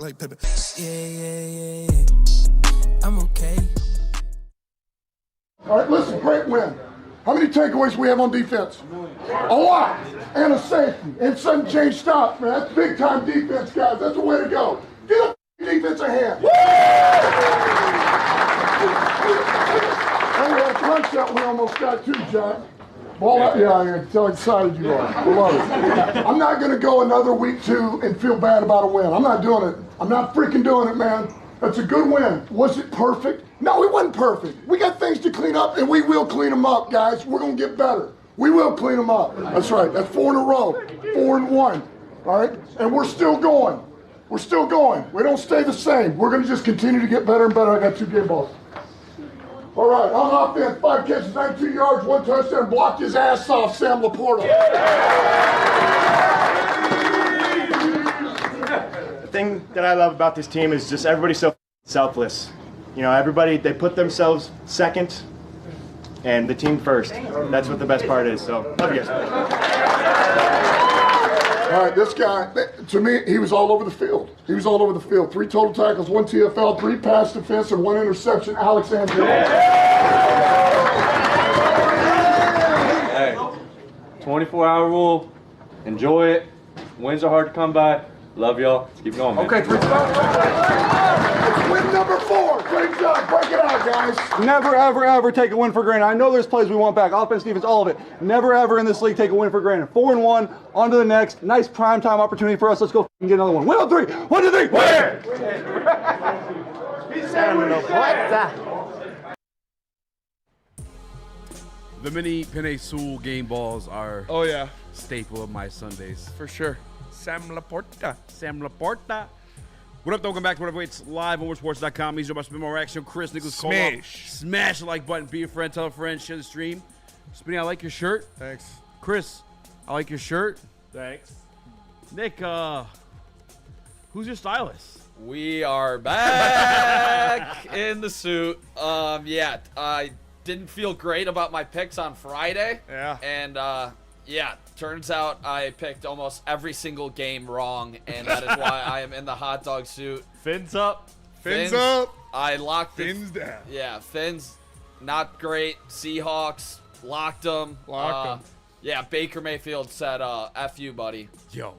like Pippin. Yeah. I'm okay. All right, listen, great win. How many takeaways we have on defense? A lot. And a safety. And sudden change stop, man. That's big time defense, guys. That's the way to go. Get the defense a hand. And we had a punch that we almost got too, John. Ball out. Yeah, I can tell how excited you are. I love it. I'm not going to go another week 2 and feel bad about a win. I'm not doing it. I'm not freaking doing it, man. That's a good win. Was it perfect? No, it wasn't perfect. We got things to clean up, and we will clean them up, guys. We're going to get better. We will clean them up. That's right. That's 4 in a row. 4-1. All right? And we're still going. We're still going. We don't stay the same. We're going to just continue to get better and better. I got 2 game balls. All right, on offense, 5 catches, 92 yards, 1 touchdown, blocked his ass off, Sam Laporta. The thing that I love about this team is just everybody's so selfless. You know, everybody, they put themselves second and the team first. That's what the best part is, so love you guys. All right, this guy, to me, he was all over the field. He was all over the field. 3 total tackles, 1 TFL, 3 pass defense, and 1 interception. Alex Andrew. Hey, 24-hour rule. Enjoy it. Wins are hard to come by. Love y'all. Let's keep going, man. Okay, 3 It's win number 4. Great job. Break it out, guys. Never, ever, ever take a win for granted. I know there's plays we want back. Offense, defense, all of it. Never, ever in this league take a win for granted. 4-1. On to the next. Nice primetime opportunity for us. Let's go and get another one. Win on 3. 1, 2, 3. Win! The mini Penne Sul game balls are staple of my Sundays. For sure. Sam Laporta. What up, though? Welcome back to Whatever Waits live on WordSports.com. He's about to spin more action. Chris Nicholas Kohloff. Smash the like button. Be a friend. Tell a friend. Share the stream. Spinny, I like your shirt. Thanks. Chris, I like your shirt. Thanks. Nick, who's your stylist? We are back in the suit. I didn't feel great about my picks on Friday. Yeah. And turns out I picked almost every single game wrong, and that is why I am in the hot dog suit. Fins up. Fins up. I locked it. Fins down. Yeah, fins, not great. Seahawks, locked them. Yeah, Baker Mayfield said, F you, buddy. Yo,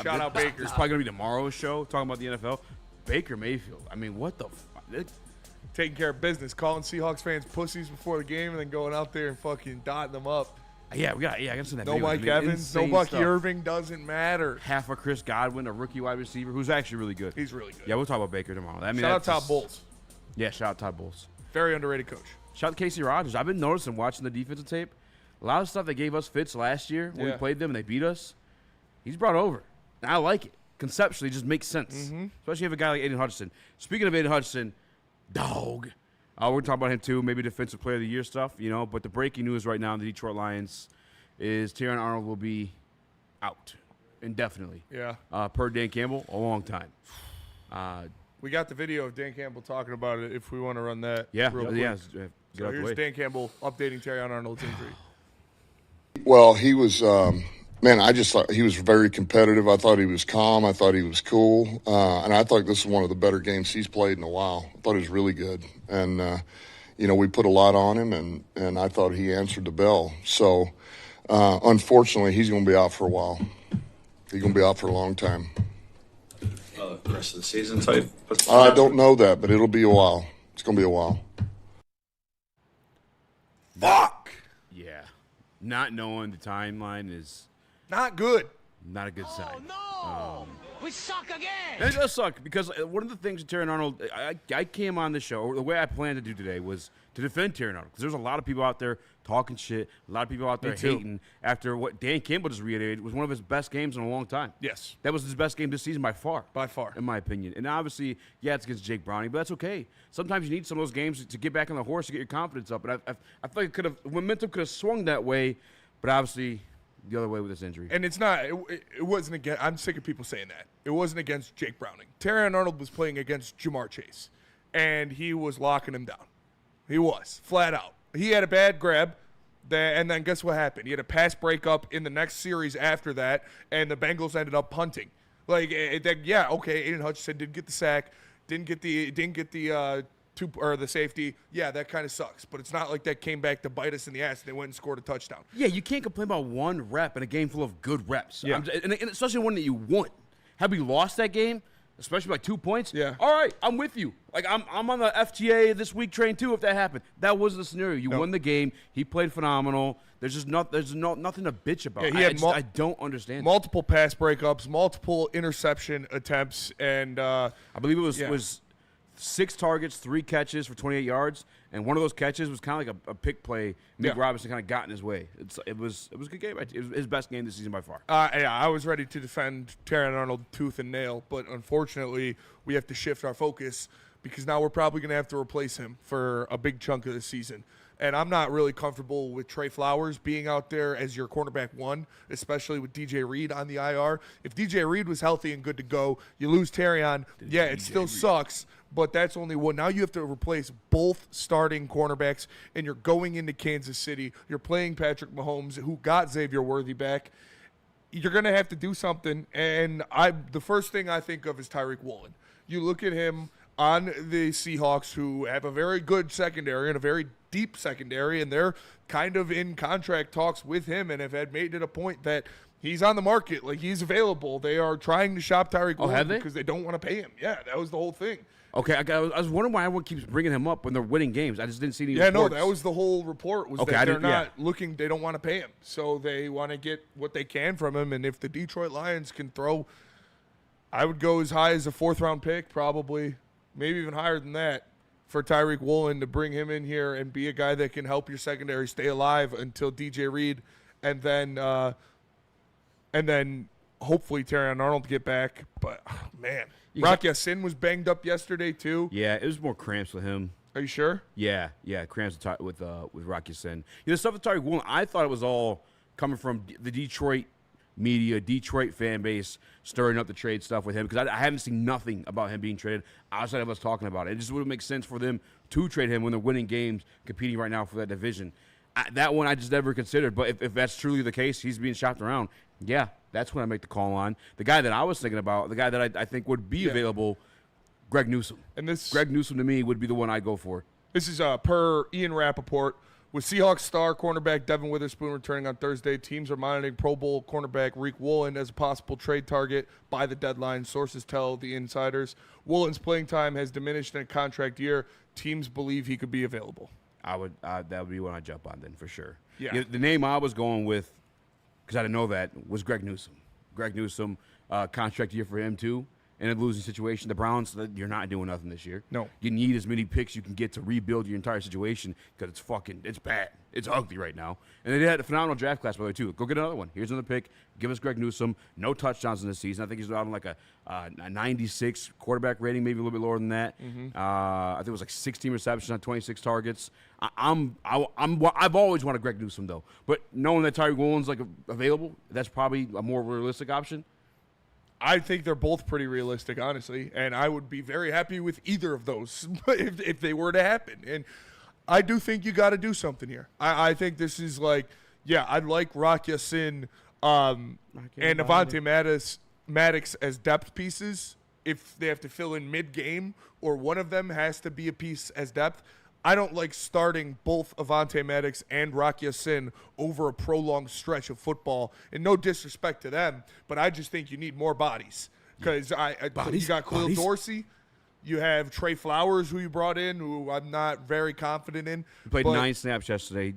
Shout out Baker. It's probably going to be tomorrow's show, talking about the NFL. Baker Mayfield. I mean, what the Taking care of business, calling Seahawks fans pussies before the game and then going out there and fucking dotting them up. I got some that No video. Mike Evans, no Bucky Irving, doesn't matter. Half of Chris Godwin, a rookie wide receiver, who's actually really good. He's really good. Yeah, we'll talk about Baker tomorrow. I mean, shout out Todd Bowles. Yeah, shout out Todd Bowles. Very underrated coach. Shout out to Casey Rogers. I've been noticing watching the defensive tape. A lot of stuff that gave us fits last year when we played them and they beat us, he's brought over. And I like it. Conceptually, it just makes sense. Mm-hmm. Especially if a guy like Aiden Hutchinson. Speaking of Aiden Hutchinson, dog. We're going to talk about him too, maybe defensive player of the year stuff, you know. But the breaking news right now in the Detroit Lions is Terrion Arnold will be out indefinitely. Yeah. Per Dan Campbell, a long time. We got the video of Dan Campbell talking about it if we want to run that real quick. Yeah. So here's Dan Campbell updating Terrion Arnold's injury. Well, he was, I just thought he was very competitive. I thought he was calm. I thought he was cool. And I thought this was one of the better games he's played in a while. I thought he was really good. And, we put a lot on him, and I thought he answered the bell. So, unfortunately, he's going to be out for a while. He's going to be out for a long time. The rest of the season type? I don't know that, but it'll be a while. It's going to be a while. Fuck! Yeah. Not knowing the timeline is not good. Not a good sign. No! We suck again! And it does suck because one of the things with Terrion Arnold, I came on the show, or the way I planned to do today was to defend Terrion Arnold because there's a lot of people out there talking shit, a lot of people out there hating after what Dan Campbell just reiterated was one of his best games in a long time. Yes. That was his best game this season by far. By far. In my opinion. And obviously, it's against Jake Browning, but that's okay. Sometimes you need some of those games to get back on the horse to get your confidence up. And I feel like momentum could have swung that way, but obviously the other way with this injury. And it's not, it wasn't against, I'm sick of people saying that. It wasn't against Jake Browning. Terrion Arnold was playing against Jamar Chase, and he was locking him down. He was, flat out. He had a bad grab, and then guess what happened? He had a pass breakup in the next series after that, and the Bengals ended up punting. Like, yeah, okay, Aiden Hutchinson didn't get the sack, didn't get the the safety. Yeah, that kind of sucks. But it's not like that came back to bite us in the ass and they went and scored a touchdown. Yeah, you can't complain about one rep in a game full of good reps. Yeah. And especially one that you want. Had we lost that game, especially by 2 points, yeah, all right, I'm with you. Like, I'm on the FTA this week train too if that happened. That was the scenario. You won the game. He played phenomenal. There's nothing to bitch about. Yeah, I don't understand. Multiple pass breakups, multiple interception attempts, and I believe it was 6 targets, 3 catches for 28 yards, and one of those catches was kind of like a pick play. Nick Robinson kind of got in his way. It was a good game. It was his best game this season by far. Yeah, I was ready to defend Terrion Arnold tooth and nail, but unfortunately we have to shift our focus because now we're probably going to have to replace him for a big chunk of the season. And I'm not really comfortable with Trey Flowers being out there as your cornerback 1, especially with DJ Reed on the IR. If DJ Reed was healthy and good to go, you lose Terrion. Yeah, it still sucks, but that's only one. Now you have to replace both starting cornerbacks, and you're going into Kansas City. You're playing Patrick Mahomes, who got Xavier Worthy back. You're going to have to do something, and the first thing I think of is Tyreek Woolen. You look at him on the Seahawks, who have a very good secondary and a very deep secondary, and they're kind of in contract talks with him and have made it a point that he's on the market, like he's available. They are trying to shop Tyreek Woolen because they don't want to pay him. Yeah, that was the whole thing. Okay, I was wondering why everyone keeps bringing him up when they're winning games. I just didn't see any reports. reports. No, that was the whole report was that they're not looking, they don't want to pay him. So they want to get what they can from him, and if the Detroit Lions can throw, I would go as high as a 4th-round pick, probably, maybe even higher than that, for Tyreek Woolen to bring him in here and be a guy that can help your secondary stay alive until DJ Reed and then hopefully Terrion Arnold get back. But, man, Rock Ya-Sin was banged up yesterday too. Yeah, it was more cramps with him. Are you sure? Yeah, cramps with Rock Ya-Sin. The stuff with Tyreek Woolen, I thought it was all coming from the Detroit media, Detroit fan base stirring up the trade stuff with him because I haven't seen nothing about him being traded outside of us talking about it. It just wouldn't make sense for them to trade him when they're winning games, competing right now for that division. That one I just never considered, but if that's truly the case, he's being shopped around, yeah, that's when I make the call on. The guy that I was thinking about, the guy that I think would be available, Greg Newsome. And Greg Newsome to me would be the one I go for. This is per Ian Rappaport. With Seahawks star cornerback Devin Witherspoon returning on Thursday, teams are monitoring Pro Bowl cornerback Riq Woolen as a possible trade target by the deadline, sources tell the insiders. Woolen's playing time has diminished in a contract year. Teams believe he could be available. That would be one I jump on then for sure. Yeah. The name I was going with, because I didn't know that, was Greg Newsome. Greg Newsome, contract year for him too. In a losing situation, the Browns, you're not doing nothing this year. No. You need as many picks you can get to rebuild your entire situation because it's bad. It's ugly right now. And they had a phenomenal draft class, by the way, too. Go get another one. Here's another pick. Give us Greg Newsome. No touchdowns in this season. I think he's out on like a 96 quarterback rating, maybe a little bit lower than that. Mm-hmm. I think it was like 16 receptions on 26 targets. I've always wanted Greg Newsome, though. But knowing that Tyreek Woolen's like available, that's probably a more realistic option. I think they're both pretty realistic, honestly, and I would be very happy with either of those if they were to happen. And I do think you got to do something here. I think this is like, yeah, I'd like Rock Ya-Sin and Avonte Maddox as depth pieces if they have to fill in mid-game, or one of them has to be a piece as depth. I don't like starting both Avonte Maddox and Rock Ya-Sin over a prolonged stretch of football. And no disrespect to them, but I just think you need more bodies. Because you got Khalil Dorsey, you have Trey Flowers, who you brought in, who I'm not very confident in. He played 9 snaps yesterday.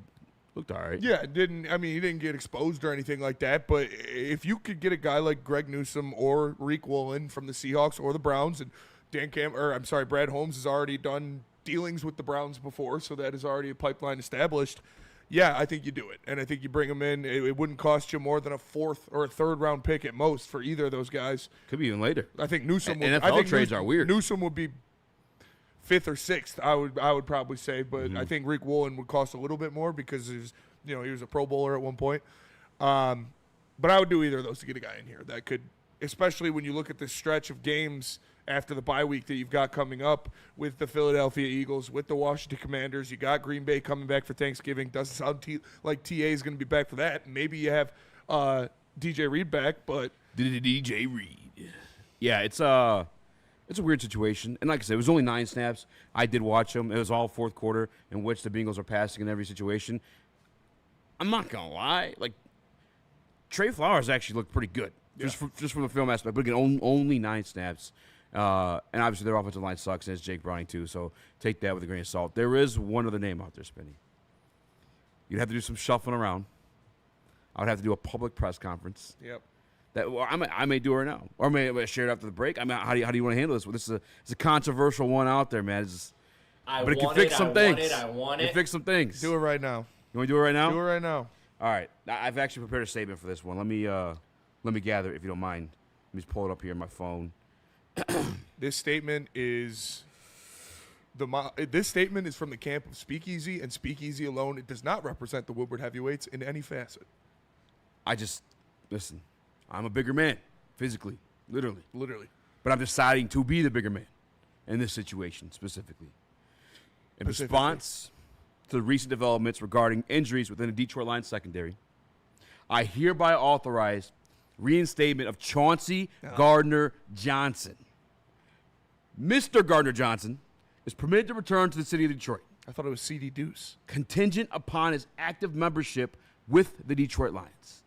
Looked all right. Yeah, he didn't get exposed or anything like that. But if you could get a guy like Greg Newsome or Riq Woolen from the Seahawks or the Browns, and Brad Holmes has already done dealings with the Browns before, so that is already a pipeline established. Yeah, I think you do it, and I think you bring them in. It wouldn't cost you more than a 4th or a 3rd round pick at most for either of those guys. Could be even later. I think Newsome. Trades are weird. Newsome would be 5th or 6th. I would probably say, but I think Riq Woolen would cost a little bit more because he was a Pro Bowler at one point. But I would do either of those to get a guy in here that could, especially when you look at this stretch of games after the bye week that you've got coming up with the Philadelphia Eagles, with the Washington Commanders. You got Green Bay coming back for Thanksgiving. Doesn't sound like TA is going to be back for that. Maybe you have DJ Reed back, but DJ Reed. Yeah, it's a weird situation. And like I said, it was only 9 snaps. I did watch them. It was all fourth quarter in which the Bengals are passing in every situation. I'm not going to lie. Like, Trey Flowers actually looked pretty good. Just from the film aspect. But again, only 9 snaps. And obviously their offensive line sucks, and it's Jake Browning too. So take that with a grain of salt. There is one other name out there, Spinny. You'd have to do some shuffling around. I would have to do a public press conference. Yep. I may do it right now, or may share it after the break. I mean, how do you want to handle this? Well, it's a controversial one out there, man. But it can fix some things. I want it. It can fix some things. Do it right now. You want to do it right now? Do it right now. All right. I've actually prepared a statement for this one. Let me gather it, if you don't mind. Let me just pull it up here on my phone. This statement is from the camp of Speakeasy, and Speakeasy alone. It does not represent the Woodward heavyweights in any facet. Listen. I'm a bigger man, physically, literally. But I'm deciding to be the bigger man in this situation specifically. In response to the recent developments regarding injuries within the Detroit Lions secondary, I hereby authorize reinstatement of Chauncey Gardner-Johnson. Mr. Gardner-Johnson is permitted to return to the city of Detroit. I thought it was CD Deuce. Contingent upon his active membership with the Detroit Lions.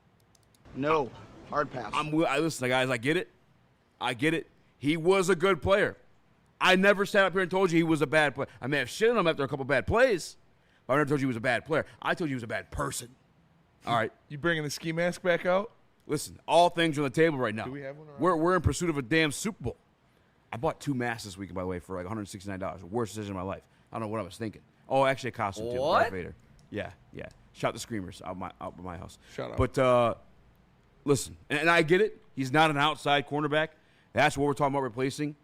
No. Hard pass. Listen, guys, I get it. He was a good player. I never sat up here and told you he was a bad player. I may have shit on him after a couple bad plays, but I never told you he was a bad player. I told you he was a bad person. All right. You bringing the ski mask back out? Listen, all things are on the table right now. Do we have one around? We're in pursuit of a damn Super Bowl. I bought 2 masks this weekend, by the way, for like $169. The worst decision of my life. I don't know what I was thinking. Oh, actually a costume too. What? Darth Vader. Yeah. Shout the Screamers out by my house. Shout out. But listen, and I get it. He's not an outside cornerback. That's what we're talking about replacing.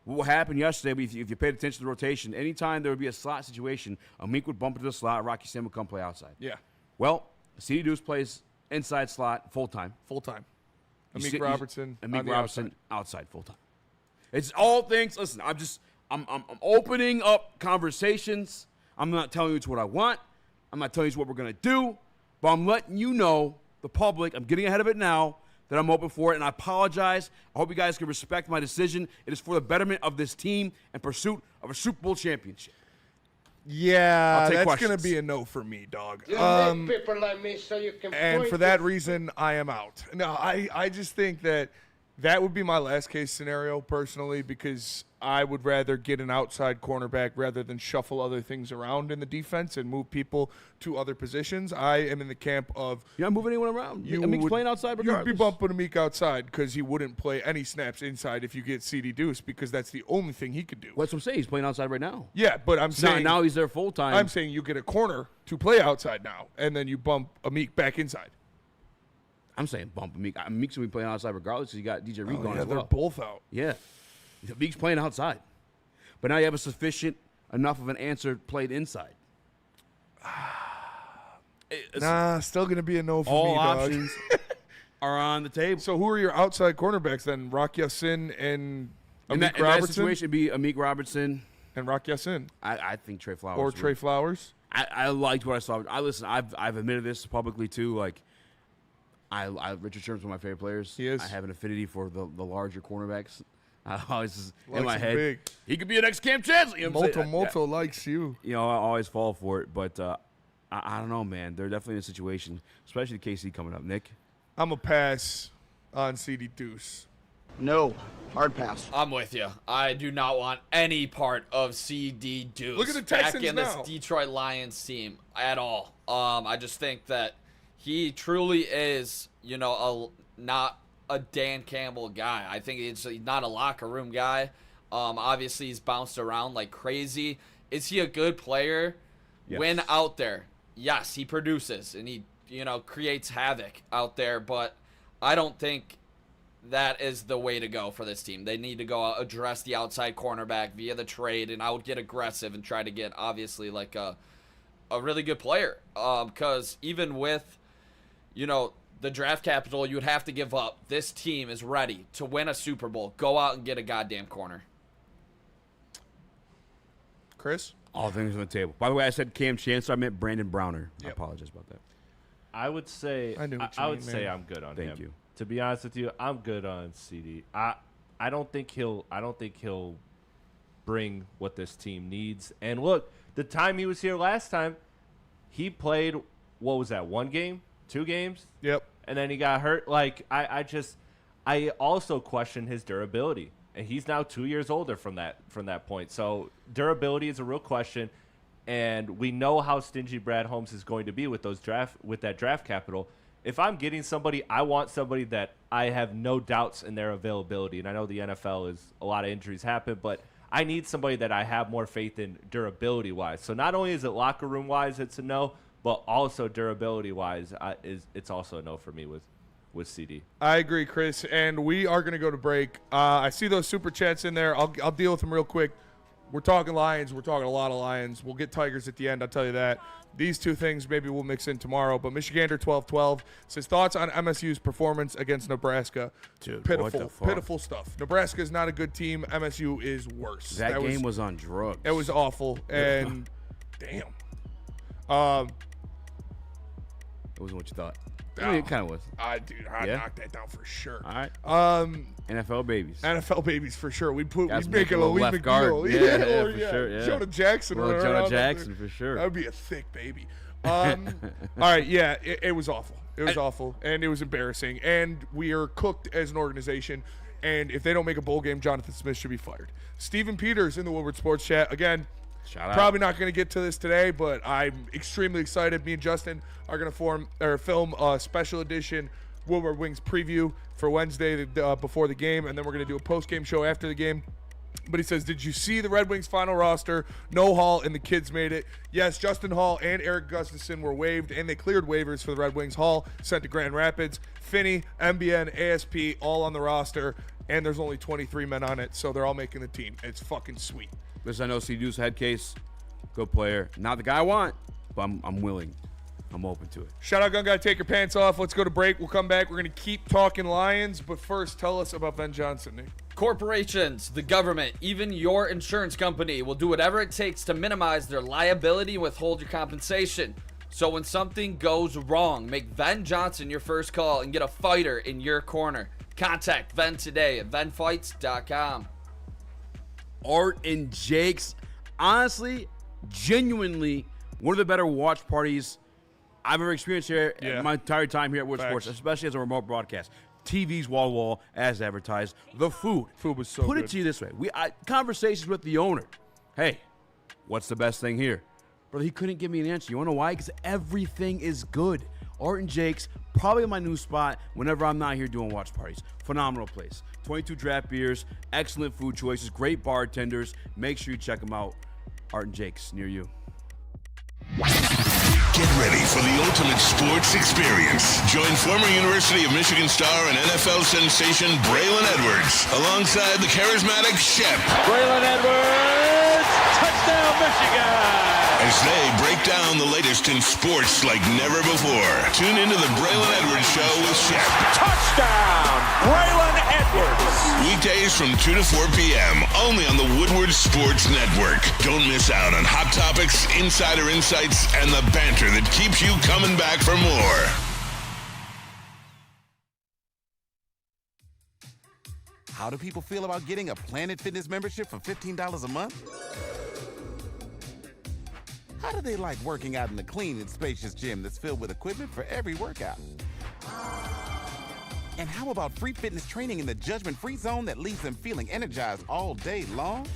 What happened yesterday, if you paid attention to the rotation, anytime there would be a slot situation, Amik would bump into the slot, Rocky Sam would come play outside. Yeah. Well, CD Deuce plays inside slot full-time. Full-time. Amik Robertson outside full-time. It's all things. Listen, I'm opening up conversations. I'm not telling you it's what I want. I'm not telling you it's what we're going to do. But I'm letting you know, the public, I'm getting ahead of it now, that I'm open for it, and I apologize. I hope you guys can respect my decision. It is for the betterment of this team in pursuit of a Super Bowl championship. Yeah, that's going to be a no for me, dog. You make people like me so you can And point for that reason, I am out. No, I just think that would be my last case scenario, personally, because I would rather get an outside cornerback rather than shuffle other things around in the defense and move people to other positions. I am in the camp of... You're not moving anyone around. Amik's playing outside regardless. You'd be bumping Amik outside because he wouldn't play any snaps inside if you get CD Deuce, because that's the only thing he could do. What's what I'm saying? He's playing outside right now. Yeah, but I'm saying... Now he's there full-time. I'm saying you get a corner to play outside now, and then you bump Amik back inside. I'm saying bump Amik. Amik's going to be playing outside regardless because you got DJ Reed going as well. They're both out. Yeah. Amik's playing outside. But now you have a sufficient enough of an answer played inside. Still going to be a no for all me, dog. options are on the table. So who are your outside cornerbacks then? Rock Ya-Sin and Amik Robertson? In that situation, it'd be Amik Robertson. And Rock Ya-Sin. I think Trey Flowers. Or Trey Flowers? I liked what I saw. I've admitted this publicly too. Like, Richard Sherman's one of my favorite players. He is. I have an affinity for the larger cornerbacks. I always Likes in my him head, big. he could be a next Cam Chancellor. You know what I'm saying? Molto likes you. You know, I always fall for it, but I don't know, man. They're definitely in a situation, especially the KC coming up. Nick? I'm a pass on CD Deuce. No. Hard pass. I'm with you. I do not want any part of CD Deuce Look at the Texans back in now. this Detroit Lions team at all. I just think that he truly is, not a Dan Campbell guy. I think he's not a locker room guy. Obviously, he's bounced around like crazy. Is he a good player? Yes. When out there, yes, he produces and he, creates havoc out there. But I don't think that is the way to go for this team. They need to go address the outside cornerback via the trade, and I would get aggressive and try to get obviously like a really good player. Because even with, the draft capital you would have to give up, this team is ready to win a Super Bowl. Go out and get a goddamn corner. Chris? All things on the table. By the way, I said Cam Chancellor. I meant Brandon Browner. Yep. I apologize about that. I would say I knew what you I would mean, say man. I'm good on Thank him. you. to be honest with you, I'm good on CD. I don't think he'll bring what this team needs. And look, the time he was here last time, he played, what was that, 1 game? 2 games? Yep. And then he got hurt. Like, I also question his durability. And he's now 2 years older from that point. So durability is a real question. And we know how stingy Brad Holmes is going to be with that draft capital. If I'm getting somebody, I want somebody that I have no doubts in their availability. And I know the NFL is a lot of injuries happen, but I need somebody that I have more faith in durability-wise. So not only is it locker room-wise, it's a no, but also durability-wise, it's also a no for me with CD. I agree, Chris, and we are going to go to break. I see those super chats in there. I'll deal with them real quick. We're talking Lions. We're talking a lot of Lions. We'll get Tigers at the end, I'll tell you that. These 2 things maybe we'll mix in tomorrow. But Michigander 1212 says, thoughts on MSU's performance against Nebraska. Dude, pitiful stuff. Nebraska is not a good team. MSU is worse. That game was on drugs. It was awful. And damn. It wasn't what you thought. I mean, it kind of was. I knocked that down for sure. All right. NFL babies. NFL babies for sure. We'd make make it a a Lee left guard. McNeil. For sure. Yeah. Jonah Jackson. Jonah Jackson for sure. That would be a thick baby. All right. Yeah. It was awful. It was awful, and it was embarrassing. And we are cooked as an organization. And if they don't make a bowl game, Jonathan Smith should be fired. Stephen Peters in the Woodward Sports Chat again. Shout out. Probably not going to get to this today, but I'm extremely excited. Me and Justin are going to film a special edition Woodward Wings preview for Wednesday before the game, and then we're going to do a post-game show after the game. But he says, did you see the Red Wings final roster? No Hall and the kids made it. Yes, Justin Hall and Eric Gustafson were waived, and they cleared waivers for the Red Wings. Hall sent to Grand Rapids. Finney, MBN, ASP, all on the roster, and there's only 23 men on it, so they're all making the team. It's fucking sweet. Listen, I know C-Deuce head case, good player. Not the guy I want, but I'm willing. I'm open to it. Shout out, Gun Guy. Take your pants off. Let's go to break. We'll come back. We're going to keep talking Lions, but first, tell us about Ben Johnson, Nick. Corporations, the government, even your insurance company will do whatever it takes to minimize their liability and withhold your compensation. So when something goes wrong, make Ven Johnson your first call and get a fighter in your corner. Contact Ven today at venfights.com. Art and Jake's, honestly, genuinely, one of the better watch parties I've ever experienced here my entire time here at Woodward Sports, especially as a remote broadcast. TVs wall to wall as advertised. The food was so Put good. it to you this way: conversations with the owner. Hey, what's the best thing here? Brother, he couldn't give me an answer. You want to know why? Because everything is good. Art and Jake's, probably my new spot whenever I'm not here doing watch parties. Phenomenal place. 22 draft beers, excellent food choices, great bartenders. Make sure you check them out. Art and Jake's near you. Get ready for the ultimate sports experience. Join former University of Michigan star and NFL sensation Braylon Edwards alongside the charismatic Shep. Braylon Edwards, touchdown Michigan! As they break down the latest in sports like never before. Tune into the Braylon Edwards Show with Shep. Touchdown, Braylon Edwards! Weekdays from 2 to 4 p.m. only on the Woodward Sports Network. Don't miss out on hot topics, insider insights, and the banter that keeps you coming back for more. How do people feel about getting a Planet Fitness membership for $15 a month? How do they like working out in a clean and spacious gym that's filled with equipment for every workout? And how about free fitness training in the judgment-free zone that leaves them feeling energized all day long?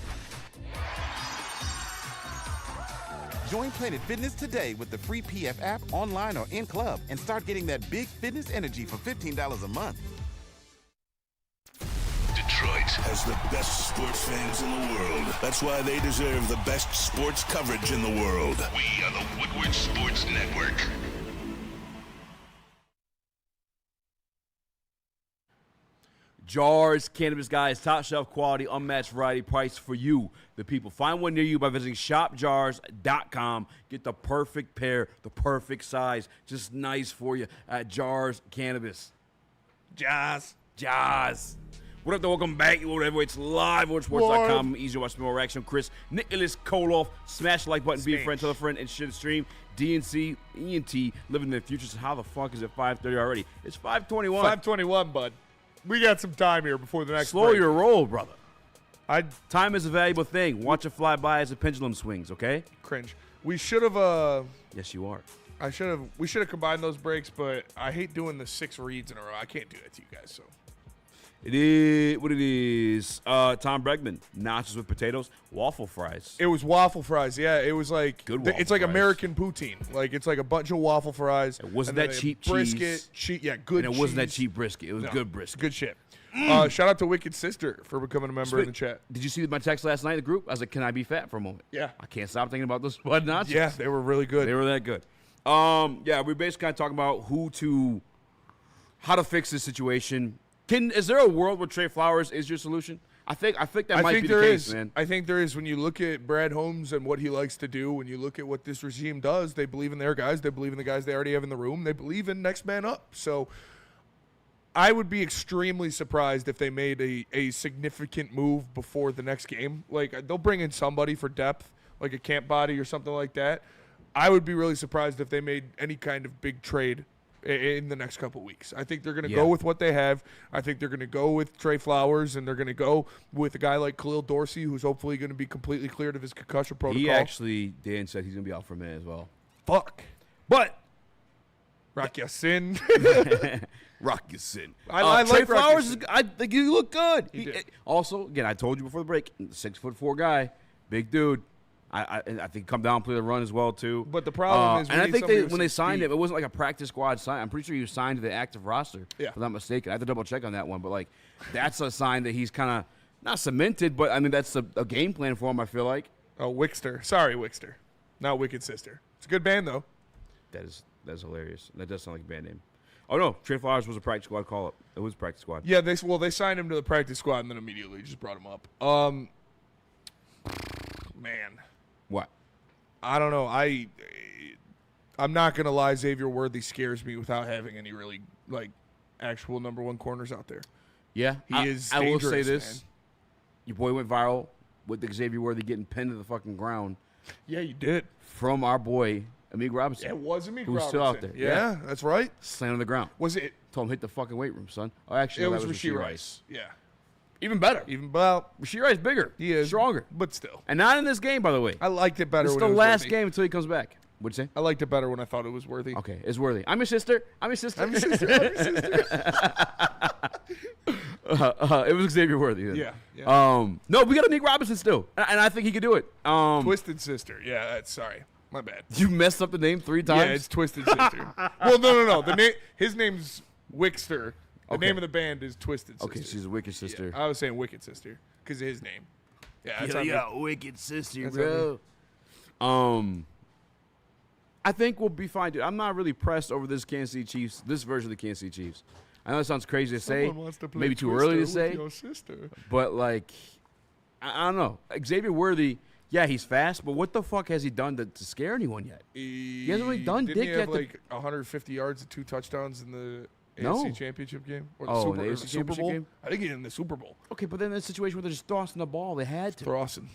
Join Planet Fitness today with the free PF app, online or in club, and start getting that big fitness energy for $15 a month. Detroit has the best sports fans in the world. That's why they deserve the best sports coverage in the world. We are the Woodward Sports Network. Jars, Cannabis Guys, top shelf quality, unmatched variety, price for you, the people. Find one near you by visiting shopjars.com. Get the perfect pair, the perfect size, just nice for you at Jars Cannabis. Jars. What up, though? Welcome back. Whatever, it's live on sports.com. Easy to watch more action. Chris Nicholas Kohloff. Smash the like button, be a friend, tell a friend, and share the stream. DNC, ENT, living in the future. So how the fuck is it 5:30 already? It's 5:21. 5:21, bud. We got some time here before the next Slow break. your roll, brother. Time is a valuable thing. Watch it fly by as the pendulum swings, okay? Cringe. We should have. Yes, you are. We should have combined those breaks, but I hate doing the 6 reads in a row. I can't do that to you guys, so. It is what it is. Tom Bregman, nachos with potatoes, waffle fries. It was waffle fries, yeah. It was like Good waffle it's like fries. American poutine. Like it's like a bunch of waffle fries. It wasn't and that then cheap brisket, cheese. Yeah, good. And it wasn't that cheese. cheap brisket. It was good brisket. Good shit. Shout out to Wicked Sister for becoming a member in the chat. Did you see my text last night in the group? I was like, "Can I be fat for a moment?" Yeah. I can't stop thinking about those spud nachos. Yeah, they were really good. They were that good. Yeah, we're basically kind of talking about how to fix this situation. Is there a world where Trey Flowers is your solution? I think that might be the case, man. I think there is. When you look at Brad Holmes and what he likes to do, when you look at what this regime does, they believe in their guys. They believe in the guys they already have in the room. They believe in next man up. So I would be extremely surprised if they made a significant move before the next game. Like, they'll bring in somebody for depth, like a camp body or something like that. I would be really surprised if they made any kind of big trade in the next couple weeks. I think they're going to go with what they have. I think they're going to go with Trey Flowers, and they're going to go with a guy like Khalil Dorsey, who's hopefully going to be completely cleared of his concussion protocol. He actually, Dan said he's going to be out for a minute as well. Fuck. But Rock your sin. Rock your sin. I Trey like Flowers. I think you look good. He did. Also, again, I told you before the break, 6'4" guy, big dude. I think come down and play the run as well too. But the problem is, and I think when they signed him, it wasn't like a practice squad sign. I'm pretty sure he was signed to the active roster. Yeah. If I'm not mistaken. I have to double check on that one, but like that's a sign that he's kind of not cemented, but I mean that's a game plan for him. I feel like. Oh, Wixter. Sorry, Wixter. Not Wicked Sister. It's a good band though. That's hilarious. That does sound like a band name. Oh no, Trey Flowers was a practice squad call up. It was practice squad. Yeah, they signed him to the practice squad and then immediately just brought him up. Man. What? I don't know. I'm not gonna lie. Xavier Worthy scares me without having any really like actual number one corners out there. Yeah, he is. I will say this: man. Your boy went viral with the Xavier Worthy getting pinned to the fucking ground. Yeah, you did. From our boy Amig Robinson. Yeah, it was Amig who's Robinson. still out there. Yeah, that's right. Slammed on the ground. Was it? Told him hit the fucking weight room, son. Oh, actually, It no, was that Rasheed Rasheed Rice. Yeah. Even better. Rasheed Rice bigger. He is stronger, but still. And not in this game, by the way. I liked it better. It's when the it was last Worthy. game until he comes back. What'd you say? I liked it better when I thought it was Worthy. Okay, it's Worthy. I'm your sister. I'm your sister. I'm your sister. I'm your sister. It was Xavier Worthy. Then. Yeah. No, we got Amig Robinson still, and I think he could do it. Twisted Sister. Yeah, that's sorry. My bad. You messed up the name 3 times. Yeah, it's Twisted Sister. Well, no. His name's Wixter. The Okay. name of the band is Twisted Sister. Okay, she's a wicked sister. Yeah, I was saying Wicked Sister because of his name. Yeah, that's wicked sister, That's bro. I think we'll be fine, dude. I'm not really pressed over this Kansas City Chiefs, this version of the Kansas City Chiefs. I know it sounds crazy to say, Someone wants to play maybe too Twister early to with say, your sister. but like, I don't know. Xavier Worthy, yeah, he's fast, but what the fuck has he done to scare anyone yet? He hasn't really done Didn't dick he have yet. like 150 yards and 2 touchdowns in the No. AFC Championship game? Or the Oh, Super, the or AFC the Super Championship Bowl? game? I think he in the Super Bowl. Okay, but then in a situation where they're just tossing the ball, they had to. Throssin.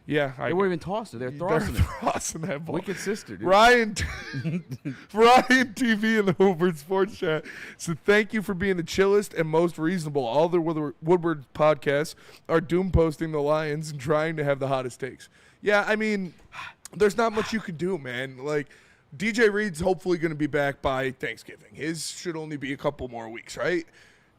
Yeah, They weren't even tossing it. They're thrusting it. Throssin that ball. Wicked sister, dude. Ryan TV in the Woodward Sports Chat. So thank you for being the chillest and most reasonable. All the Woodward podcasts are doom posting the Lions and trying to have the hottest takes. Yeah, I mean, there's not much you can do, man. Like, DJ Reed's hopefully going to be back by Thanksgiving. His should only be a couple more weeks, right?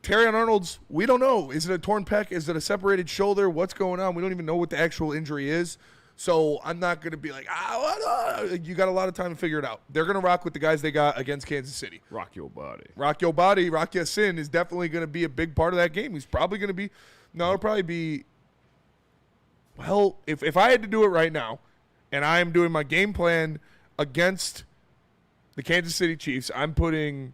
Terrion Arnold's, we don't know. Is it a torn pec? Is it a separated shoulder? What's going on? We don't even know what the actual injury is. So I'm not going to be like, you got a lot of time to figure it out. They're going to rock with the guys they got against Kansas City. Rock your body. Rock your body. Rock your sin is definitely going to be a big part of that game. He's probably going to be, it'll probably be, well, if I had to do it right now, and I am doing my game plan against the Kansas City Chiefs, I'm putting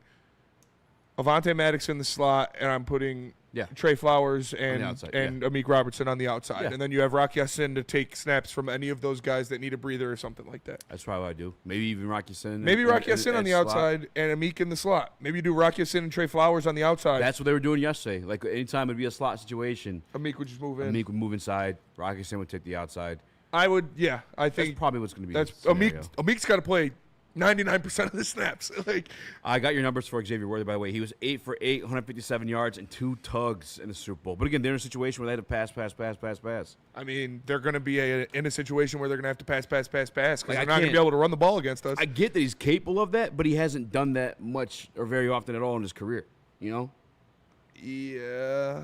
Avonte Maddox in the slot, and I'm putting Yeah. Trey Flowers the and outside, Amik Robertson on the outside. Yeah. And then you have Rock Ya-Sin to take snaps from any of those guys that need a breather or something like that. That's probably what I do. Maybe even Rock Ya-Sin. Maybe Rock Ya-Sin on the slot. outside and Amik in the slot. Maybe you do Rock Ya-Sin and Trey Flowers on the outside. That's what they were doing yesterday. Like anytime it'd be a slot situation, Amik would just move in. Amik would move inside. Rock Ya-Sin would take the outside. I would, yeah. I think that's probably what's going to be. That's the scenario. Amik's got to play 99% of the snaps. Like, I got your numbers for Xavier Worthy, by the way. He was 8 for 8, 157 yards, and 2 tugs in the Super Bowl. But again, they're in a situation where they had to pass. I mean, they're going to be in a situation where they're going to have to pass because Like, they're not going to be able to run the ball against us. I get that he's capable of that, but he hasn't done that much or very often at all in his career. You know? Yeah.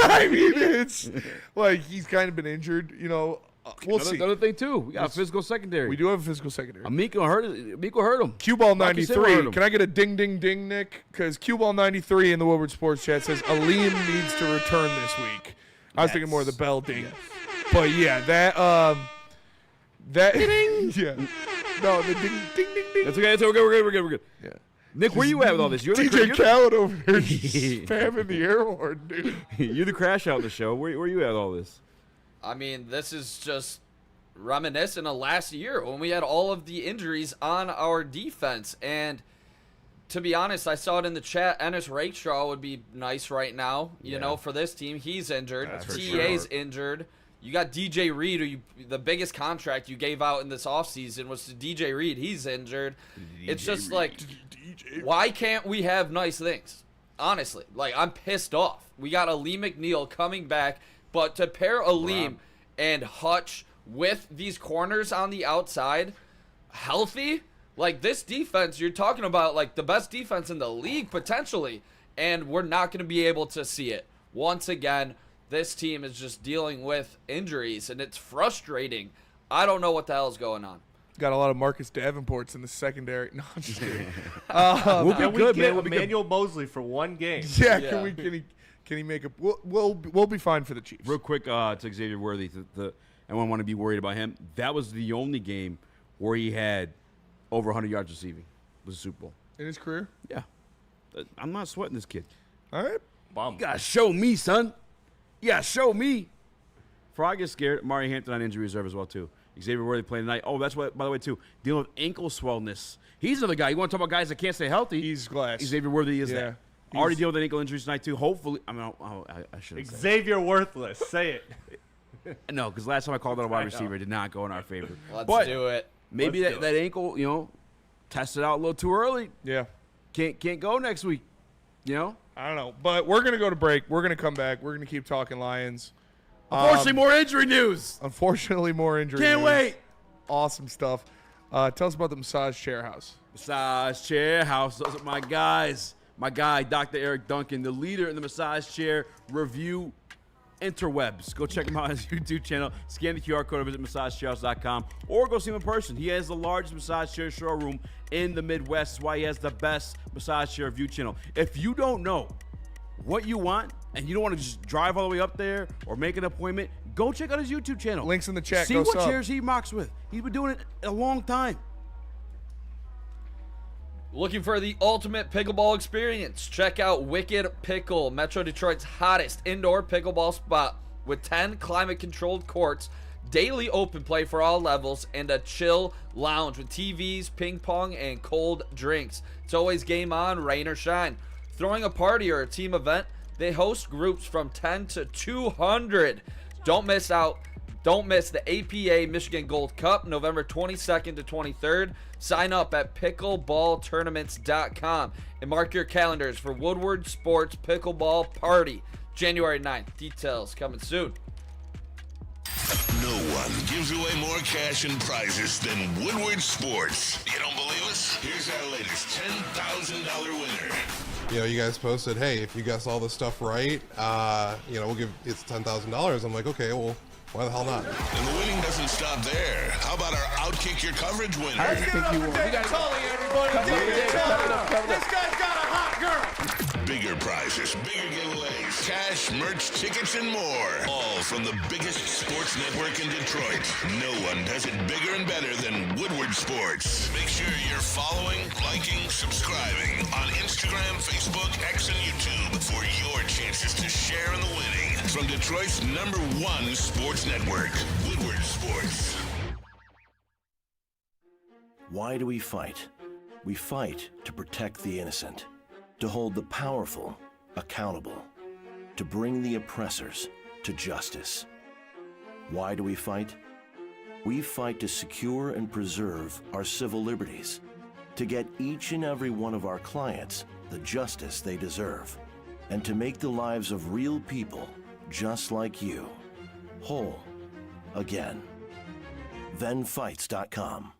I mean, it's like he's kind of been injured, you know. We'll see. Another thing, too. We got a physical secondary. We do have a physical secondary. Amik will hurt him. Q-Ball 93. Can I get a ding, ding, ding, Nick? Because Q-Ball 93 in the Woodward Sports Chat says Aleem needs to return this week. I was thinking more of the bell ding. Yes. But, yeah, that ding. Yeah. No, the ding, ding, ding, ding. That's okay. That's okay. We're good. Yeah. Nick, where you at with all this? You're DJ Khaled over here spamming the air horn, dude. You're the crash out of the show. Where you at with all this? I mean, this is just reminiscent of last year when we had all of the injuries on our defense. And to be honest, I saw it in the chat. Ennis Rakestraw would be nice right now, you know, for this team. He's injured. TA's injured. You got DJ Reed, who the biggest contract you gave out in this offseason was to DJ Reed. He's injured. It's just like, why can't we have nice things? Honestly, like, I'm pissed off. We got Aleem McNeil coming back. But to pair Aleem and Hutch with these corners on the outside, healthy, like this defense, you're talking about like the best defense in the league potentially, and we're not going to be able to see it. Once again, this team is just dealing with injuries, and it's frustrating. I don't know what the hell is going on. Got a lot of Marcus Davenports in the secondary. No, I'm just kidding. We'll be good, man. Emmanuel Mosley for one game. Yeah, can he make a? We'll be fine for the Chiefs. Real quick to Xavier Worthy, I don't want to be worried about him. That was the only game where he had over 100 yards receiving. Was the Super Bowl in his career. Yeah, I'm not sweating this kid. All right, you gotta show me, son. You gotta show me. Before I get scared, Amari Hampton on injury reserve as well too. Xavier Worthy playing tonight. Oh, that's what. By the way, too, dealing with ankle swellness. He's another guy. You want to talk about guys that can't stay healthy? He's glass. Xavier Worthy is that. Already dealing with ankle injuries tonight too. Hopefully, I mean, I shouldn't say Xavier Worthless. Say it. No, because last time I called out a wide receiver, it did not go in our favor. Let's do it. Maybe that ankle, you know, tested out a little too early. Yeah. Can't go next week. You know. I don't know, but we're gonna go to break. We're gonna come back. We're gonna keep talking Lions. Unfortunately, more injury news. Unfortunately, more injury news. Can't wait. Awesome stuff. Tell us about the Massage Chair House. Massage Chair House. Those are my guys. My guy, Dr. Eric Duncan, the leader in the massage chair review interwebs. Go check him out on his YouTube channel. Scan the QR code or visit massagechairhouse.com or go see him in person. He has the largest massage chair showroom in the Midwest. That's why he has the best massage chair review channel. If you don't know what you want and you don't want to just drive all the way up there or make an appointment, go check out his YouTube channel. Links in the chat. See what chairs he rocks with. He's been doing it a long time. Looking for the ultimate pickleball experience? Check out Wicked Pickle, Metro Detroit's hottest indoor pickleball spot with 10 climate-controlled courts, daily open play for all levels, and a chill lounge with TVs, ping pong, and cold drinks. It's always game on, rain or shine. Throwing a party or a team event, they host groups from 10 to 200. Don't miss out. Don't miss the APA Michigan Gold Cup, November 22nd to 23rd. Sign up at pickleballtournaments.com and mark your calendars for Woodward Sports Pickleball Party, January 9th. Details coming soon. No one gives away more cash and prizes than Woodward Sports. You don't believe us? Here's our latest $10,000 winner. You know, you guys posted, hey, if you guess all this stuff right, you know, we'll give it's $10,000. I'm like, okay, well, why the hell not? And the winning doesn't stop there. How about our Outkick Your Coverage winner? Let's give it up for David Tully, everybody. David Tully. This guy's got a hot girl. Bigger prizes, bigger giveaways, cash, merch, tickets, and more. All from the biggest sports network in Detroit. No one does it bigger and better than Woodward Sports. Make sure you're following, liking, subscribing on Instagram, Facebook, X, and YouTube for your chances to share in the winning. From Detroit's #1 sports network, Woodward Sports. Why do we fight? We fight to protect the innocent, to hold the powerful accountable, to bring the oppressors to justice. Why do we fight? We fight to secure and preserve our civil liberties, to get each and every one of our clients the justice they deserve, and to make the lives of real people just like you whole again. ThenFights.com.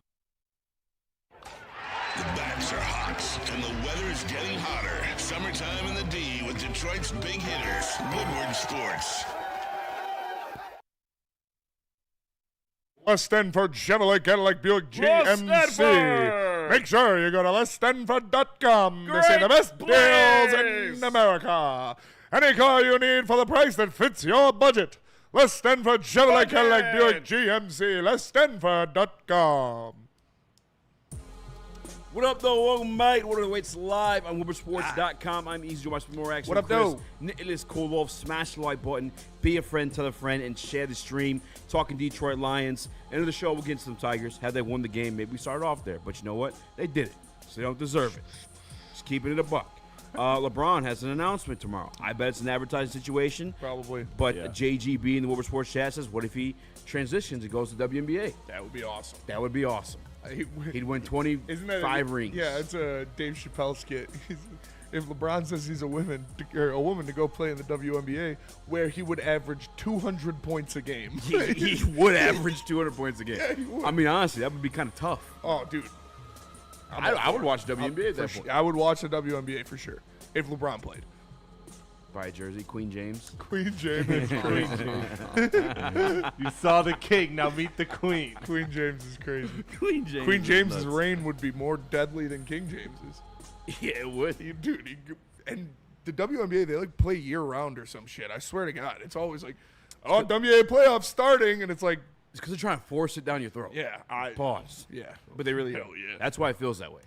The bats are hot, and the weather is getting hotter. Summertime in the D with Detroit's big hitters, Woodward Sports. Les Stanford Chevrolet Cadillac Buick GMC. Make sure you go to lesstanford.com to see the best deals in America. Any car you need for the price that fits your budget. Les Stanford Chevrolet Cadillac Buick GMC. lesstanford.com. What up, though? Welcome back. What are the weights live on WoodwardSports.com. I'm Eazy. Watch more action. What up, though? Nicholas Kohloff. Smash the like button. Be a friend, tell a friend, and share the stream. Talking Detroit Lions. End of the show, we'll get into some Tigers. Had they won the game, maybe we started off there. But you know what? They did it, so they don't deserve it. Just keeping it a buck. LeBron has an announcement tomorrow. I bet it's an advertising situation. Probably. But JGB in the Woodward Sports chat says, what if he transitions and goes to WNBA? That would be awesome. That would be awesome. He'd win 25 rings. Yeah, it's a Dave Chappelle skit. If LeBron says he's a woman to go play in the WNBA, where he would average 200 points a game. He would average 200 points a game. Yeah, he would. I mean, honestly, that would be kind of tough. Oh, dude. I would watch WNBA at that point. I would watch the WNBA for sure if LeBron played. Buy a jersey, Queen James. Queen James. Queen James. You saw the king, now meet the queen. Queen James is crazy. Queen James. Queen James's reign would be more deadly than King James's. Yeah, it would. And the WNBA, they like play year round or some shit. I swear to God, it's always like, oh, WNBA playoffs starting, and it's like, it's because they're trying to force it down your throat. Yeah, pause. Yeah, but they really hell don't. yeah. That's why it feels that way.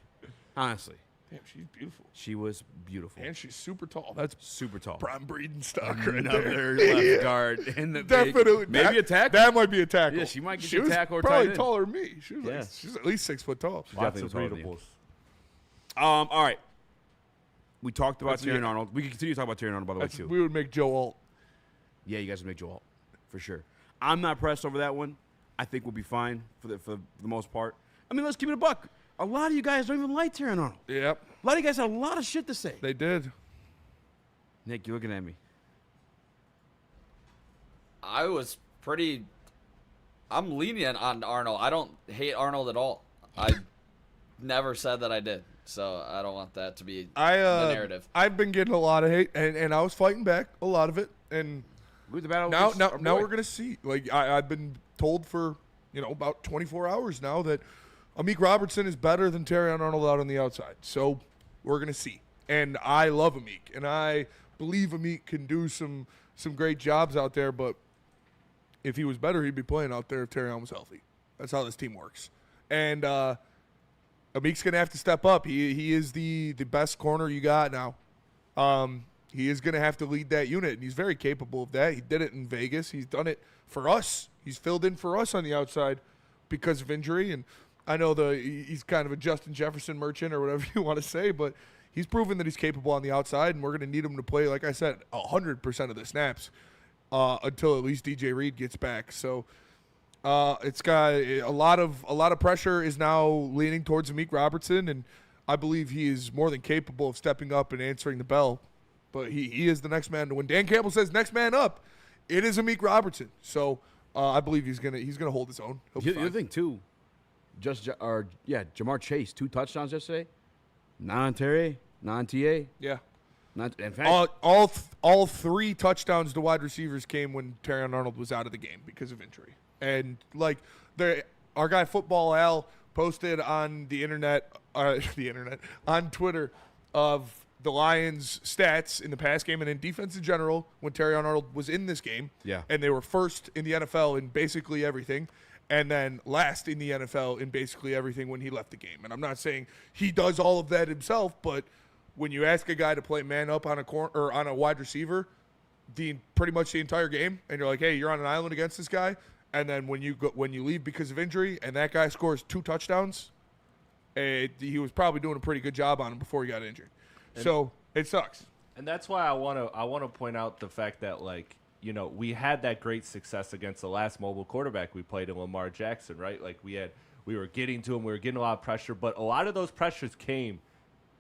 Honestly. Damn, she's beautiful. She was beautiful. And she's super tall. That's super tall. Prime breeding stock right Another there. left guard in the Definitely. maybe a tackle. That might be a tackle. Yeah, she might get she a was tackle or probably tight end. taller than me. She was she's at least 6 foot tall. She's definitely taller than you. All right. We talked about Terrion Arnold. We can continue to talk about Terrion Arnold, by the way, too. We would make Joe Alt. Yeah, you guys would make Joe Alt, for sure. I'm not pressed over that one. I think we'll be fine for the most part. I mean, let's keep it a buck. A lot of you guys don't even like Terrion Arnold. Yep. A lot of you guys had a lot of shit to say. They did. Nick, you're looking at me. I'm lenient on Arnold. I don't hate Arnold at all. I never said that I did. So I don't want that to be the narrative. I've been getting a lot of hate, and I was fighting back a lot of it. And now we're gonna see. Like I've been told for about 24 hours now that Amik Robertson is better than Terrion Arnold out on the outside. So we're gonna see. And I love Amik, and I believe Amik can do some great jobs out there. But if he was better, he'd be playing out there if Terrion was healthy. That's how this team works. And Amik's going to have to step up. He is the best corner you got now. He is going to have to lead that unit, and he's very capable of that. He did it in Vegas. He's done it for us. He's filled in for us on the outside because of injury. And I know he's kind of a Justin Jefferson merchant or whatever you want to say, but he's proven that he's capable on the outside, and we're going to need him to play, like I said, 100% of the snaps until at least DJ Reed gets back. So it's got a lot of pressure is now leaning towards Amik Robertson, and I believe he is more than capable of stepping up and answering the bell. But he is the next man. When Dan Campbell says next man up, it is Amik Robertson. So I believe he's gonna hold his own. The other thing too, Jamar Chase 2 touchdowns yesterday, non-Terry, non-TA. Yeah. In fact, all 3 touchdowns to wide receivers came when Terrion Arnold was out of the game because of injury. And like our guy Football Al posted on the internet on Twitter of the Lions' stats in the pass game and in defense in general when Terrion Arnold was in this game. Yeah. And they were first in the NFL in basically everything, and then last in the NFL in basically everything when he left the game. And I'm not saying he does all of that himself, but when you ask a guy to play man up on a corner or on a wide receiver pretty much the entire game, and you're like, hey, you're on an island against this guy, and then when you leave because of injury and that guy scores 2 touchdowns, he was probably doing a pretty good job on him before he got injured. So it sucks. And that's why I want to point out the fact that, like, you know, we had that great success against the last mobile quarterback we played in Lamar Jackson, right? Like, we were getting to him, we were getting a lot of pressure, but a lot of those pressures came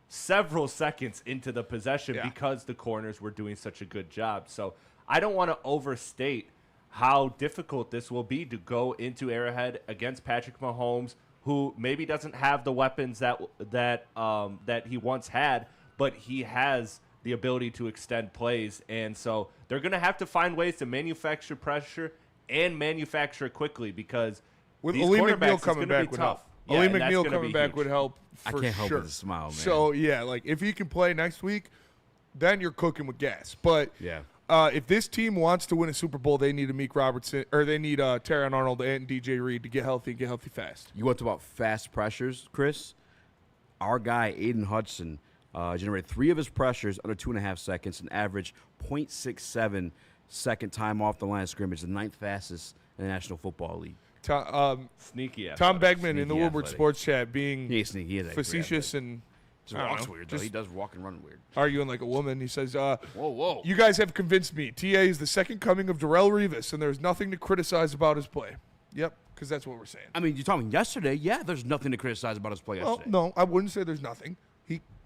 several seconds into the possession because the corners were doing such a good job. So I don't want to overstate how difficult this will be to go into Arrowhead against Patrick Mahomes, who maybe doesn't have the weapons that he once had, but he has the ability to extend plays. And so they're going to have to find ways to manufacture pressure and manufacture quickly, because with these Ali quarterbacks, McNeil coming back would help. Yeah, Ali McNeil coming back would help for I can't help sure. but smile, man. So, yeah, like, if he can play next week, then you're cooking with gas. But if this team wants to win a Super Bowl, they need Amik Robertson, or they need Terrion Arnold and DJ Reed to get healthy and get healthy fast. You want to talk about fast pressures, Chris? Our guy, Aiden Hudson, generated 3 of his pressures under 2.5 seconds, an average 0.67 second time off the line of scrimmage, the 9th fastest in the National Football League. Sneaky. Tom Begman Sneaky in the Woodward athletic. Sports Chat being sneaky. He is facetious and just walks weird, though. He does walk and run weird. Arguing like a woman. He says, whoa. You guys have convinced me. TA is the second coming of Darrelle Revis, and there's nothing to criticize about his play. Yep, because that's what we're saying. I mean, you're talking yesterday. Yeah, there's nothing to criticize about his play Well, yesterday. no, I wouldn't say there's nothing.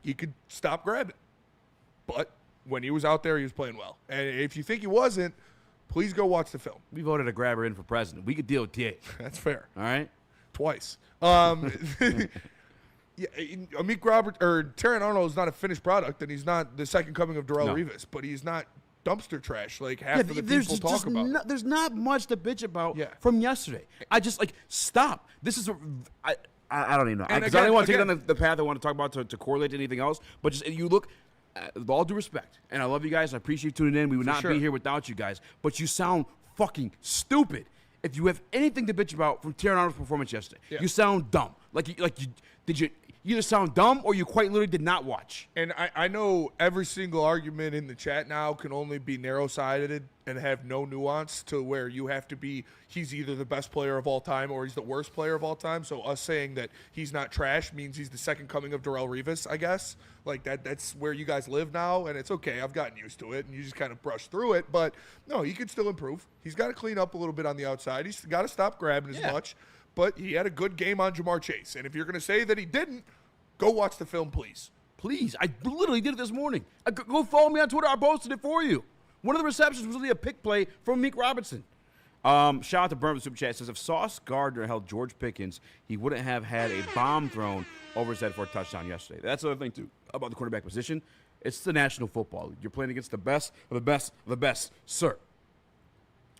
He could stop grabbing. But when he was out there, he was playing well. And if you think he wasn't, please go watch the film. We voted a grabber in for president. We could deal with TA. That's fair. All right? Twice. Yeah, Amik Robert or Terrion Arnold is not a finished product, and he's not the second coming of Darrelle Revis, but he's not dumpster trash like half of the people talk about. There's not much to bitch about from yesterday. I just, like, stop. This is I don't even know. Because I don't want to take it on the path I want to talk about to correlate to anything else, but just you look, with all due respect, and I love you guys, I appreciate you tuning in. We would not be here without you guys, but you sound fucking stupid. If you have anything to bitch about from Terrion Arnold's performance yesterday, you sound dumb. You either sound dumb or you quite literally did not watch. And I know every single argument in the chat now can only be narrow-sided and have no nuance to where you have to be, he's either the best player of all time or he's the worst player of all time. So us saying that he's not trash means he's the second coming of Darrelle Revis, I guess. Like, that's where you guys live now, and it's okay. I've gotten used to it, and you just kind of brush through it. But, no, he could still improve. He's got to clean up a little bit on the outside. He's got to stop grabbing as much. But he had a good game on Jamar Chase. And if you're going to say that he didn't, go watch the film, please. Please. I literally did it this morning. Go follow me on Twitter. I posted it for you. One of the receptions was really a pick play from Amik Robertson. Shout out to Burn Super Chat. Says if Sauce Gardner held George Pickens, he wouldn't have had a bomb thrown over his head for a touchdown yesterday. That's the other thing, too, about the quarterback position. It's the National Football League. You're playing against the best of the best of the best, sir.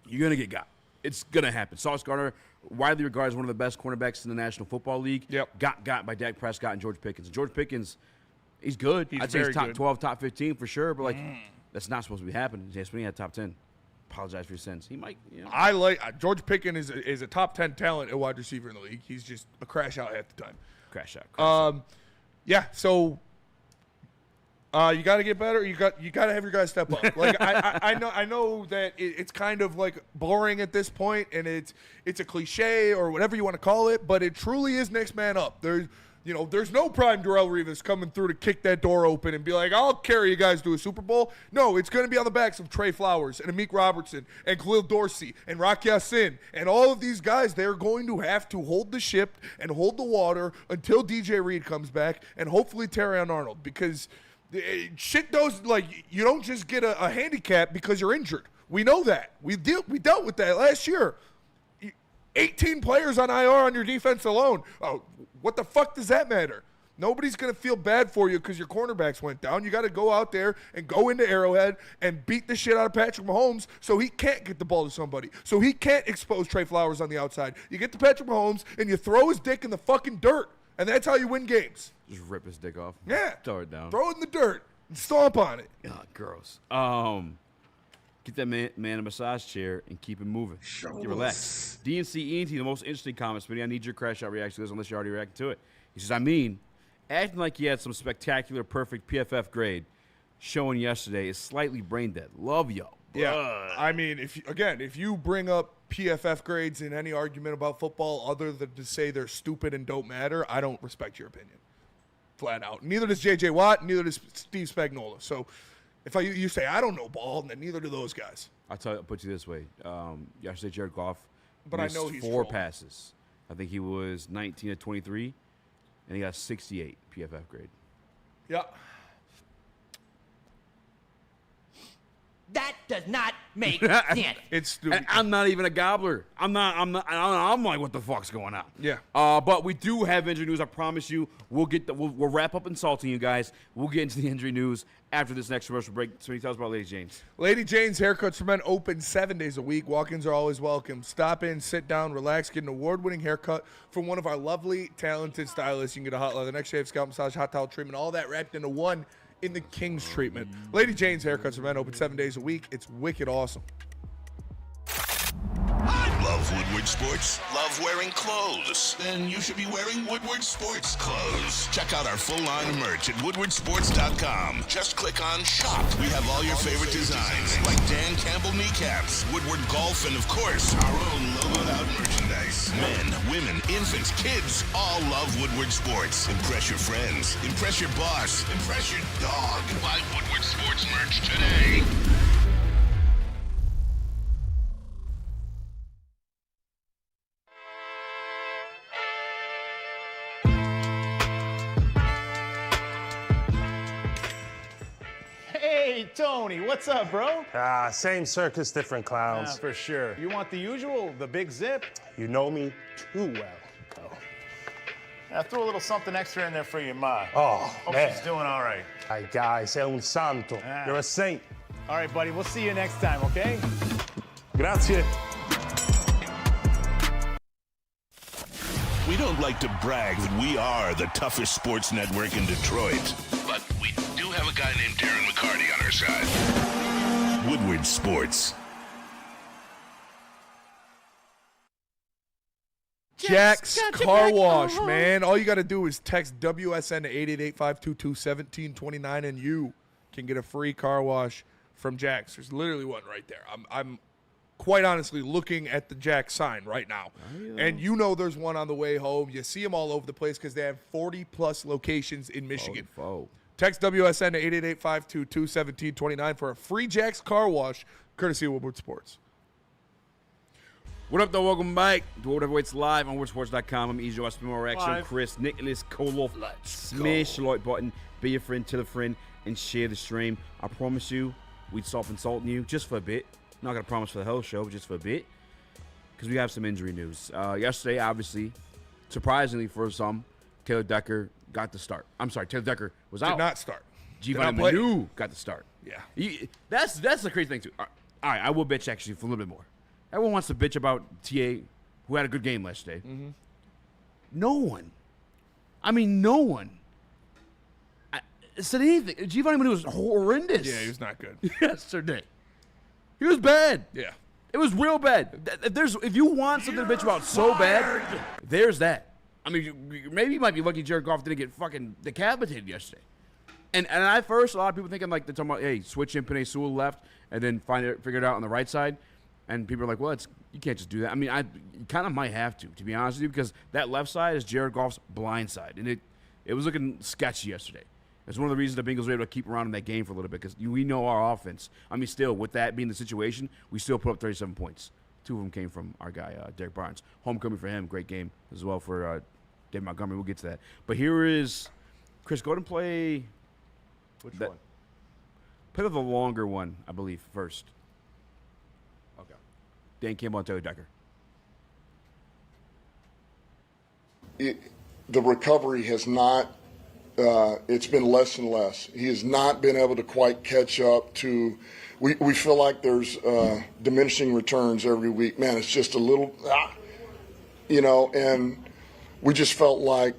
You're going to get got. It's going to happen. Sauce Gardner, widely regarded as one of the best cornerbacks in the National Football League, got by Dak Prescott and George Pickens. And George Pickens, he's good. I'd say he's top 12, top 15 for sure, but, that's not supposed to be happening. Yes, when he had top 10. Apologize for your sins. He might, I like George Pickens is a top 10 talent at wide receiver in the league. He's just a crash out half the time. Crash out. Yeah, so you got to get better. You got to have your guys step up. Like I know that it's kind of like boring at this point, and it's a cliche or whatever you want to call it, but it truly is next man up. There's no prime Darrelle Revis coming through to kick that door open and be like, I'll carry you guys to a Super Bowl. No, it's going to be on the backs of Trey Flowers and Amik Robertson and Khalil Dorsey and Rock Ya-Sin and all of these guys. They're going to have to hold the ship and hold the water until DJ Reed comes back and hopefully Terrion Arnold, because shit does, like, you don't just get a handicap because you're injured. We know that. We dealt with that last year. 18 players on IR on your defense alone. Oh, what the fuck does that matter? Nobody's going to feel bad for you because your cornerbacks went down. You got to go out there and go into Arrowhead and beat the shit out of Patrick Mahomes so he can't get the ball to somebody, so he can't expose Trey Flowers on the outside. You get to Patrick Mahomes and you throw his dick in the fucking dirt, and that's how you win games. Just rip his dick off. Yeah. Throw it down. Throw it in the dirt. Stomp on it. God, gross. Get that man a massage chair and keep it moving. Get relaxed. DNC ENT, the most interesting comment, Smitty. I need your crash out reaction to this unless you already reacted to it. He says, acting like he had some spectacular, perfect PFF grade showing yesterday is slightly brain dead. Love y'all. Yeah. I mean, if you bring up PFF grades in any argument about football other than to say they're stupid and don't matter, I don't respect your opinion. Flat out. Neither does J.J. Watt, neither does Steve Spagnuolo. So if you say I don't know ball, then neither do those guys. I'll put you this way. Yesterday, Jared Goff missed I know he's 4 passes. I think he was 19 of 23, and he got 68 PFF grade. Yeah. That does not make sense. It's stupid. And I'm not even a gobbler. I'm like, what the fuck's going on? Yeah. But we do have injury news. I promise you, we'll wrap up insulting you guys. We'll get into the injury news after this next commercial break. So he tells about Lady Jane's. Lady Jane's Haircuts for Men open 7 days a week. Walk-ins are always welcome. Stop in, sit down, relax, get an award-winning haircut from one of our lovely, talented stylists. You can get a hot leather neck shave, scalp massage, hot towel treatment, all that wrapped into one in the King's treatment. Lady Jane's Haircuts for Men open 7 days a week. It's wicked awesome. Love Woodward Sports? Love wearing clothes? Then you should be wearing Woodward Sports clothes. Check out our full line of merch at woodwardsports.com. Just click on Shop. We have all your favorite designs, like Dan Campbell kneecaps, Woodward Golf, and of course, our own logoed out merchandise. Men, women, infants, kids, all love Woodward Sports. Impress your friends. Impress your boss. Impress your dog. Buy Woodward Sports merch today. Hey, Tony, what's up, bro? Same circus, different clowns. For sure. You want the usual, the big zip? You know me too well. I threw a little something extra in there for your ma. Oh, Hope man. she's doing all right. Ay, guy, sei un santo. You're a saint. All right, buddy, we'll see you next time, okay? Grazie. We don't like to brag that we are the toughest sports network in Detroit, but we do have a guy named Darren McCarty on our side. Woodward Sports. Jack's Car Wash, man. All you got to do is text WSN to 888-522-1729, and you can get a free car wash from Jack's. There's literally one right there. I'm quite honestly looking at the Jack sign right now. And you know there's one on the way home. You see them all over the place because they have 40-plus locations in Michigan. Text WSN to 888-522-1729 for a free Jack's Car Wash, courtesy of Woodward Sports. What up, though? Welcome back to Woodward Heavyweights Live on WoodwardSports.com. I'm Eazy. I spin more action. Live. Chris, Nicholas, Kohloff. Smash the like button. Be a friend, tell a friend, and share the stream. I promise you, we'd stop insulting you just for a bit. Not going to promise for the whole show, but just for a bit. Because we have some injury news. Yesterday, obviously, surprisingly for some, Taylor Decker got the start. I'm sorry, Taylor Decker was out. Did not start. Giovanni Manu got the start. Yeah. That's the crazy thing, too. All right, I will bitch, actually, for a little bit more. Everyone wants to bitch about TA, who had a good game last day. Mm-hmm. No one. I mean, no one said anything. Giovanni Manu was horrendous. Yeah, he was not good. Yesterday. He was bad. Yeah. It was real bad. If you want something to bitch about so bad, there's that. I mean, maybe you might be lucky Jared Goff didn't get fucking decapitated yesterday. And at first, a lot of people thinking, like, they're talking about, hey, switch in Penei Sewell left and then figure it out on the right side. And people are like, well, you can't just do that. I mean, you kind of might have to be honest with you, because that left side is Jared Goff's blind side. And it was looking sketchy yesterday. It's one of the reasons the Bengals were able to keep around in that game for a little bit, because we know our offense. I mean, still, with that being the situation, we still put up 37 points. 2 of them came from our guy, Derek Barnes. Homecoming for him, great game as well for Dave Montgomery. We'll get to that. But here is, Chris, go ahead and play. Which one? Play the longer one, I believe, first. Okay. Dan Campbell and Taylor Decker. The recovery has not, it's been less and less. He has not been able to quite catch up to, we feel like there's diminishing returns every week. Man, it's just a little, and we just felt like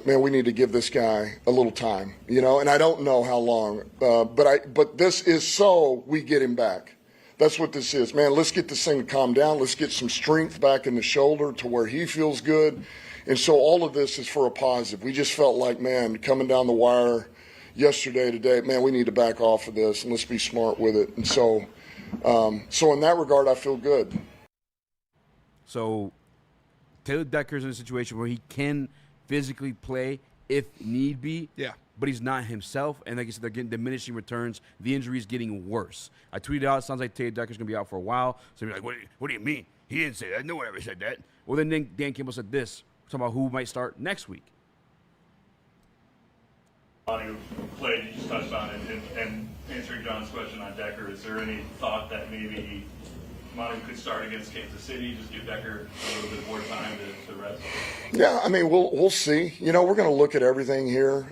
man, we need to give this guy a little time, and I don't know how long, but this is so we get him back. That's what this is, man. Let's get this thing to calm down. Let's get some strength back in the shoulder to where he feels good. And so all of this is for a positive. We just felt like, man, coming down the wire yesterday, today, man, we need to back off of this and let's be smart with it. And so in that regard, I feel good. So Taylor Decker's in a situation where he can physically play if need be. Yeah. But he's not himself, and like I said, they're getting diminishing returns. The injury's getting worse. I tweeted out, it sounds like Taylor Decker's going to be out for a while. So you're like, what do you mean? He didn't say that. No one ever said that. Well, then Dan Campbell said this, talking about who might start next week. Who played, you just touched on it, and answering John's question on Decker, is there any thought that maybe Manu could start against Kansas City, just give Decker a little bit more time to rest? Yeah, I mean, we'll see. We're going to look at everything here.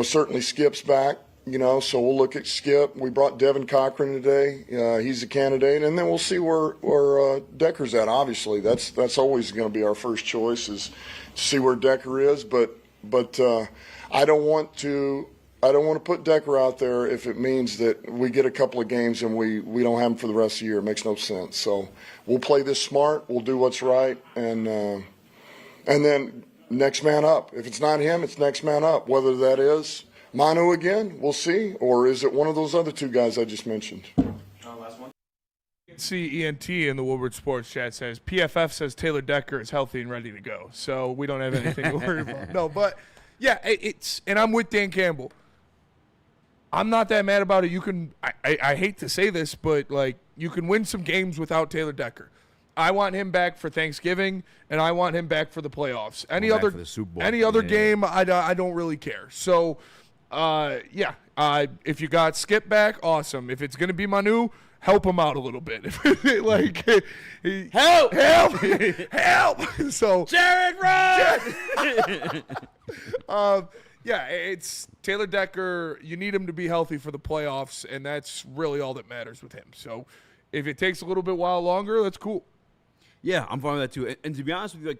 Certainly Skip's back, so we'll look at Skip. We brought Devin Cochran today. He's a candidate. And then we'll see where Decker's at, obviously. That's always going to be our first choice is to see where Decker is. But I don't want to put Decker out there if it means that we get a couple of games and we don't have him for the rest of the year. It makes no sense. So we'll play this smart. We'll do what's right. And then next man up. If it's not him, it's next man up. Whether that is Manu again, we'll see. Or is it one of those other two guys I just mentioned? Last one. See, ENT in the Woodward Sports chat says, PFF says Taylor Decker is healthy and ready to go. So we don't have anything to worry about. No, but, yeah, and I'm with Dan Campbell. I'm not that mad about it. You can, I hate to say this, but, you can win some games without Taylor Decker. I want him back for Thanksgiving, and I want him back for the playoffs. Any other game, I don't really care. So, if you got Skip back, awesome. If it's going to be Manu, help him out a little bit. Help! So Jared Goff! It's Taylor Decker. You need him to be healthy for the playoffs, and that's really all that matters with him. So if it takes a little bit while longer, that's cool. Yeah, I'm fine with that too. And to be honest with you,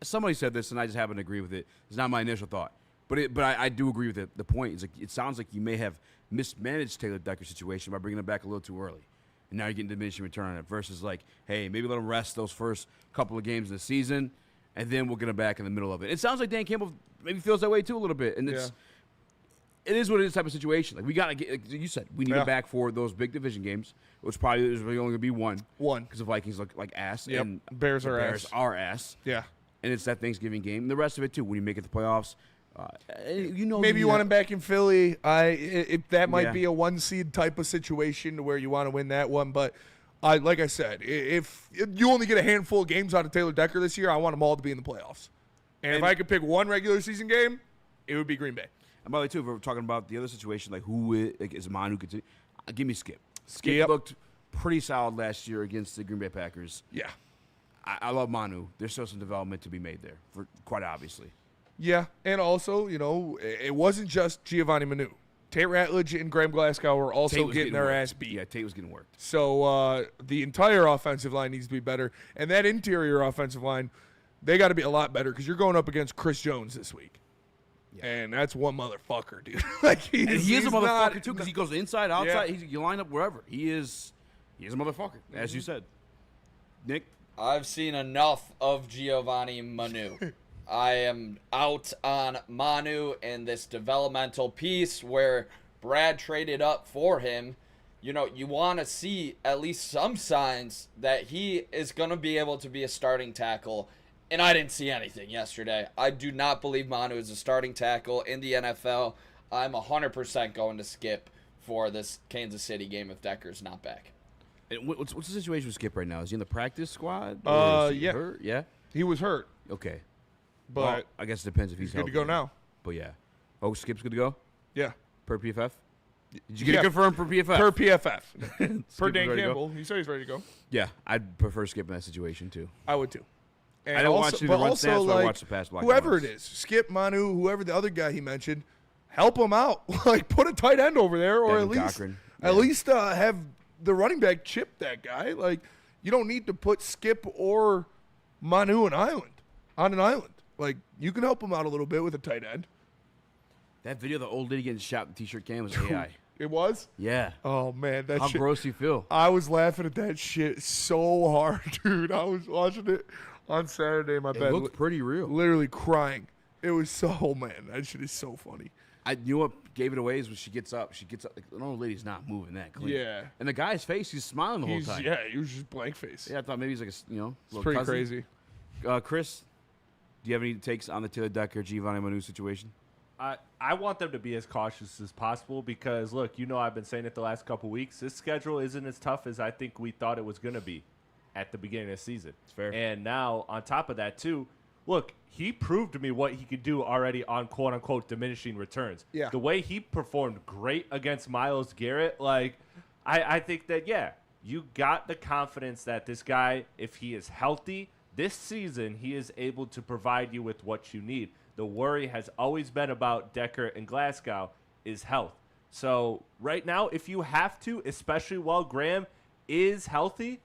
somebody said this, and I just happen to agree with it. It's not my initial thought, but I do agree with it. The point is, it sounds like you may have mismanaged Taylor Decker's situation by bringing him back a little too early, and now you're getting diminishing return on it. Versus hey, maybe let him rest those first couple of games of the season, and then we'll get him back in the middle of it. It sounds like Dan Campbell maybe feels that way too a little bit, and it is what it is type of situation. We got to get, like you said, we need him back for those big division games, which probably is really only going to be one. Because the Vikings look like ass. Yep. And Bears are ass. Yeah. And it's that Thanksgiving game. And the rest of it, too, when you make it to the playoffs. Maybe you want him back in Philly. That might be a one-seed type of situation to where you want to win that one. But like I said, if you only get a handful of games out of Taylor Decker this year, I want them all to be in the playoffs. And if I could pick one regular season game, it would be Green Bay. And by the way, too, if we're talking about the other situation, who is Manu who could give me Skip. Skip looked pretty solid last year against the Green Bay Packers. Yeah. I love Manu. There's still some development to be made there, quite obviously. Yeah, and also, it wasn't just Giovanni Manu. Tate Ratledge and Graham Glasgow were also getting their ass beat. Yeah, Tate was getting worked. So the entire offensive line needs to be better. And that interior offensive line, they got to be a lot better because you're going up against Chris Jones this week. Yeah. And that's one motherfucker, dude. He is a motherfucker, too, because he goes inside, outside. Yeah. You line up wherever. He is a motherfucker, as you said. Nick? I've seen enough of Giovanni Manu. I am out on Manu and this developmental piece where Brad traded up for him. You want to see at least some signs that he is going to be able to be a starting tackle. And I didn't see anything yesterday. I do not believe Manu is a starting tackle in the NFL. I'm 100% going to Skip for this Kansas City game if Decker's not back. And what's the situation with Skip right now? Is he in the practice squad? Yeah. Hurt? Yeah? He was hurt. Okay. But well, I guess it depends if he's good to go now. But yeah. Oh, Skip's good to go? Yeah. Per PFF? Did you get it confirmed per PFF? Per PFF. Per Dan Campbell. He said he's ready to go. Yeah. I'd prefer Skip in that situation, too. I would, too. And I don't want you to run snaps, but I watch the pass block. Whoever it is, Skip, Manu, whoever the other guy he mentioned, help him out. Put a tight end over there, or at least have the running back chip that guy. You don't need to put Skip or Manu on an island. Like, you can help him out a little bit with a tight end. That video of the old lady getting shot in the T-shirt cam was AI. It was? Yeah. Oh, man. That How shit. gross you feel? I was laughing at that shit so hard, dude. I was watching it on Saturday in my bed. It looked pretty real. Literally crying. It was so, man. That shit is so funny. You know what gave it away is when she gets up. Like, the old lady's not moving that clean. Yeah. And the guy's face, he's smiling the whole time. Yeah, he was just blank face. Yeah, I thought maybe he's like little pretty cousin. crazy. Chris, do you have any takes on the Taylor Decker, Giovanni Manu situation? I want them to be as cautious as possible because, look, I've been saying it the last couple weeks. This schedule isn't as tough as I think we thought it was going to be at the beginning of the season. It's fair. And now, on top of that, too, look, he proved to me what he could do already on quote-unquote diminishing returns. Yeah. The way he performed great against Myles Garrett, I think that, you got the confidence that this guy, if he is healthy, this season he is able to provide you with what you need. The worry has always been about Decker and Glasgow is health. So right now, if you have to, especially while Graham is healthy,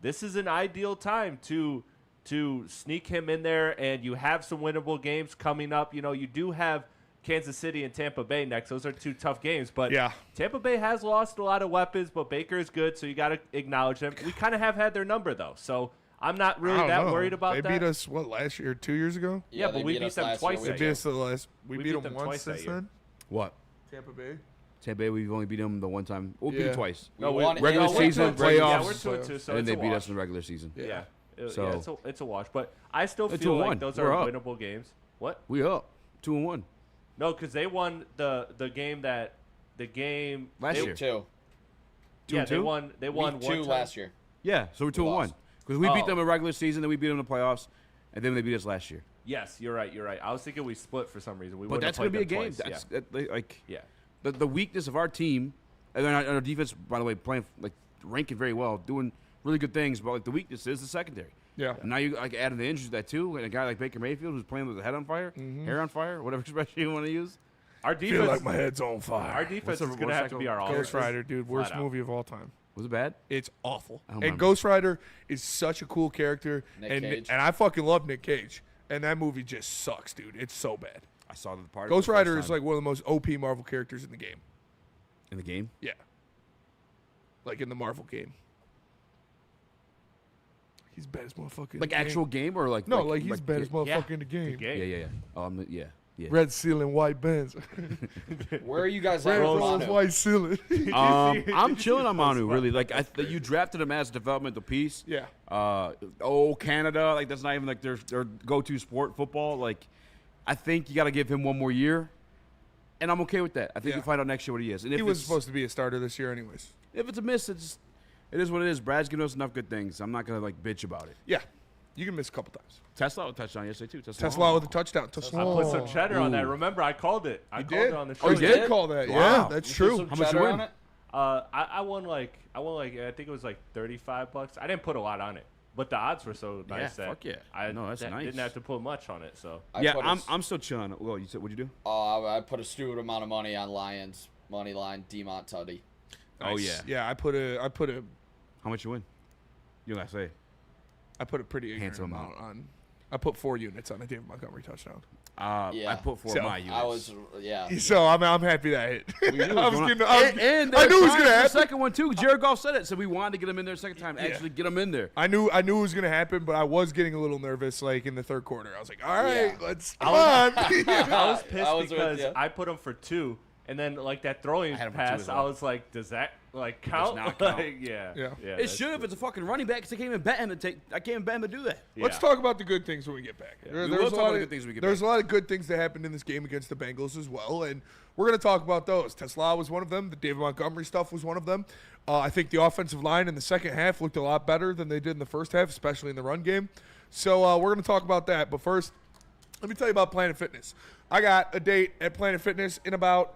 this is an ideal time to sneak him in there, and you have some winnable games coming up. You do have Kansas City and Tampa Bay next. Those are two tough games, but Tampa Bay has lost a lot of weapons, but Baker is good, so you got to acknowledge them. We kind of have had their number, though, so I'm not really that worried about that. They beat us, last year, 2 years ago? Yeah, but we beat them twice. They beat us we beat them once since then? What? Tampa Bay? Tampa Bay, we've only beat them the one time. We'll beat them twice. No, we won regular season, playoffs, yeah, we're 2-2, so and then it's they beat a us in the regular season. Yeah. So It's a wash. But I still feel like those are winnable games. What? We up 2-1. No, because they won the game last year. 2-2. Yeah, they won. They won Week 2 one last year. Yeah, so we're 2-1 because we beat them in regular season, then we beat them in the playoffs, and then they beat us last year. Yes, you're right. I was thinking we split for some reason. But that's going to be a game. Twice, The weakness of our team, and our defense, by the way, playing ranking very well, doing really good things. But the weakness is the secondary. Yeah. And now you added the injuries to that too, and a guy like Baker Mayfield who's playing with his head on fire, hair on fire, whatever expression you want to use. Our defense, feel like my head's on fire. Our defense is going to have to be our offense. Ghost Rider, dude, worst movie of all time. Was it bad? It's awful. And Ghost Rider is such a cool character. Nick Cage. And I fucking love Nick Cage. And that movie just sucks, dude. It's so bad. I saw the part. Ghost Rider is like one of the most OP Marvel characters in the game. In the game? Yeah. Like in the Marvel game. He's bad as motherfucker. Like actual game or like no, he's bad as motherfucker in the game. Yeah. Yeah. Red ceiling, white Benz. Where are you guys at? Red rose, white ceiling. I'm chilling on Manu, really. You drafted him as a developmental piece. Yeah. Canada, that's not even their go-to sport, football. I think you got to give him one more year, and I'm okay with that. I think we'll find out next year what he is. And if he was supposed to be a starter this year anyways. If it's a miss, it is what it is. Brad's giving us enough good things. I'm not going to bitch about it. Yeah. You can miss a couple times. Tesla with a touchdown yesterday, too. Tesla with a touchdown. I put some cheddar on that. Remember, I called it. I called it on the show. Oh, you did call that. Wow. Yeah, that's true. How much you win? I won I think it was $35. I didn't put a lot on it, but the odds were so nice that fuck yeah. I know that's nice. Didn't have to put much on it. So I'm still chilling. Well, you said what'd you do? I put a stupid amount of money on Lions money line. Demont Tutty. Nice. Oh yeah. Yeah, I put a. How much you win? You gotta say. I put a pretty handsome amount on. I put 4 units on a David Montgomery touchdown. I put 4 of my units. So I'm happy that hit. I knew it was going to happen. The second one too. Jared Goff said it, so we wanted to get him in there second time. Actually, get him in there. I knew it was going to happen, but I was getting a little nervous, in the third quarter. I was like, all right, let's come on. I was pissed because I put him for 2, and then that throwing pass, I was like, does that count? Does not count. Yeah. It should if it's a fucking running back, because I can't even bet him to do that. Let's talk about the good things when we get back. Yeah. There's a lot of good things when we get back. There's a lot of good things that happened in this game against the Bengals as well, and we're going to talk about those. Tesla was one of them. The David Montgomery stuff was one of them. I think the offensive line in the second half looked a lot better than they did in the first half, especially in the run game. So we're going to talk about that. But first, let me tell you about Planet Fitness. I got a date at Planet Fitness in about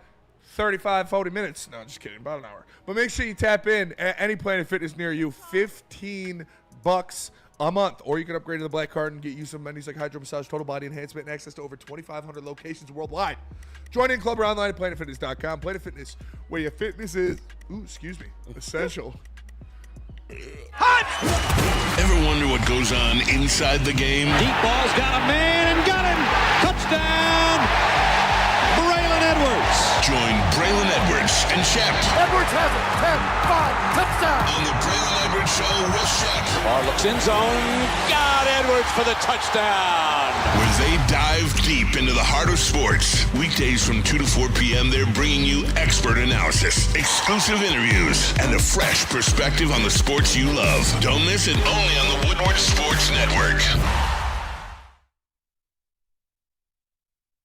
35, 40 minutes. No, just kidding. About an hour. But make sure you tap in at any Planet Fitness near you. $15 a month. Or you can upgrade to the Black Card and get you some amenities like hydro massage, total body enhancement, and access to over 2,500 locations worldwide. Join in club or online at planetfitness.com. Planet Fitness, where your fitness is, essential. Ever wonder what goes on inside the game. Deep ball's got a man and got him. Touchdown, Braylon Edwards. Join Braylon Edwards and Shep. Edwards has it. 10-5, touchdown. On the Braylon Edwards Show with Shep. Ball looks in zone. Got Edwards for the touchdown. Where they dive deep into the heart of sports. Weekdays from 2 to 4 p.m., they're bringing you expert analysis, exclusive interviews, and a fresh perspective on the sports you love. Don't miss it, only on the Woodward Sports Network.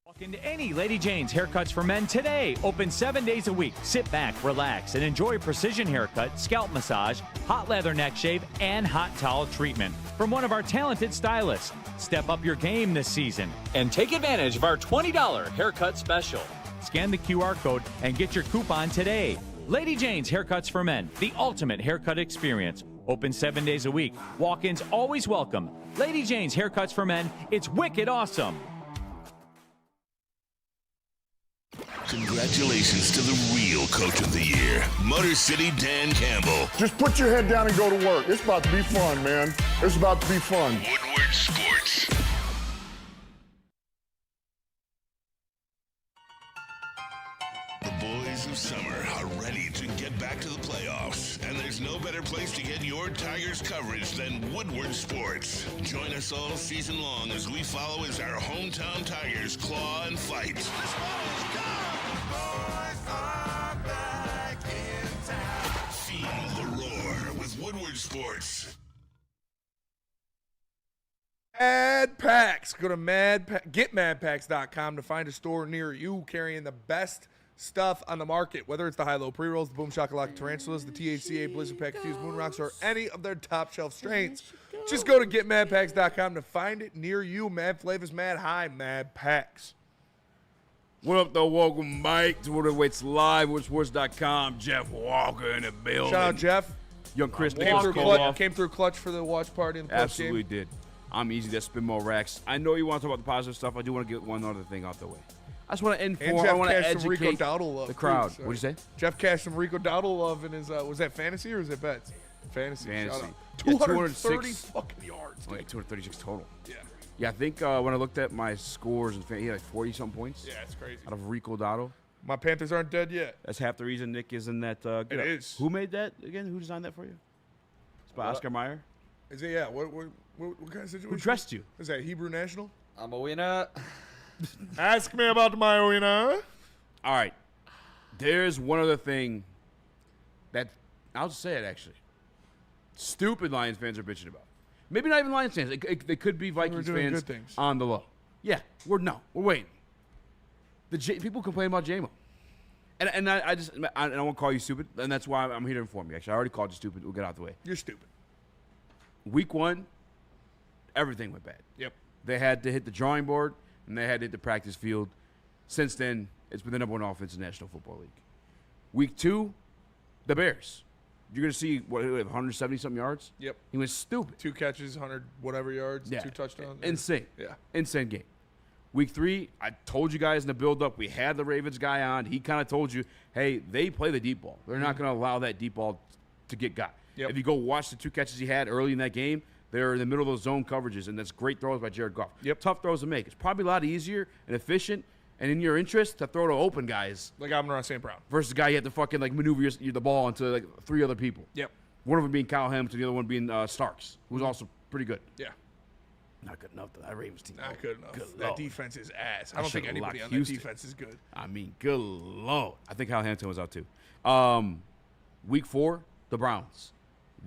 Walk into any Lady Jane's Haircuts for Men today. Open 7 days a week. Sit back, relax, and enjoy precision haircut, scalp massage, hot leather neck shave, and hot towel treatment from one of our talented stylists. Step up your game this season and take advantage of our $20 haircut special. Scan the QR code and get your coupon today. Lady Jane's Haircuts for Men, the ultimate haircut experience. Open 7 days a week. Walk-ins always welcome. Lady Jane's Haircuts for Men, it's wicked awesome. Congratulations to the real Coach of the Year, Motor City Dan Campbell. Just put your head down and go to work. It's about to be fun, man. It's about to be fun. Woodward Sports. The boys of summer are ready to get back to the playoffs, and there's no better place to get your Tigers coverage than Woodward Sports. Join us all season long as we follow as our hometown Tigers claw and fight. Feel the roar with Woodward Sports. Mad Packs. Go to getmadpacks.com to find a store near you carrying the best stuff on the market, whether it's the high-low pre-rolls, the Boom Shakalaka Tarantulas, the THCA Blizzard Pack Fused Moon Rocks, or any of their top-shelf strains. Just go to getmadpacks.com to find it near you. Mad Flavors, Mad High, Mad Packs. What up, though? Welcome, Mike, to Woodward Waits Live, WoodSports.com. Jeff Walker in the building. Shout out, Jeff. Young Chris came through clutch for the watch party in the post game. Absolutely did. I'm Eazy, that's Spinball Rax. I know you want to talk about the positive stuff. I do want to get one other thing out the way. I just want to inform, I want to educate the crowd. What'd you say? Jeff cashed some Rico Dowdle love in his, was that fantasy or was it bets? Fantasy. Fantasy. 230 fucking yards. Oh, yeah, 236 total. Yeah. Yeah, I think when I looked at my scores, he had like 40-something points. Yeah, it's crazy. Out of Rico Dotto. My Panthers aren't dead yet. That's half the reason Nick is in that. It is. Who made that again? Who designed that for you? It's by Oscar Mayer. Is it? Yeah. What kind of situation? Who dressed you? Is that Hebrew National? I'm a winner. Ask me about my winner. All right. There's one other thing that I'll just say it actually. Stupid Lions fans are bitching about. Maybe not even Lions fans. They could be Vikings fans on the low. Yeah, we're waiting. People complain about J-Mo. And I won't call you stupid, and that's why I'm here to inform you. Actually, I already called you stupid. We'll get out the way. You're stupid. Week 1, everything went bad. Yep. They had to hit the drawing board, and they had to hit the practice field. Since then, it's been the number 1 offense in the National Football League. Week 2, the Bears. You're going to see, 170-something yards? Yep. He went stupid. 2 catches, 100 whatever yards, 2 touchdowns. Insane. Yeah. Insane game. Week 3, I told you guys in the build-up, we had the Ravens guy on. He kind of told you, hey, they play the deep ball. They're not going to allow that deep ball to get got. Yep. If you go watch the 2 catches he had early in that game, they're in the middle of those zone coverages, and that's great throws by Jared Goff. Yep. Tough throws to make. It's probably a lot easier and efficient and in your interest to throw to open guys. Like Amon-Ra St. Brown. Versus the guy you have to fucking maneuver the ball into 3 other people. Yep. One of them being Kyle Hamilton, the other one being Starks, who's also pretty good. Yeah. Not good enough, though. That Ravens team. Not good enough. Good That Lord. defense is ass. I don't think anybody on that defense is good. I mean, good Lord. I think Kyle Hamilton was out, too. Week 4, the Browns.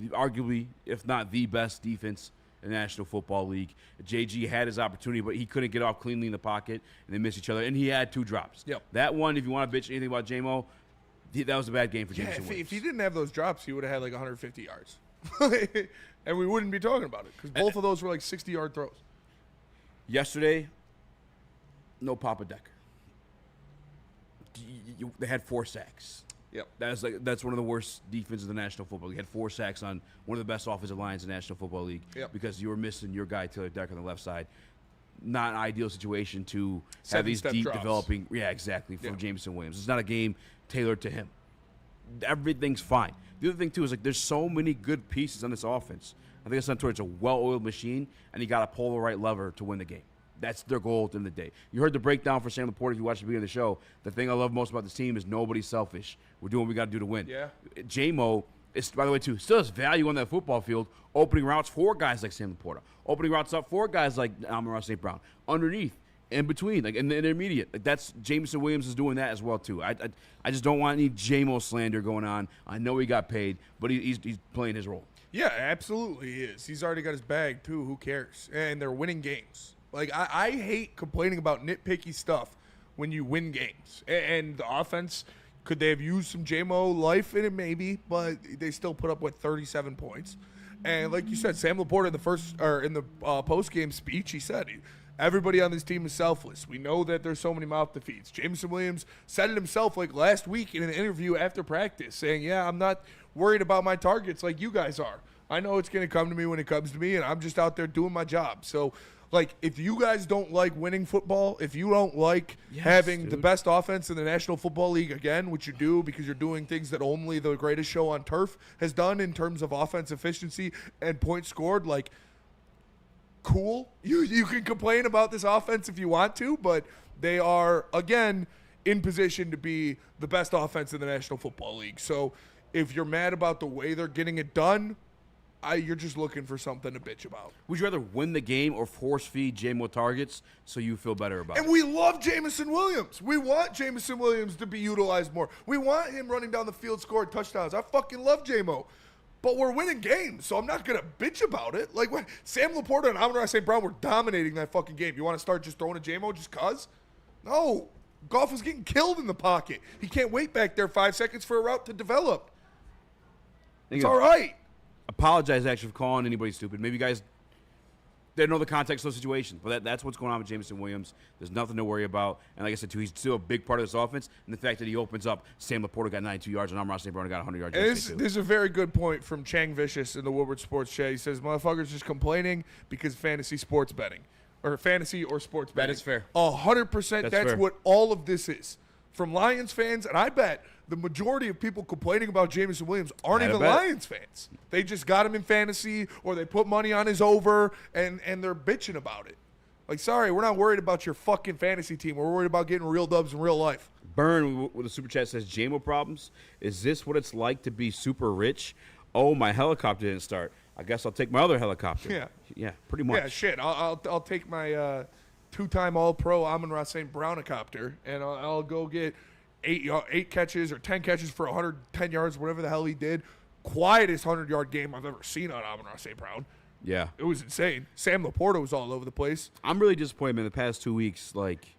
Arguably, if not the best defense in the National Football League. JG had his opportunity, but he couldn't get off cleanly in the pocket, and they missed each other. And he had 2 drops. Yep. That one, if you want to bitch anything about J-Mo, that was a bad game for Jameson Williams. If he didn't have those drops, he would have had 150 yards. And we wouldn't be talking about it because both of those were 60-yard throws. Yesterday, no Papa Decker. They had 4 sacks. Yep. That's one of the worst defenses in the National Football League. Had 4 sacks on one of the best offensive lines in the National Football League. Yep. Because you were missing your guy Taylor Decker on the left side. Not an ideal situation to have these deep drops. developing. Yeah, exactly. For Jameson Williams, it's not a game tailored to him. everything's fine. The other thing, too, is like there's so many good pieces on this offense. I think it's not towards a well-oiled machine, and you got to pull the right lever to win the game. That's their goal at the end of the day. You heard the breakdown for Sam Laporta if you watched the beginning of the show. The thing I love most about this team is nobody's selfish. We're doing what we got to do to win. Yeah. J-Mo, is, by the way, too, still has value on that football field, opening routes for guys like Sam Laporta, opening routes up for guys like Amon-Ra St. Brown, underneath, in between, like in the intermediate. Like that's Jameson Williams is doing that as well, too. I just don't want any J-Mo slander going on. I know he got paid, but he's playing his role. Yeah, absolutely he is. He's already got his bag, too. Who cares? And they're winning games. Like, I hate complaining about nitpicky stuff when you win games. And the offense, could they have used some J-Mo life in it? Maybe, but they still put up, 37 points. And like you said, Sam Laporta in the post-game speech, he said, everybody on this team is selfless. We know that there's so many mouth defeats. Jameson Williams said it himself like last week in an interview after practice, saying, yeah, I'm not worried about my targets like you guys are. I know it's going to come to me when it comes to me, and I'm just out there doing my job. So, like, if you guys don't like winning football, if you don't like having the best offense in the National Football League again, which you do because you're doing things that only the greatest show on turf has done in terms of offense efficiency and points scored, like, cool. You can complain about this offense if you want to, but they are, again, in position to be the best offense in the National Football League. So if you're mad about the way they're getting it done, you're just looking for something to bitch about. Would you rather win the game or force-feed J-Mo targets so you feel better about it? And we love Jameson Williams. We want Jameson Williams to be utilized more. We want him running down the field, scoring touchdowns. I fucking love J-Mo. But we're winning games, so I'm not going to bitch about it. Like, when Sam Laporta and Amon-Ra St. Brown were dominating that fucking game. You want to start just throwing to J-Mo just cuz? No. Goff was getting killed in the pocket. He can't wait back there 5 seconds for a route to develop. It's all right. Apologize, actually, for calling anybody stupid. Maybe you guys didn't know the context of the situation, but that's what's going on with Jameson Williams. There's nothing to worry about. And like I said, too, he's still a big part of this offense. And the fact that he opens up, Sam Laporta got 92 yards, and Amon-Ra St. Brown got 100 yards. This is a very good point from Chang Vicious in the Woodward Sports Chat. He says, motherfuckers just complaining because fantasy sports betting. Or fantasy or sports betting. That is fair. 100%. That's fair. what all of this is. From Lions fans, and I bet the majority of people complaining about Jameson Williams aren't even Lions fans. They just got him in fantasy, or they put money on his over, and they're bitching about it. Like, sorry, we're not worried about your fucking fantasy team. We're worried about getting real dubs in real life. Burn with the super chat says, J-Mo problems? Is this what it's like to be super rich? Oh, my helicopter didn't start. I guess I'll take my other helicopter. Yeah, pretty much. Yeah, shit. I'll take my two-time All-Pro Amon-Ra St. Brown copter, and I'll go get 8 catches or 10 catches for 110 yards, whatever the hell he did. Quietest 100-yard game I've ever seen on Amon-Ra St. Brown. Yeah. It was insane. Sam Laporta was all over the place. I'm really disappointed, man. The past 2 weeks, like,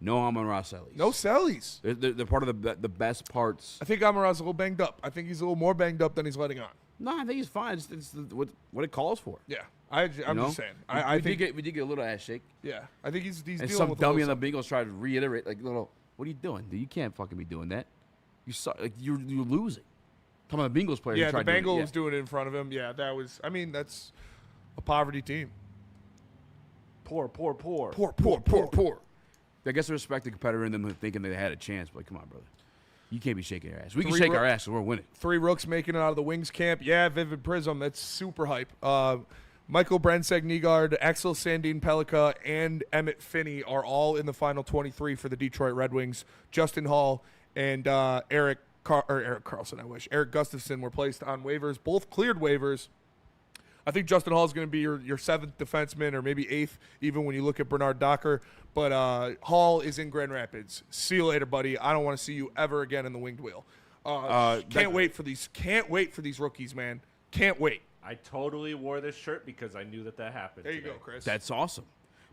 no Amon-Ra Sellies. No Sellies. They're part of the best parts. I think Amon-Ra's a little banged up. I think he's a little more banged up than he's letting on. No, I think he's fine. It's what it calls for. Yeah. I'm just saying. I think we did get a little ass shake. Yeah. I think he's and dealing some with dummy on the Bengals tried to reiterate, like, little, what are you doing? Dude, you can't fucking be doing that. You're losing. Talking about the Bengals player. Yeah, the Bengals was doing it in front of him. Yeah, that's a poverty team. Poor. I guess they respect the competitor in them thinking they had a chance, but come on, brother. You can't be shaking your ass. We can shake our ass, so we're winning. 3 rooks making it out of the Wings camp. Yeah, Vivid Prism. That's super hype. Michael Brenseg Nygaard, Axel Sandin Pelika, and Emmett Finney are all in the final 23 for the Detroit Red Wings. Justin Hall and Eric Carlson, Eric Gustafson were placed on waivers. Both cleared waivers. I think Justin Hall is going to be your 7th defenseman, or maybe 8th, even when you look at Bernard Docker. But Hall is in Grand Rapids. See you later, buddy. I don't want to see you ever again in the winged wheel. Can't wait for these rookies, man. Can't wait. I totally wore this shirt because I knew that happened. There you go, Chris. That's awesome.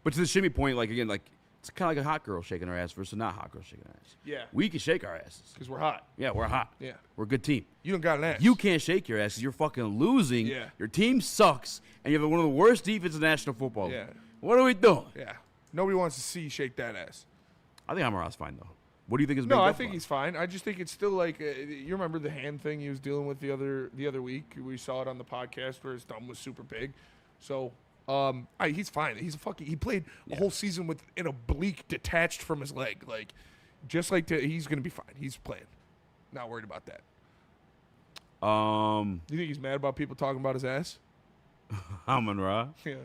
But to the shimmy point, like, again, like, it's kind of like a hot girl shaking her ass versus a not hot girl shaking her ass. Yeah. We can shake our asses. Because we're hot. Yeah, we're hot. Yeah. We're a good team. You don't got an ass. You can't shake your ass because you're fucking losing. Yeah. Your team sucks, and you have one of the worst defenses in the National Football League. Yeah. What are we doing? Yeah. Nobody wants to see you shake that ass. I think Amon-Ra's fine, though. What do you think is No, I think he's fine. I just think it's still like you remember the hand thing he was dealing with the other week. We saw it on the podcast where his thumb was super big. So he's fine. He played a whole season with an oblique detached from his leg. Like, just like he's gonna be fine. He's playing. Not worried about that. You think he's mad about people talking about his ass? Amon-Ra? Yeah.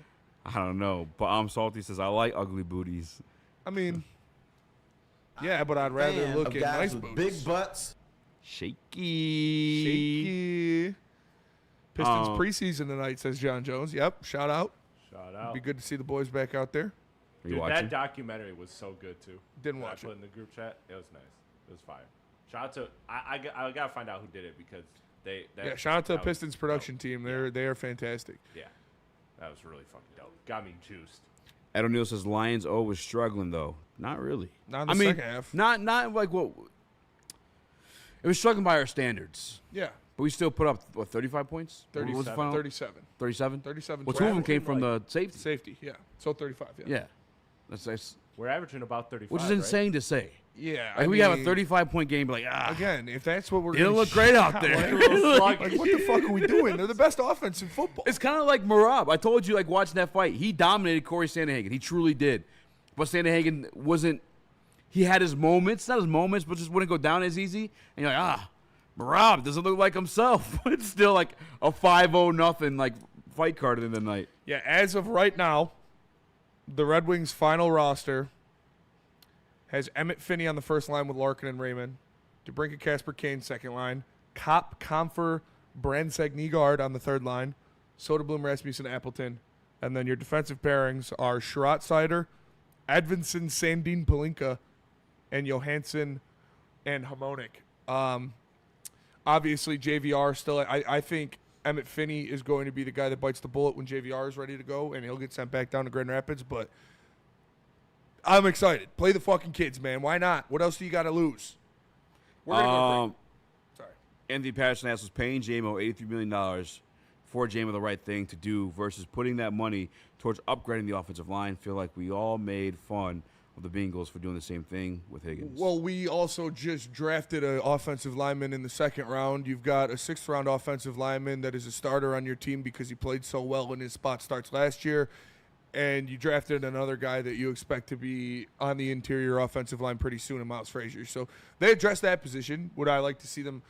I don't know. But Salty says, I like ugly booties. I mean, yeah, but I'd rather Fan look of at guys nice with booties. big butts. Shaky. Pistons preseason tonight, says John Jones. Yep, shout out. Shout out. Be good to see the boys back out there. Are you Dude, watching? that documentary was so good too. Didn't That watch I put it. in the group chat. It was nice. It was fire. Shout out to I gotta find out who did it because they. Yeah, shout out to the that was Pistons production team. They are fantastic. Yeah, that was really fucking dope. Got me juiced. Ed O'Neill says Lions O was struggling though. Not really. Not in the second half. Not like what. It was struggling by our standards. Yeah. But we still put up, what, 35 points? What was the 37. final? 37. 37? 37. Well, two of them came from the safety. Safety, yeah. So 35, yeah. Yeah. That's We're averaging about 35. which is right? insane to say. Yeah. Like, we have a 35-point game, like, Again, if that's what we're It'll gonna look great out there. like, what the fuck are we doing? They're the best offense in football. It's kind of like Marab. I told you, like, watching that fight, he dominated Corey Sandahagen. He truly did. But Sandahagen wasn't – he had his moments. Not his moments, but just wouldn't go down as easy. And you're like, Marab doesn't look like himself. But it's still like a 5-0 nothing, like, fight card at the end of the night. Yeah, as of right now, the Red Wings' final roster has Emmett Finney on the first line with Larkin and Raymond, DeBrincat Casper Kane second line, Kopp, Comfer, Brandsegg, Nygaard on the third line, Soderblom, Rasmussen, Appleton, and then your defensive pairings are Schrotzsider, Edvinson, Sandin, Palinka, and Johansson and Harmonic. Obviously, JVR still. I think Emmett Finney is going to be the guy that bites the bullet when JVR is ready to go, and he'll get sent back down to Grand Rapids. But I'm excited. Play the fucking kids, man. Why not? What else do you got to lose? We're gonna go great. Sorry. Anthony Patterson asks, was paying JMO $83 million for JMO the right thing to do versus putting that money towards upgrading the offensive line? Feel like we all made fun of the Bengals for doing the same thing with Higgins. Well, we also just drafted an offensive lineman in the second round. You've got a sixth-round offensive lineman that is a starter on your team because he played so well in his spot starts last year. And you drafted another guy that you expect to be on the interior offensive line pretty soon in Miles Frazier. So they addressed that position. Would I like to see them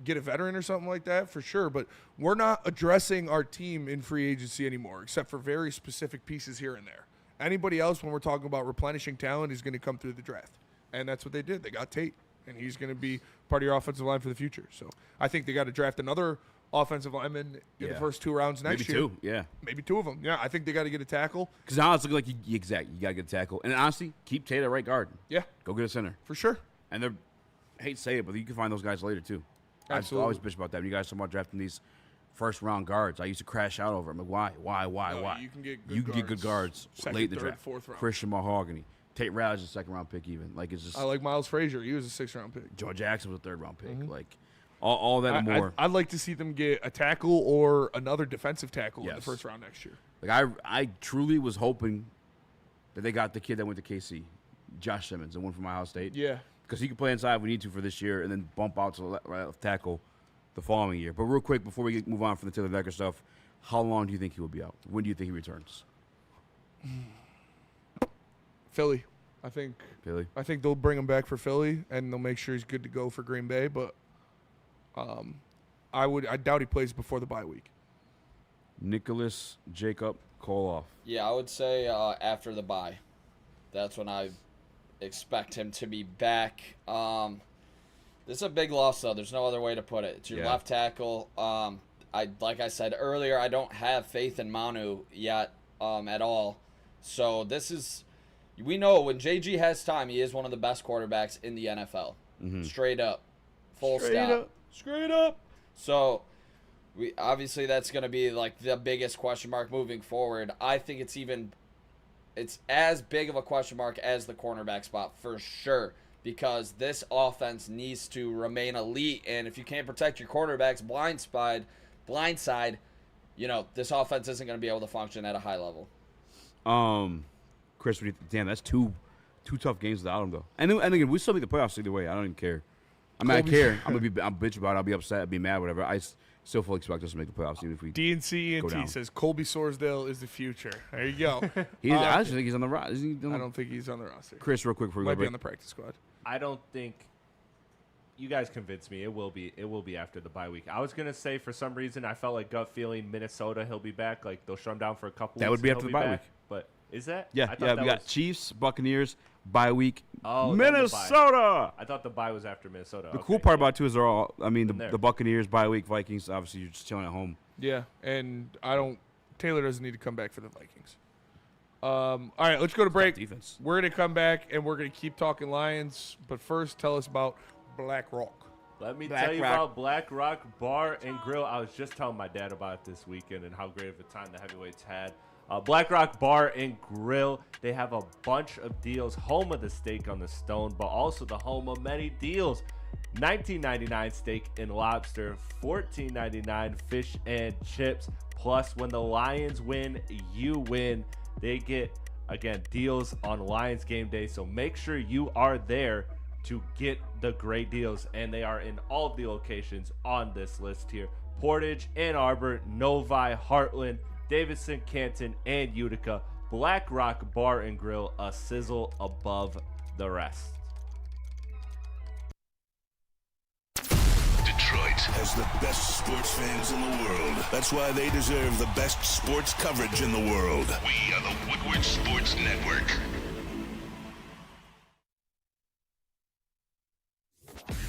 get a veteran or something like that? For sure. But we're not addressing our team in free agency anymore, except for very specific pieces here and there. Anybody else, when we're talking about replenishing talent, is going to come through the draft. And that's what they did. They got Tate, and he's going to be part of your offensive line for the future. So I think they got to draft another offensive lineman in the first 2 rounds next year. Maybe 2, yeah. Maybe 2 of them. Yeah, I think they got to get a tackle. Because now it's looking like you got to get a tackle. And honestly, keep Tate at right guard. Yeah. Go get a center. For sure. And they're, I hate to say it, but you can find those guys later too. Absolutely. I always bitch about that. When you guys talk about drafting these first-round guards, I used to crash out over them. Like, why? No, you can get good guards second, late in the third, draft. fourth round. Christian Mahogany. Tate Roush is a second-round pick even. Like, it's just. I like Miles Frazier. He was a 6th-round pick. Joe Jackson was a 3rd-round pick. Like, all that and more. I'd like to see them get a tackle or another defensive tackle in the first round next year. Like, I truly was hoping that they got the kid that went to KC, Josh Simmons, the one from Ohio State. Yeah. Because he can play inside if we need to for this year and then bump out to left tackle the following year. But real quick, before we move on from the Taylor Decker stuff, how long do you think he will be out? When do you think he returns? Philly. I think they'll bring him back for Philly, and they'll make sure he's good to go for Green Bay. But I doubt he plays before the bye week. Nicholas Jacob Kohloff. Yeah, I would say after the bye. That's when I expect him to be back. This is a big loss, though. There's no other way to put it. It's your left tackle. Like I said earlier, I don't have faith in Manu yet at all. So this is, we know when JG has time, he is one of the best quarterbacks in the NFL. Straight up. Full stop. Straight up. So we obviously that's going to be like the biggest question mark moving forward. I think it's as big of a question mark as the cornerback spot for sure, because this offense needs to remain elite, and if you can't protect your quarterbacks blindside, you know, this offense isn't going to be able to function at a high level. Chris, damn, that's two tough games without him though. And again, we still make the playoffs either way. I don't even care. I mean, I care. I'm bitch about it. I'll be upset. I'll be mad. Whatever. I still fully expect us to make the playoffs, even if we DNC go down. says Colby Sorsdale is the future. There you go. I actually think he's on the roster. I don't think he's on the roster. Chris, real quick before we might go be on the practice squad. I don't think you guys convinced me. It will be after the bye week. I was gonna say for some reason I felt like gut feeling Minnesota he'll be back. Like they'll shut him down for a couple. That weeks would be and after he'll the bye back. week. But is that? Yeah, I we got Chiefs, Buccaneers, bye week. Oh, then the bye. Minnesota. I thought the bye was after Minnesota. The Okay, cool part yeah. about it, too is they're all. I mean, there. the Buccaneers, bye week, Vikings. Obviously, you're just chilling at home. Yeah, and Taylor doesn't need to come back for the Vikings. All right, let's go to break. Defense. We're going to come back, and we're going to keep talking Lions. But first, tell us about Black Rock. Let me tell you about Black Rock Bar and Grill. I was just telling my dad about it this weekend and how great of a time the heavyweights had. Black Rock Bar and Grill, they have a bunch of deals. Home of the steak on the stone, but also the home of many deals. $19.99 steak and lobster, $14.99 fish and chips. Plus, when the Lions win, you win. They get, again, deals on Lions game day. So make sure you are there to get the great deals. And they are in all of the locations on this list here. Portage, Ann Arbor, Novi, Heartland, Davidson, Canton, and Utica. Black Rock Bar and Grill, a sizzle above the rest. Detroit has the best sports fans in the world. That's why they deserve the best sports coverage in the world. We are the Woodward Sports Network.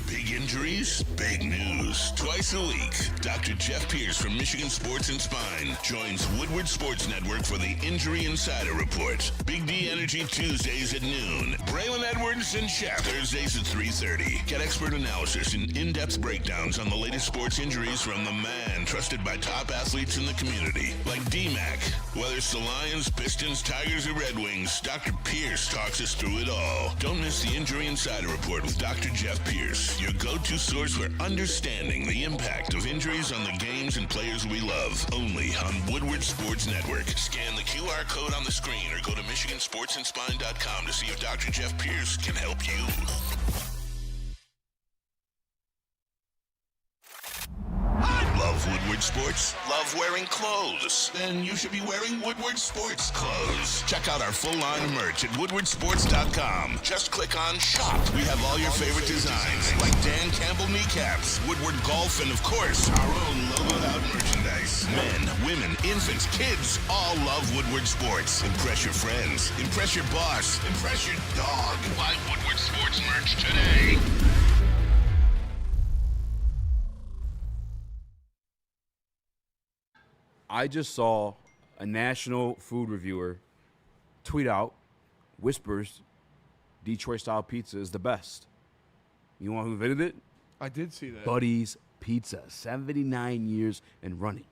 Big injuries, big news. Twice a week, Dr. Jeff Pierce from Michigan Sports and Spine joins Woodward Sports Network for the Injury Insider Report. Big D Energy Tuesdays at noon. Braylon Edwards and Shep Thursdays at 3:30. Get expert analysis and in-depth breakdowns on the latest sports injuries from the man trusted by top athletes in the community, like D-Mac. Whether it's the Lions, Pistons, Tigers, or Red Wings, Dr. Pierce talks us through it all. Don't miss the Injury Insider Report with Dr. Jeff Pierce, your go-to source for understanding the impact of injuries on the games and players we love. Only on Woodward Sports Network. Scan the QR code on the screen or go to MichiganSportsandSpine.com to see if Dr. Jeff Pierce can help you. Love Woodward Sports? Love wearing clothes? Then you should be wearing Woodward Sports clothes. Check out our full line of merch at WoodwardSports.com. Just click on Shop. We have all your favorite designs, like Dan Campbell kneecaps, Woodward Golf, and of course, our own logoed out merchandise. Men, women, infants, kids all love Woodward Sports. Impress your friends. Impress your boss. Impress your dog. Buy Woodward Sports merch today. I just saw a national food reviewer tweet out, whispers, Detroit-style pizza is the best. You want who invented it? I did see that. Buddy's Pizza, 79 years and running.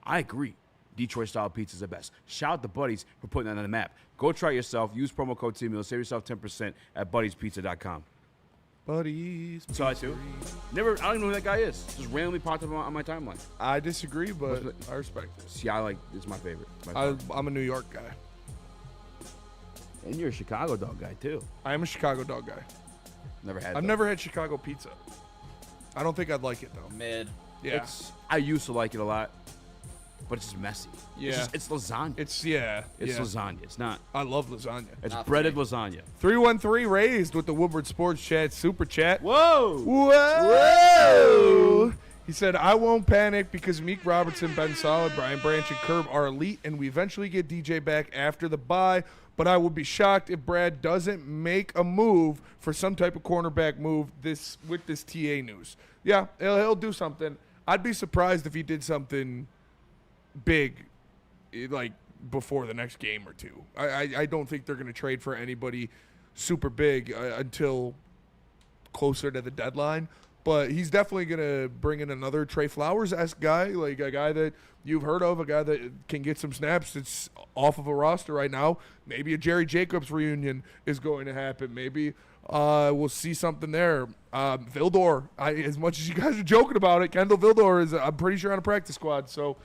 I agree. Detroit-style pizza is the best. Shout out to Buddy's for putting that on the map. Go try it yourself. Use promo code TMEAL. Save yourself 10% at buddie'spizza.com. Buddies. So I do. I don't even know who that guy is. Just randomly popped up on my timeline. I disagree, but I respect it. See, it's my favorite. I'm a New York guy. And you're a Chicago dog guy, too. I am a Chicago dog guy. I've never had Chicago pizza. I don't think I'd like it, though. Mid. Yeah. I used to like it a lot, but it's just messy. Yeah. It's lasagna. It's lasagna. It's not. I love lasagna. It's breaded lasagna. 313 raised with the Woodward Sports Chat Super Chat. Whoa. Whoa. He said, I won't panic because Meek Robertson, Ben Solid, Brian Branch, and Curb are elite, and we eventually get DJ back after the bye. But I would be shocked if Brad doesn't make a move for some type of cornerback move with this TA news. Yeah, he'll do something. I'd be surprised if he did something big, like before the next game or two. I don't think they're going to trade for anybody super big until closer to the deadline. But he's definitely going to bring in another Trey Flowers-esque guy, like a guy that you've heard of, a guy that can get some snaps that's off of a roster right now. Maybe a Jerry Jacobs reunion is going to happen. Maybe we'll see something there. Vildor, as much as you guys are joking about it, Kendall Vildor is, I'm pretty sure, on a practice squad. So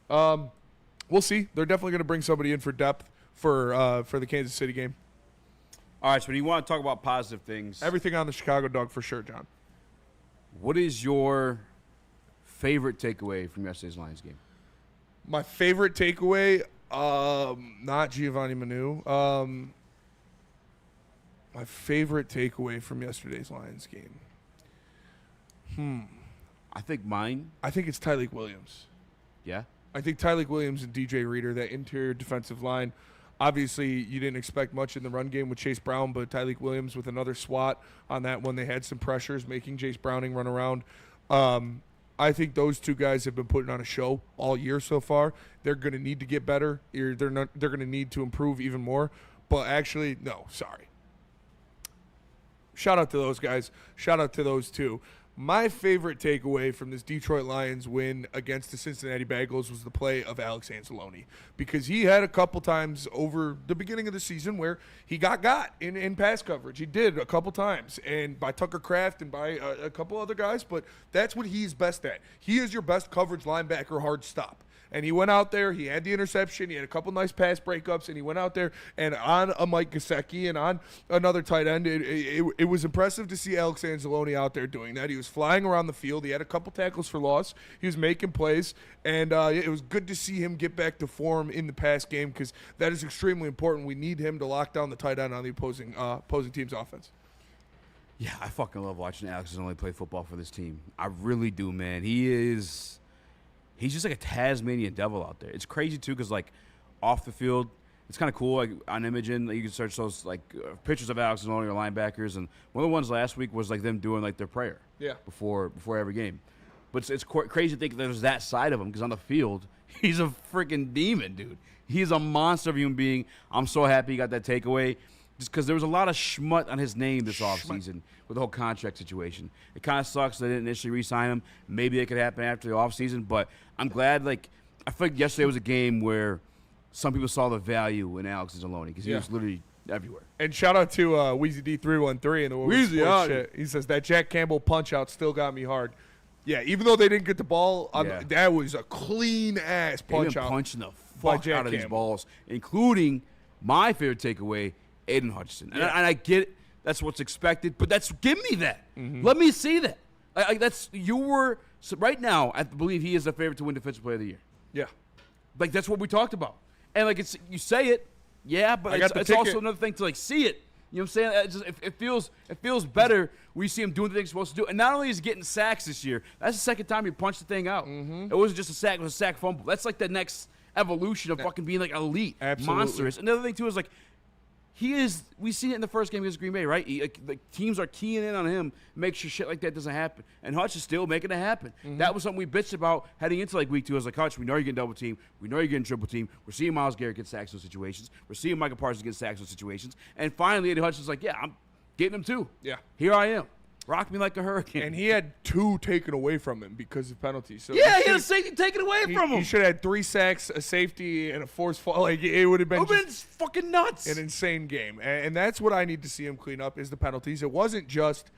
we'll see. They're definitely going to bring somebody in for depth for the Kansas City game. All right, so when you want to talk about positive things. Everything on the Chicago dog for sure, John. What is your favorite takeaway from yesterday's Lions game? My favorite takeaway, not Giovanni Manu. My favorite takeaway from yesterday's Lions game. I think mine. I think it's Tyreek Williams. Yeah. I think Tyreek Williams and DJ Reader, that interior defensive line. Obviously, you didn't expect much in the run game with Chase Brown, but Tyreek Williams with another swat on that one. They had some pressures, making Chase Browning run around. I think those two guys have been putting on a show all year so far. They're going to need to get better. They're going to need to improve even more. But actually, no, sorry. Shout out to those guys. Shout out to those two. My favorite takeaway from this Detroit Lions win against the Cincinnati Bengals was the play of Alex Anzalone, because he had a couple times over the beginning of the season where he got in pass coverage. He did a couple times, and by Tucker Kraft and by a couple other guys, but that's what he's best at. He is your best coverage linebacker, hard stop. And he went out there, he had the interception, he had a couple nice pass breakups, and he went out there and on a Mike Gesicki and on another tight end. It was impressive to see Alex Anzalone out there doing that. He was flying around the field. He had a couple tackles for loss. He was making plays, and it was good to see him get back to form in the pass game, because that is extremely important. We need him to lock down the tight end on the opposing team's offense. Yeah, I fucking love watching Alex Anzalone play football for this team. I really do, man. He's just like a Tasmanian devil out there. It's crazy, too, because, like, off the field, it's kind of cool. Like, on Imogen, you can search those, like, pictures of Alex Anzalone or linebackers. And one of the ones last week was, like, them doing, like, their prayer before every game. But it's crazy to think that there's that side of him, because on the field, he's a freaking demon, dude. He's a monster of a human being. I'm so happy he got that takeaway, just because there was a lot of schmut on his name this offseason with the whole contract situation. It kind of sucks they didn't initially re-sign him. Maybe it could happen after the offseason, but I'm glad. Like, I feel like yesterday was a game where some people saw the value in Alex Anzalone, because he was literally everywhere. And shout out to Weezy D313 in the Weezy Sports shit. He says that Jack Campbell punch out still got me hard. Yeah, even though they didn't get the ball, that was a clean ass punch out. Punching the fuck out of these balls, including my favorite takeaway, Aiden Hutchinson. And I get it. That's what's expected, but give me that. Let me see that. Right now, I believe he is the favorite to win Defensive Player of the Year. Yeah. Like, that's what we talked about. And, like, you say it, but it's also another thing to, like, see it. You know what I'm saying? It feels better when you see him doing the things he's supposed to do. And not only is he getting sacks this year, that's the second time he punched the thing out. It wasn't just a sack, it was a sack fumble. That's, like, the next evolution of fucking being, like, elite, monstrous. Another thing, too, is, like, we seen it in the first game against Green Bay, right? The teams are keying in on him, make sure shit like that doesn't happen. And Hutch is still making it happen. That was something we bitched about heading into like week 2. I was like, Hutch, we know you're getting double team. We know you're getting triple team. We're seeing Myles Garrett get sacks in situations. We're seeing Michael Parsons get sacks in situations. And finally, Eddie Hutch is like, yeah, I'm getting him too. Yeah. Here I am. Rock me like a hurricane. And he had 2 taken away from him because of penalties. So he had a safety taken away from him. He should have had 3 sacks, a safety, and a forced fall. Like, it would have been fucking nuts. An insane game. And that's what I need to see him clean up is the penalties. It wasn't just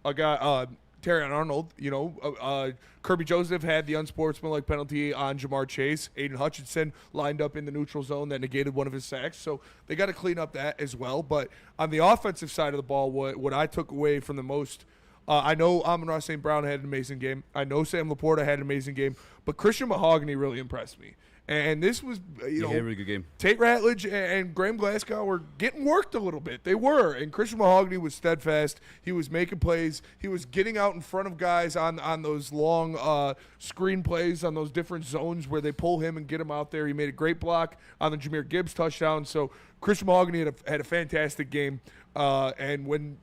a guy, Terrion Arnold. You know, Kirby Joseph had the unsportsmanlike penalty on Jamar Chase. Aiden Hutchinson lined up in the neutral zone that negated one of his sacks. So they got to clean up that as well. But on the offensive side of the ball, what I took away from the most – I know Amon-Ra St. Brown had an amazing game. I know Sam Laporta had an amazing game. But Christian Mahogany really impressed me. And this was, a really good game. Tate Ratledge and Graham Glasgow were getting worked a little bit. They were. And Christian Mahogany was steadfast. He was making plays. He was getting out in front of guys on those long screen plays, on those different zones where they pull him and get him out there. He made a great block on the Jahmyr Gibbs touchdown. So Christian Mahogany had a fantastic game. And when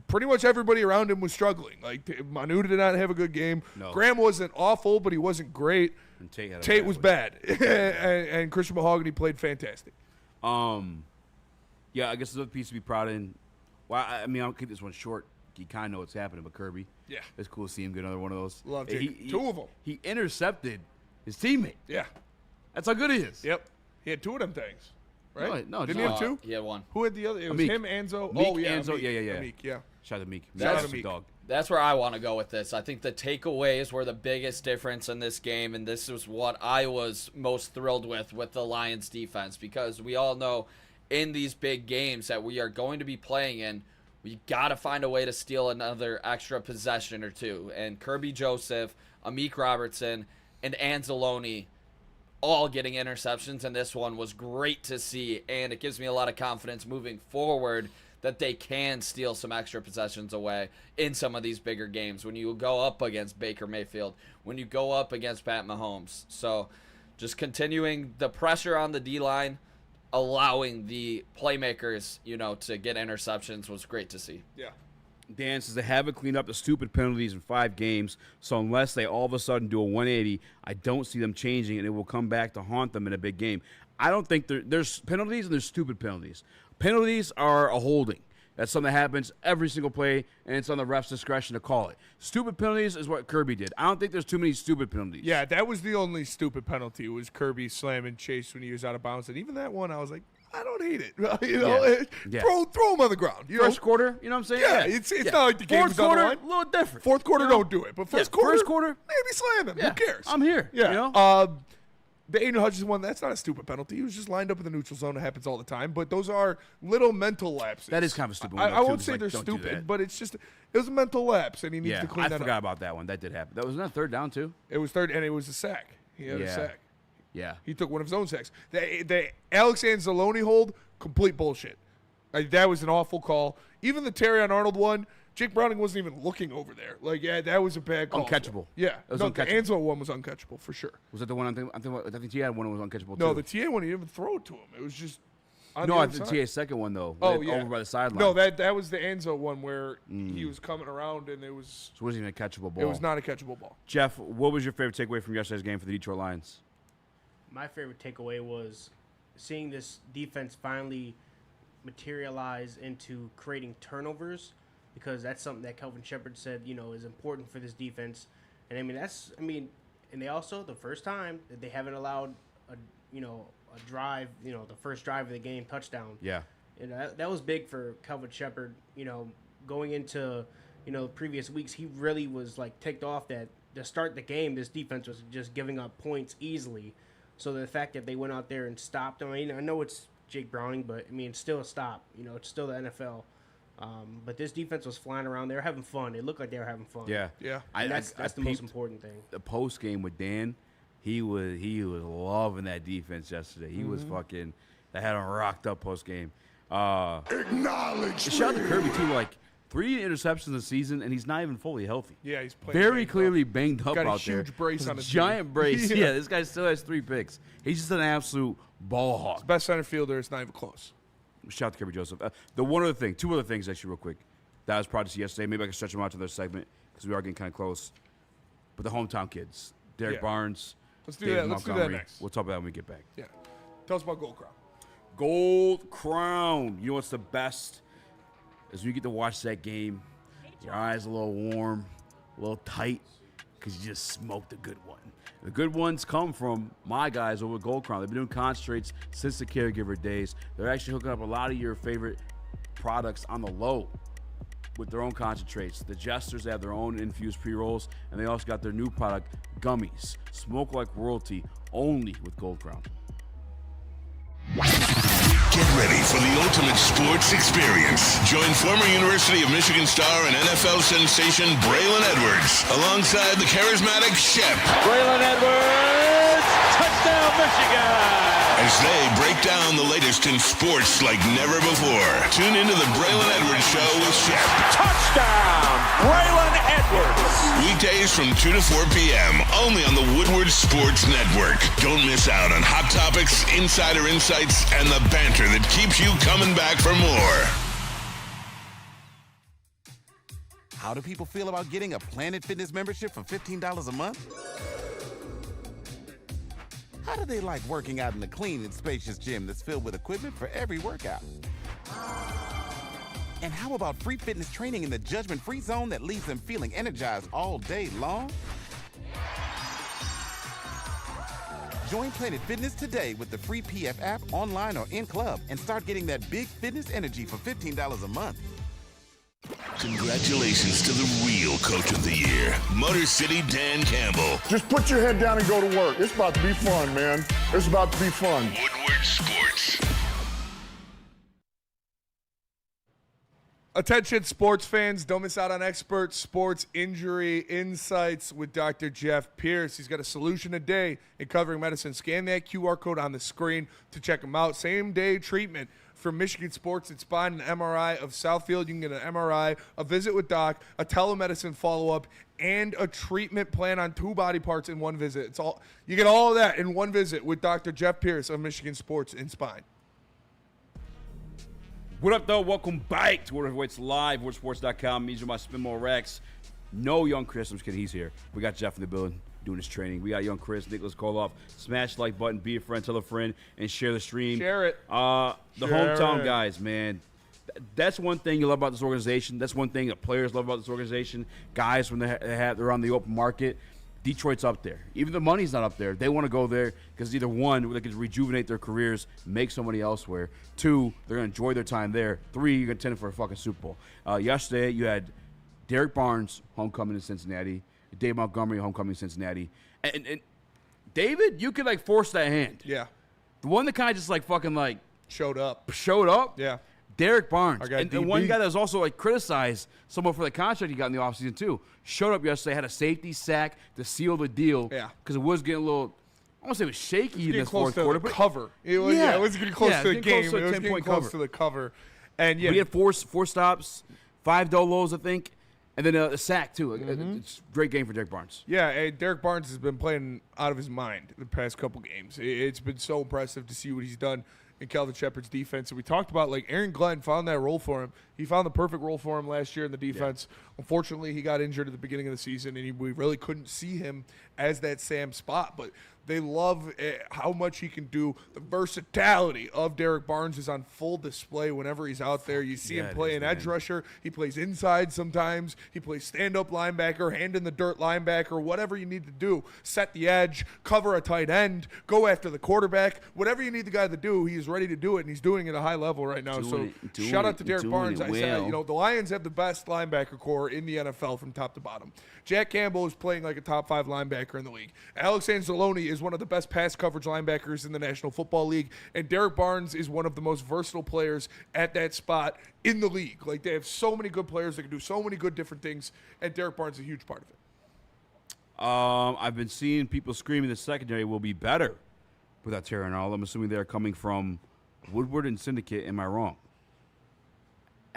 pretty much everybody around him was struggling. Like, Manu did not have a good game. No. Graham wasn't awful, but he wasn't great. And Tate was bad. and Christian Mahogany played fantastic. Yeah, I guess another piece to be proud of. Well, I mean, I'll keep this one short. You kind of know what's happening, but Kirby. Yeah. It's cool to see him get another one of those. Love Jake. 2 of them. He intercepted his teammate. Yeah. That's how good he is. Yep. He had 2 of them things. Right? No, didn't he have 2? He had 1. Who had the other? It was Meek. him, Anzo. Meek, oh, yeah. Anzo. Meek. Yeah. Meek, yeah. Shout out to Meek. Shout out to Meek. Dog. That's where I want to go with this. I think the takeaways were the biggest difference in this game, and this is what I was most thrilled with the Lions defense, because we all know in these big games that we are going to be playing in, we got to find a way to steal another extra possession or 2. And Kirby Joseph, Amik Robertson, and Anzalone all getting interceptions, and this one was great to see, and it gives me a lot of confidence moving forward that they can steal some extra possessions away in some of these bigger games when you go up against Baker Mayfield, when you go up against Pat Mahomes. So just continuing the pressure on the D-line, allowing the playmakers, to get interceptions was great to see. Yeah. Dan says they haven't cleaned up the stupid penalties in 5 games, so unless they all of a sudden do a 180, I don't see them changing, and it will come back to haunt them in a big game. I don't think there's penalties and there's stupid penalties. Penalties are a holding. That's something that happens every single play, and it's on the ref's discretion to call it. Stupid penalties is what Kirby did. I don't think there's too many stupid penalties. Yeah, that was the only stupid penalty was Kirby slamming Chase when he was out of bounds, and even that one, I was like, I don't hate it. Yeah. Throw him on the ground. First quarter, you know what I'm saying? Yeah, it's not like the game was on the line. A little different. Fourth quarter, don't do it. But first quarter, maybe slam him. Yeah. Who cares? I'm here. Yeah. The Aiden Hutchinson one, that's not a stupid penalty. He was just lined up in the neutral zone. It happens all the time. But those are little mental lapses. That is kind of a stupid one. I won't say they're stupid, but it's just, it was a mental lapse, and he needs to clean that up. I forgot about that one. That did happen. That was not third down, too? It was third, and it was a sack. He had a sack. Yeah. He took one of his own sacks. The Alex Anzalone hold, complete bullshit. That was an awful call. Even the Terrion Arnold one, Jake Browning wasn't even looking over there. That was a bad call. Uncatchable. Yeah. It was the uncatchable. Anzo one was uncatchable for sure. Was that the one I think TA had one that was uncatchable, too. No, the TA one, he didn't even throw it to him. It was just on No, the the other TA's second one, though. Oh, yeah. Over by the sideline. No, that was the Anzo one where he was coming around and it was... So it wasn't even a catchable ball. It was not a catchable ball. Jeff, what was your favorite takeaway from yesterday's game for the Detroit Lions? My favorite takeaway was seeing this defense finally materialize into creating turnovers, because that's something that Kelvin Shepard said, is important for this defense. And and they also, the first time that they haven't allowed a drive, the first drive of the game, touchdown. Yeah. And that was big for Kelvin Shepard, going into, previous weeks, he really was ticked off that to start the game, this defense was just giving up points easily. So the fact that they went out there and stopped them, I know it's Jake Browning, but it's still a stop. It's still the NFL. But this defense was flying around. They were having fun. It looked like they were having fun. Yeah. And that's the most important thing. The post game with Dan, he was loving that defense yesterday. He was fucking. They had him rocked up post game. Acknowledge. Shout out to Kirby too. 3 interceptions this season, and he's not even fully healthy. Yeah, he's playing very clearly banged up got out there. Got a huge brace on his giant knee. brace. Yeah, this guy still has 3 picks. He's just an absolute ball hawk. He's best center fielder. It's not even close. Shout out to Kirby Joseph. Two other things actually real quick that I was proud to see yesterday. Maybe I can stretch them out to their segment because we are getting kind of close. But the hometown kids, Derek Barnes. Let's do that. Let's do that next. We'll talk about that when we get back. Yeah. Tell us about Gold Crown. Gold Crown. You know what's the best? Is when you get to watch that game, your eyes a little warm, a little tight, because you just smoked a good one. The good ones come from my guys over at Gold Crown. They've been doing concentrates since the caregiver days. They're actually hooking up a lot of your favorite products on the low with their own concentrates. The Jesters, they have their own infused pre-rolls, and they also got their new product, gummies. Smoke like royalty, only with Gold Crown. Get ready for the ultimate sports experience. Join former University of Michigan star and NFL sensation Braylon Edwards alongside the charismatic Shep. Braylon Edwards, touchdown Michigan! As they break down the latest in sports like never before. Tune into the Braylon Edwards Show with Shep. Touchdown, Braylon Edwards! Weekdays from 2 to 4 p.m. only on the Woodward Sports Network. Don't miss out on hot topics, insider insights, and the banter that keeps you coming back for more. How do people feel about getting a Planet Fitness membership for $15 a month? How do they like working out in a clean and spacious gym that's filled with equipment for every workout? And how about free fitness training in the judgment-free zone that leaves them feeling energized all day long? Join Planet Fitness today with the free PF app, online or in club, and start getting that big fitness energy for $15 a month. Congratulations to the real Coach of the Year, Motor City Dan Campbell. Just put your head down and go to work. It's about to be fun, man. It's about to be fun. Woodward Sports. Attention sports fans, don't miss out on expert sports injury insights with Dr. Jeff Pierce. He's got a solution a day in covering medicine. Scan that QR code on the screen to check him out. Same-day treatment for Michigan Sports and Spine, an MRI of Southfield. You can get an MRI, a visit with Doc, a telemedicine follow-up, and a treatment plan on 2 body parts in one visit. It's all you get all of that in one visit with Dr. Jeff Pierce of Michigan Sports and Spine. What up, though? Welcome back to Woodward Heavyweights Live, WoodSports.com. These are my Spinball Rex. No young Chris. I'm just kidding. He's here. We got Jeff in the building doing his training. We got young Chris, Nicholas Kohloff. Smash the like button, be a friend, tell a friend, and share the stream. Share it. The Share hometown it. guys, man. That's one thing you love about this organization. That's one thing that players love about this organization. Guys, when they're on the open market, Detroit's up there. Even the money's not up there. They want to go there because either one, they can rejuvenate their careers, make some money elsewhere. 2, they're going to enjoy their time there. 3, you're contending for a fucking Super Bowl. Yesterday, you had Derek Barnes, homecoming in Cincinnati. Dave Montgomery, homecoming in Cincinnati. And David, you could, force that hand. Yeah. The one that kind of just, fucking, showed up. Yeah. Derek Barnes. And DB. one guy that was also criticized somewhat for the contract he got in the offseason too. Showed up yesterday, had a safety sack to seal the deal. Yeah. Because it was getting a little, I won't say it was shaky in this fourth quarter, but cover. It was getting close to the game. It was getting close to the cover. And we had four stops, 5 dolos, I think, and then a sack too. It's a great game for Derek Barnes. Yeah, and Derek Barnes has been playing out of his mind the past couple games. It's been so impressive to see what he's done in Calvin Shepard's defense. And we talked about, Aaron Glenn found that role for him. He found the perfect role for him last year in the defense. Yeah. Unfortunately, he got injured at the beginning of the season, and we really couldn't see him as that Sam spot. But they love how much he can do. The versatility of Derek Barnes is on full display whenever he's out there. You see him play an edge rusher. He plays inside sometimes. He plays stand-up linebacker, hand-in-the-dirt linebacker, whatever you need to do. Set the edge, cover a tight end, go after the quarterback. Whatever you need the guy to do, he is ready to do it, and he's doing it at a high level right now. Shout out to Derek Barnes. I said, the Lions have the best linebacker core in the NFL from top to bottom. Jack Campbell is playing like a top 5 linebacker in the league. Alex Anzalone is one of the best pass coverage linebackers in the National Football League, and Derek Barnes is one of the most versatile players at that spot in the league. They have so many good players that can do so many good different things, and Derek Barnes is a huge part of it. I've been seeing people screaming the secondary will be better without Terrion. I'm assuming they're coming from Woodward and Syndicate. Am I wrong?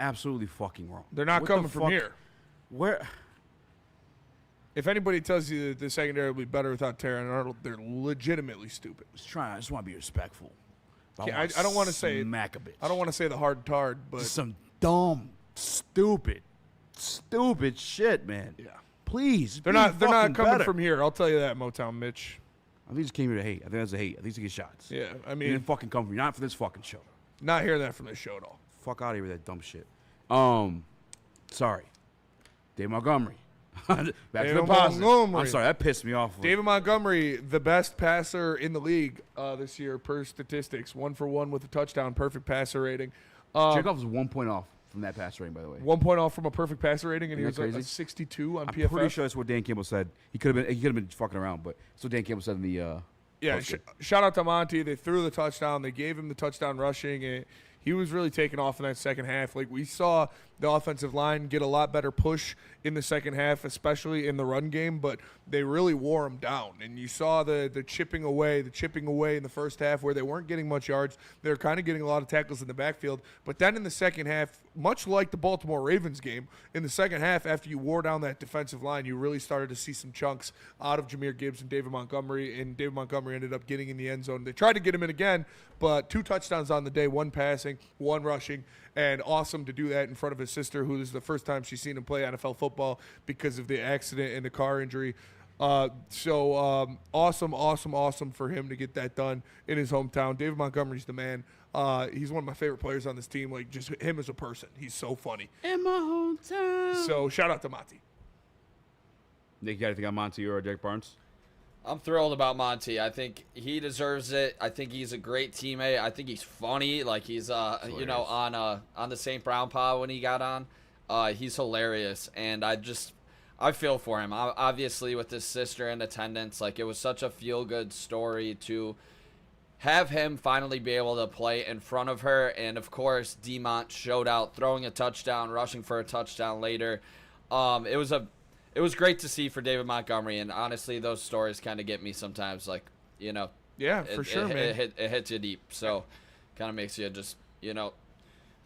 Absolutely fucking wrong. They're not coming from here. Where? If anybody tells you that the secondary will be better without Terrion Arnold, they're legitimately stupid. I just want to be respectful. I don't want to say smack a bitch. I don't want to say the hard tard, but just some dumb, stupid shit, man. Yeah. Please, they're not coming better. from here. I'll tell you that, Motown Mitch. I think he just came here to hate. I think that's a hate. I think to get shots. Yeah, I mean, he didn't fucking come from here. Not for this fucking show. Not hearing that from this show at all. Fuck out of here with that dumb shit. Sorry, Dave Montgomery. Back to the positive. I'm sorry, that pissed me off. David Montgomery, the best passer in the league this year per statistics, 1 for 1 with a touchdown, perfect passer rating. Jared Goff was 1 point off from that passer rating, by the way. 1 point off from a perfect passer rating, and Isn't he was a 62 on PFF. I'm pretty sure that's what Dan Campbell said. He could have been fucking around, but that's what Dan Campbell said in the. Yeah, shout out to Monty. They threw the touchdown. They gave him the touchdown rushing. And he was really taking off in that second half. We saw the offensive line get a lot better push in the second half, especially in the run game, but they really wore him down. And you saw the chipping away in the first half where they weren't getting much yards. They were kind of getting a lot of tackles in the backfield. But then in the second half, much like the Baltimore Ravens game, in the second half, after you wore down that defensive line, you really started to see some chunks out of Jahmyr Gibbs and David Montgomery, and David Montgomery ended up getting in the end zone. They tried to get him in again, but 2 touchdowns on the day, 1 passing, 1 rushing, and awesome to do that in front of his sister, who this is the first time she's seen him play NFL football because of the accident and the car injury. Awesome for him to get that done in his hometown. David Montgomery's the man. He's one of my favorite players on this team. Just him as a person. He's so funny. In my hometown. So shout out to Monty. Nick, you got anything on Monty or Derek Barnes? I'm thrilled about Monty. I think he deserves it. I think he's a great teammate. I think he's funny. He's on the St. Brown pod when he got on. He's hilarious, and I feel for him. Obviously, with his sister in attendance, it was such a feel-good story to have him finally be able to play in front of her. And, of course, Demont showed out, throwing a touchdown, rushing for a touchdown later. It was great to see for David Montgomery, and honestly, those stories kind of get me sometimes, like, you know. Yeah, for sure, man. It hits you deep, so kind of makes you just, you know,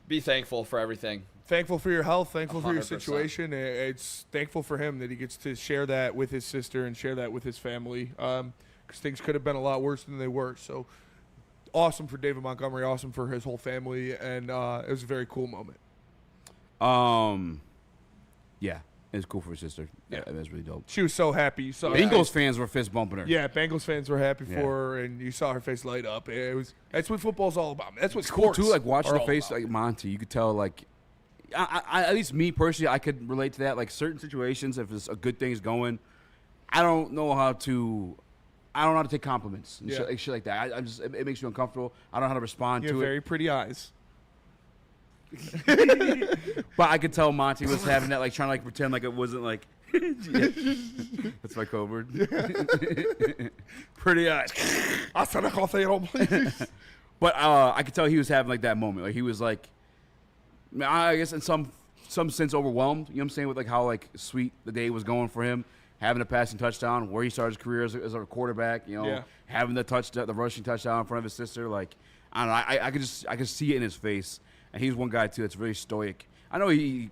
be thankful for everything. Thankful for your health, thankful for your 100%. situation. It's thankful for him that he gets to share that with his sister and share that with his family, because things could have been a lot worse than they were. So awesome for David Montgomery, awesome for his whole family, and it was a very cool moment. Yeah, it was cool for his sister. Yeah, it was really dope. She was so happy. You saw Bengals fans were fist bumping her. Yeah, Bengals fans were happy for her, and you saw her face light up. That's what football's all about. That's what Cool sports too. Like watching are the all face, about. like Monty, you could tell. Like, I at least me personally, I could relate to that. Like certain situations, if it's a good thing's going, I don't know how to take compliments and shit like that. It makes me uncomfortable. I don't know how to respond You to have it. very pretty eyes. But I could tell Monty was having that, like trying to like pretend like it wasn't like. Yeah. That's my code word. Pretty eyes. But I could tell he was having like that moment. Like he was like, I guess in some sense overwhelmed. You know what I'm saying, with like how like sweet the day was going for him, having a passing touchdown, where he started his career as a quarterback. You know, having the rushing touchdown in front of his sister. Like I don't know. I could see it in his face. And he's one guy too that's very stoic. I know he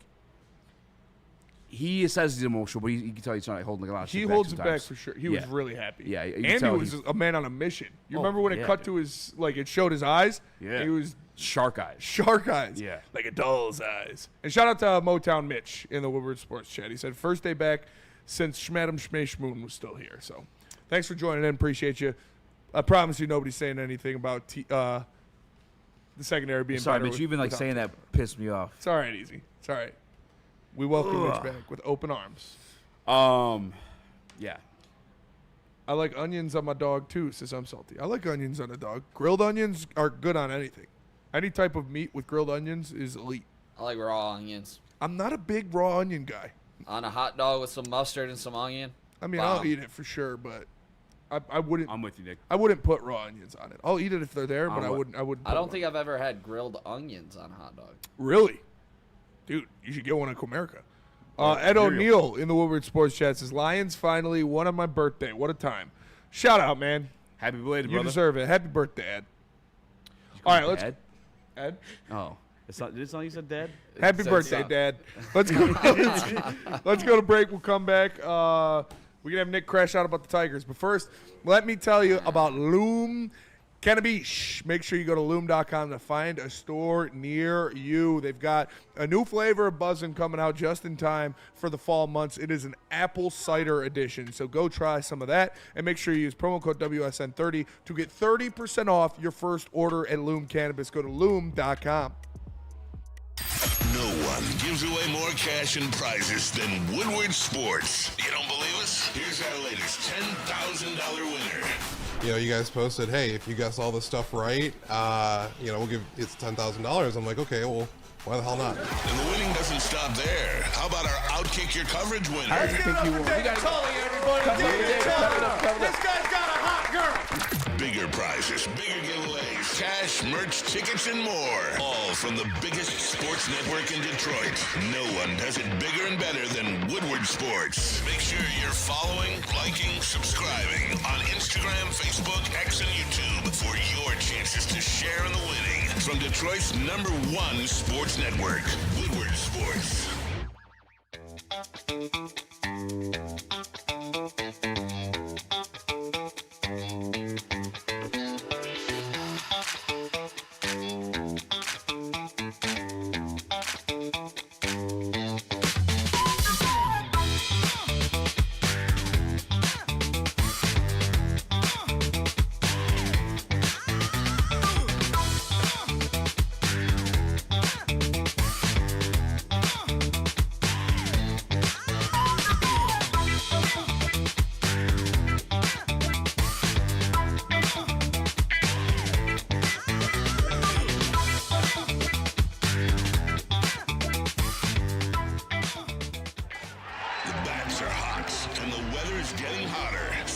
says he's emotional, but you can tell he's trying to hold like a lot of shit He back holds it sometimes. back for sure. He was really happy. Yeah, you can and he tell was a man on a mission. You remember when it yeah, cut to his, like it showed his eyes? Yeah. He was shark eyes. Shark eyes. Yeah. Like a doll's eyes. And shout out to Motown Mitch in the Woodward Sports chat. He said, first day back since Schmadam Schmashmoon was still here. So thanks for joining in. Appreciate you. I promise you nobody's saying anything about the secondary being Sorry, better. but you even like saying that pissed me off. It's all right, Easy. It's all right. We welcome Mitch back with open arms. Yeah. I like onions on my dog too, says I'm salty. I like onions on a dog. Grilled onions are good on anything. Any type of meat with grilled onions is elite. I like raw onions. I'm not a big raw onion guy. On a hot dog with some mustard and some onion. I mean, I'll eat it for sure, but I wouldn't. I'm with you, Nick. I wouldn't put raw onions on it. I'll eat it if they're there, but I wouldn't. I don't think I've ever had grilled onions on a hot dog. Really, dude, you should get one at Comerica. Ed O'Neill in the Woodward Sports Chat says, Lions finally won on my birthday. What a time. Shout out, man. Happy belated, You brother. deserve it. Happy birthday, Ed. All right, let's. Ed? Oh. Did it sound you said dad? Happy birthday, Dad. Let's go. Let's go to break. We'll come back. We can have Nick crash out about the Tigers. But first, let me tell you about Loom Cannabis. Make sure you go to Loom.com to find a store near you. They've got a new flavor of Buzzin' coming out just in time for the fall months. It is an apple cider edition. So go try some of that. And make sure you use promo code WSN30 to get 30% off your first order at Loom Cannabis. Go to Loom.com. No one gives away more cash and prizes than Woodward Sports. You don't believe us? Here's our latest $10,000 winner. You know, you guys posted, hey, if you guess all this stuff right, you know, we'll give it's $10,000. I'm like, okay, well, why the hell not? And the winning doesn't stop there. How about our Outkick Your Coverage winner? How do you think you won? This guy's got a hot girl. Bigger prizes, bigger giveaways, cash, merch, tickets, and more. All from the biggest sports network in Detroit. No one does it bigger and better than Woodward Sports. Make sure you're following, liking, subscribing on Instagram, Facebook, X, and YouTube for your chances to share in the winning. From Detroit's #1 sports network, Woodward Sports.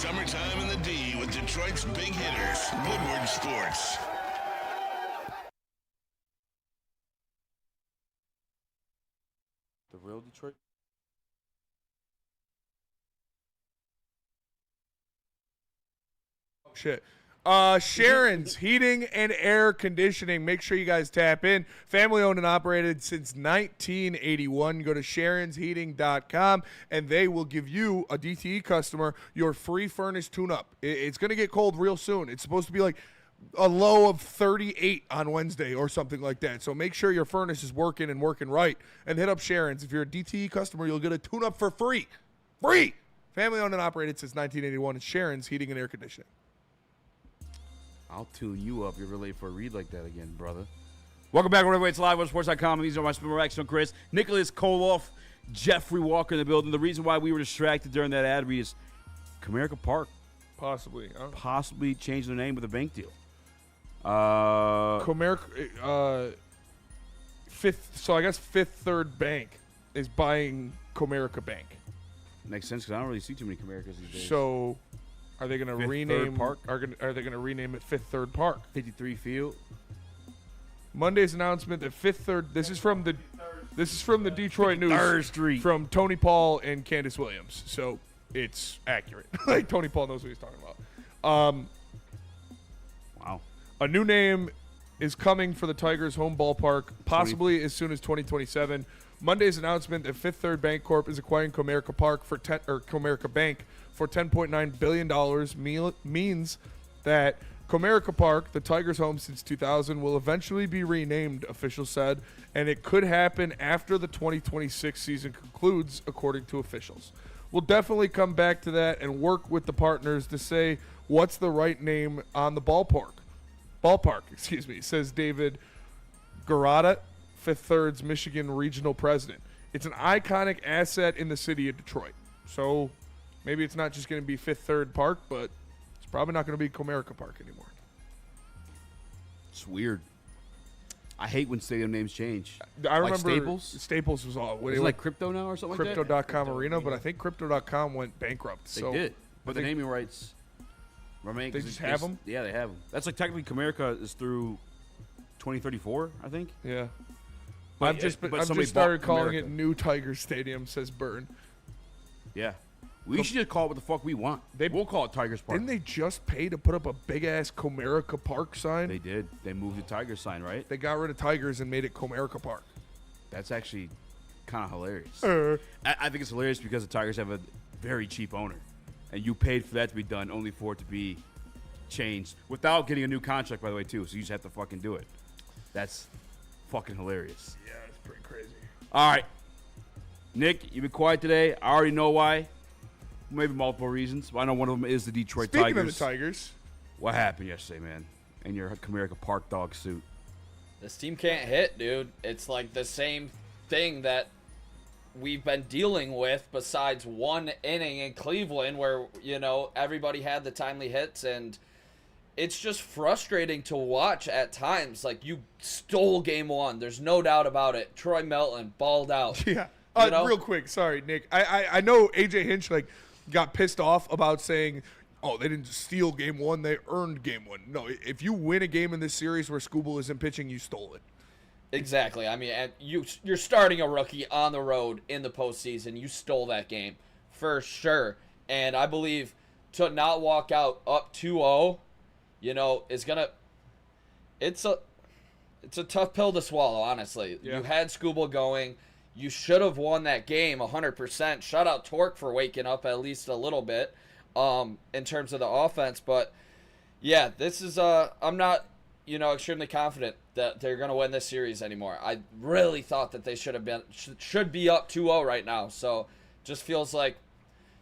summertime in the D with Detroit's big hitters, Woodward Sports. The real Detroit. Shit. Sharon's Heating and Air Conditioning. Make sure you guys tap in. Family owned and operated since 1981. Go to sharonsheating.com and they will give you, a DTE customer, your free furnace tune-up. It's going to get cold real soon. It's supposed to be like a low of 38 on Wednesday or something like that. So make sure your furnace is working and working right. And hit up Sharon's. If you're a DTE customer, you'll get a tune-up for free. Free! Family owned and operated since 1981. It's Sharon's Heating and Air Conditioning. I'll tune you up. You're really for a read like that again, brother. Welcome back, wherever it's live on sports.com. These are my spin Raxter and Chris. Nicholas Kohloff, Jeffrey Walker in the building. The reason why we were distracted during that ad read is Comerica Park. Possibly. Possibly changing the name with a bank deal. Comerica, Fifth Third Bank is buying Comerica Bank. Makes sense because I don't really see too many Comericas these days. So, are they going to rename Park? Are they going to rename it Fifth Third Park? 53 Field. Monday's announcement that Fifth Third. This is from the Detroit News. Third Street. From Tony Paul and Candace Williams. So it's accurate. Like Tony Paul knows what he's talking about. Wow. A new name is coming for the Tigers' home ballpark, possibly as soon as 2027. Monday's announcement that Fifth Third Bank Corp is acquiring Comerica Park for Comerica Bank for $10.9 billion means that Comerica Park, the Tigers' home since 2000, will eventually be renamed, officials said, and it could happen after the 2026 season concludes, according to officials. We'll definitely come back to that and work with the partners to say what's the right name on the ballpark, says David Garada, Fifth Third's Michigan regional president. It's an iconic asset in the city of Detroit. So maybe it's not just going to be Fifth Third Park, but it's probably not going to be Comerica Park anymore. It's weird. I hate when stadium names change. I remember Staples. Staples was all. Is it like Crypto now or something like that? Crypto.com Arena, but I think Crypto.com went bankrupt. They did. But the naming rights remain. They just have them? Yeah, they have them. That's like technically Comerica is through 2034, I think. Yeah. But I've just somebody started bought calling Comerica. it New Tiger Stadium, says Burn. Yeah. We should just call it what the fuck we want. We'll call it Tigers Park. Didn't they just pay to put up a big-ass Comerica Park sign? They did. They moved the Tigers sign, right? They got rid of Tigers and made it Comerica Park. That's actually kind of hilarious. I think it's hilarious because the Tigers have a very cheap owner. And you paid for that to be done only for it to be changed without getting a new contract, by the way, too. So you just have to fucking do it. That's fucking hilarious. Yeah, it's pretty crazy. All right. Nick, you've been quiet today. I already know why. Maybe multiple reasons. But I know one of them is the Detroit Tigers. Speaking of the Tigers. What happened yesterday, man? In your Comerica Park dog suit. This team can't hit, dude. It's like the same thing that we've been dealing with besides one inning in Cleveland where, you know, everybody had the timely hits, and it's just frustrating to watch at times. Like, you stole game one. There's no doubt about it. Troy Melton balled out. Yeah. You know? Real quick, sorry, Nick. I know AJ Hinch got pissed off about saying, oh, they didn't steal game one, they earned game one. No, if you win a game in this series where Skubal isn't pitching, you stole it. Exactly. I mean, and you're starting a rookie on the road in the postseason. You stole that game for sure. And I believe to not walk out up 2-0, you know, is gonna. It's a tough pill to swallow, honestly. Yeah. You had Skubal going. You should have won that game 100%. Shout out Torque for waking up at least a little bit in terms of the offense. But, yeah, this is I'm not, you know, extremely confident that they're going to win this series anymore. I really thought that they should be up 2-0 right now. So just feels like,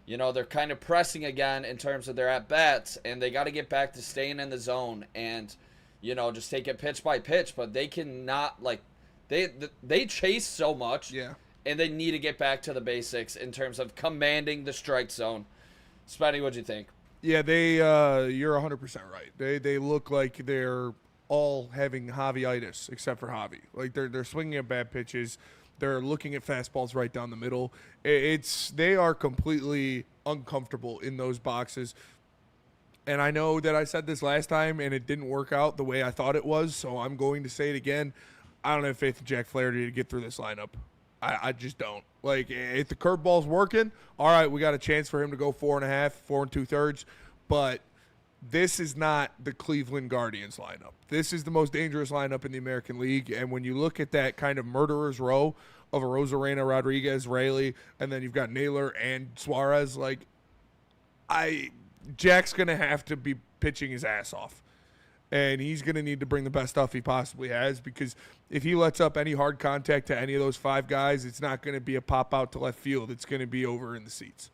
you know, they're kind of pressing again in terms of their at-bats, and they got to get back to staying in the zone and, you know, just take it pitch by pitch. But they cannot, like, They chase so much, yeah, and they need to get back to the basics in terms of commanding the strike zone. Spatty, what'd you think? Yeah, you're 100% right. They look like they're all having Javi-itis, except for Javi. Like they're swinging at bad pitches, they're looking at fastballs right down the middle. They are completely uncomfortable in those boxes. And I know that I said this last time, and it didn't work out the way I thought it was, so I'm going to say it again. I don't have faith in Jack Flaherty to get through this lineup. I just don't. Like, if the curveball's working, all right, we got a chance for him to go 4.5, 4 2/3. But this is not the Cleveland Guardians lineup. This is the most dangerous lineup in the American League. And when you look at that kind of murderer's row of Arozarena, Rodriguez, Rayleigh, and then you've got Naylor and Suarez, like, Jack's going to have to be pitching his ass off. And he's going to need to bring the best stuff he possibly has, because if he lets up any hard contact to any of those 5 guys, it's not going to be a pop out to left field. It's going to be over in the seats.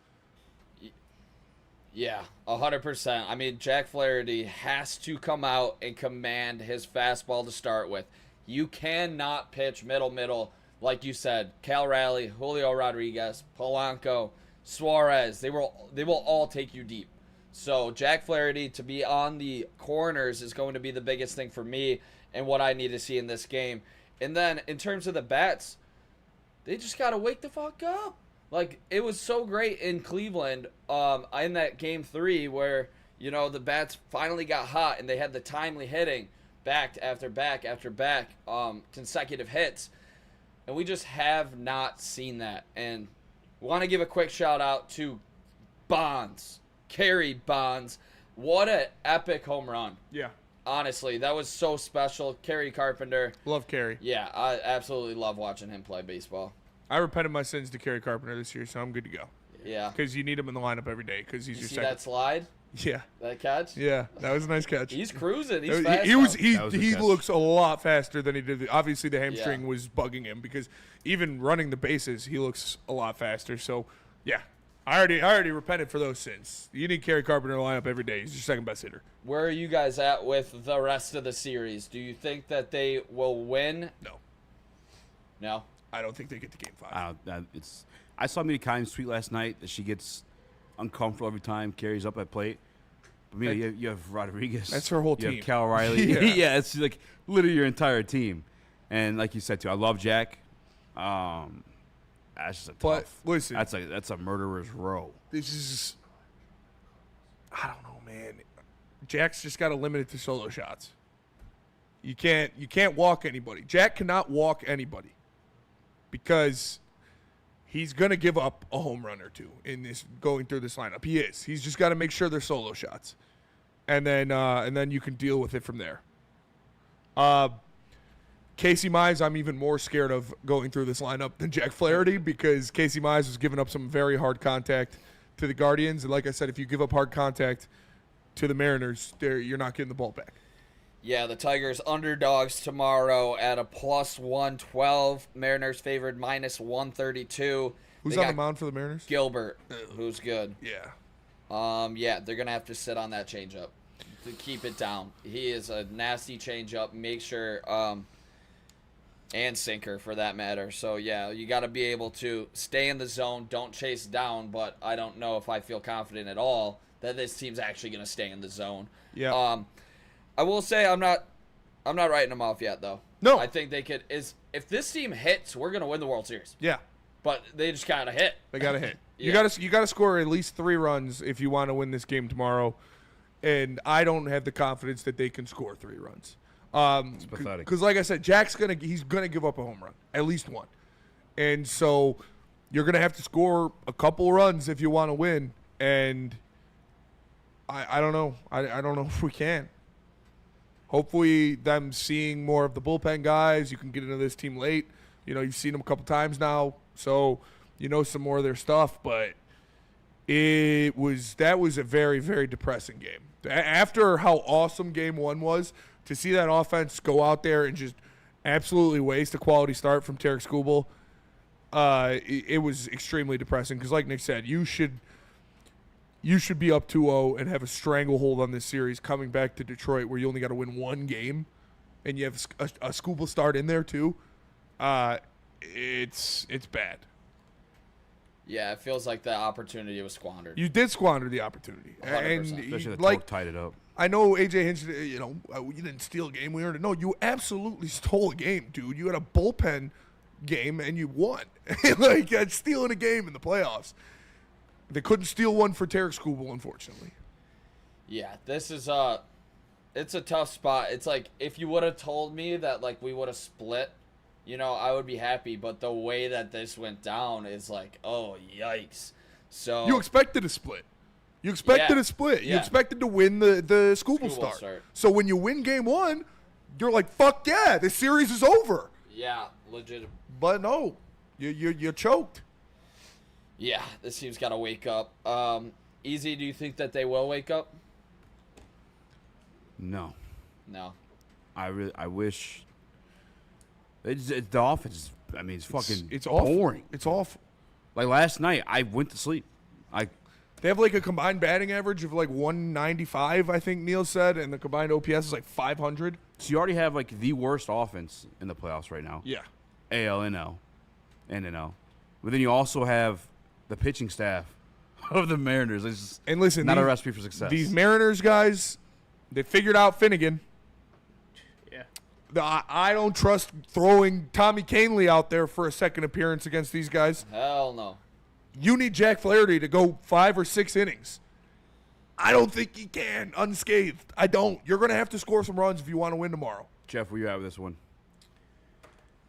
Yeah, 100%. I mean, Jack Flaherty has to come out and command his fastball to start with. You cannot pitch middle, like you said. Cal Raleigh, Julio Rodriguez, Polanco, Suarez. They will all take you deep. So Jack Flaherty to be on the corners is going to be the biggest thing for me and what I need to see in this game. And then in terms of the bats, they just got to wake the fuck up. Like, it was so great in Cleveland in that game 3 where, you know, the bats finally got hot and they had the timely hitting back after back after back, consecutive hits. And we just have not seen that. And want to give a quick shout out to Bonds. Kerry Bonds. What an epic home run. Yeah. Honestly, that was so special. Kerry Carpenter. Love Kerry. Yeah, I absolutely love watching him play baseball. I repented my sins to Kerry Carpenter this year, so I'm good to go. Yeah. Because you need him in the lineup every day, because he's you your see second. That slide? Yeah. That catch? Yeah, that was a nice catch. He's cruising. He's fast. He looks a lot faster than he did. Obviously, the hamstring was bugging him, because even running the bases, he looks a lot faster. So, yeah. I already repented for those sins. You need Kerry Carpenter in the lineup every day. He's your second best hitter. Where are you guys at with the rest of the series? Do you think that they will win? No. No? I don't think they get to game 5. I saw Midi Kimes tweet last night that she gets uncomfortable every time Kerry's up at plate. But you have Rodriguez. That's her whole team. You have Cal Riley. Yeah. Yeah, it's like literally your entire team. And like you said too, I love Jack. That's just a tough. Listen, that's a murderer's row. This is, I don't know, man. Jack's just got to limit it to solo shots. You can't walk anybody. Jack cannot walk anybody, because he's gonna give up a home run or two in this going through this lineup. He is. He's just got to make sure they're solo shots, and then you can deal with it from there. Casey Mize, I'm even more scared of going through this lineup than Jack Flaherty, because Casey Mize was giving up some very hard contact to the Guardians. And like I said, if you give up hard contact to the Mariners, you're not getting the ball back. Yeah, the Tigers underdogs tomorrow at a +112. Mariners favored -132. Who's on the mound for the Mariners? Gilbert, who's good. Yeah. Yeah, they're going to have to sit on that changeup to keep it down. He is a nasty changeup. Make sure and sinker for that matter. So, yeah, you got to be able to stay in the zone, don't chase down, but I don't know if I feel confident at all that this team's actually going to stay in the zone. Yeah. I will say I'm not writing them off yet, though. No. I think they could. If this team hits, we're going to win the World Series. Yeah. But they just got to hit. They got to hit. Yeah. You got to score at least 3 runs if you want to win this game tomorrow. And I don't have the confidence that they can score 3 runs. It's pathetic. Because, like I said, he's gonna give up a home run, at least one, and so you're gonna have to score a couple runs if you want to win. And I don't know. I don't know if we can. Hopefully, them seeing more of the bullpen guys, you can get into this team late. You know, you've seen them a couple times now, so you know some more of their stuff. But that was a very, very depressing game. After how awesome game 1 was, to see that offense go out there and just absolutely waste a quality start from Tarek Skubal, it was extremely depressing. Because, like Nick said, you should be up 2-0 and have a stranglehold on this series coming back to Detroit, where you only got to win 1 game, and you have a Skubal start in there too. It's bad. Yeah, it feels like the opportunity was squandered. You did squander the opportunity. 100%. Especially the like, torque tied it up. I know AJ Hinch, you didn't steal a game. We earned it. No, you absolutely stole a game, dude. You had a bullpen game, and you won. Like, that's stealing a game in the playoffs. They couldn't steal one for Tarek Skubal, unfortunately. Yeah, this is it's a tough spot. It's like if you would have told me that like we would have split, I would be happy. But the way that this went down is like, oh yikes! So you expected a split. You expected a split. You expected to win the Scooble start. So when you win game 1, you're like, fuck yeah, the series is over. Yeah, legit. But no, you choked. Yeah, this team's got to wake up. Eazy, do you think that they will wake up? No. No. I wish. The offense. It's fucking. It's boring. It's awful. Like last night, I went to sleep. They have like a combined batting average of like 195, I think Neil said, and the combined OPS is like 500. So you already have like the worst offense in the playoffs right now. Yeah. AL, NL, and NL. But then you also have the pitching staff of the Mariners. It's just and listen, not a recipe for success. These Mariners guys, they figured out Finnegan. Yeah. I don't trust throwing Tommy Kahnle out there for a second appearance against these guys. Hell no. You need Jack Flaherty to go 5 or 6 innings. I don't think he can unscathed. I don't. You're going to have to score some runs if you want to win tomorrow. Jeff, where you at with this one?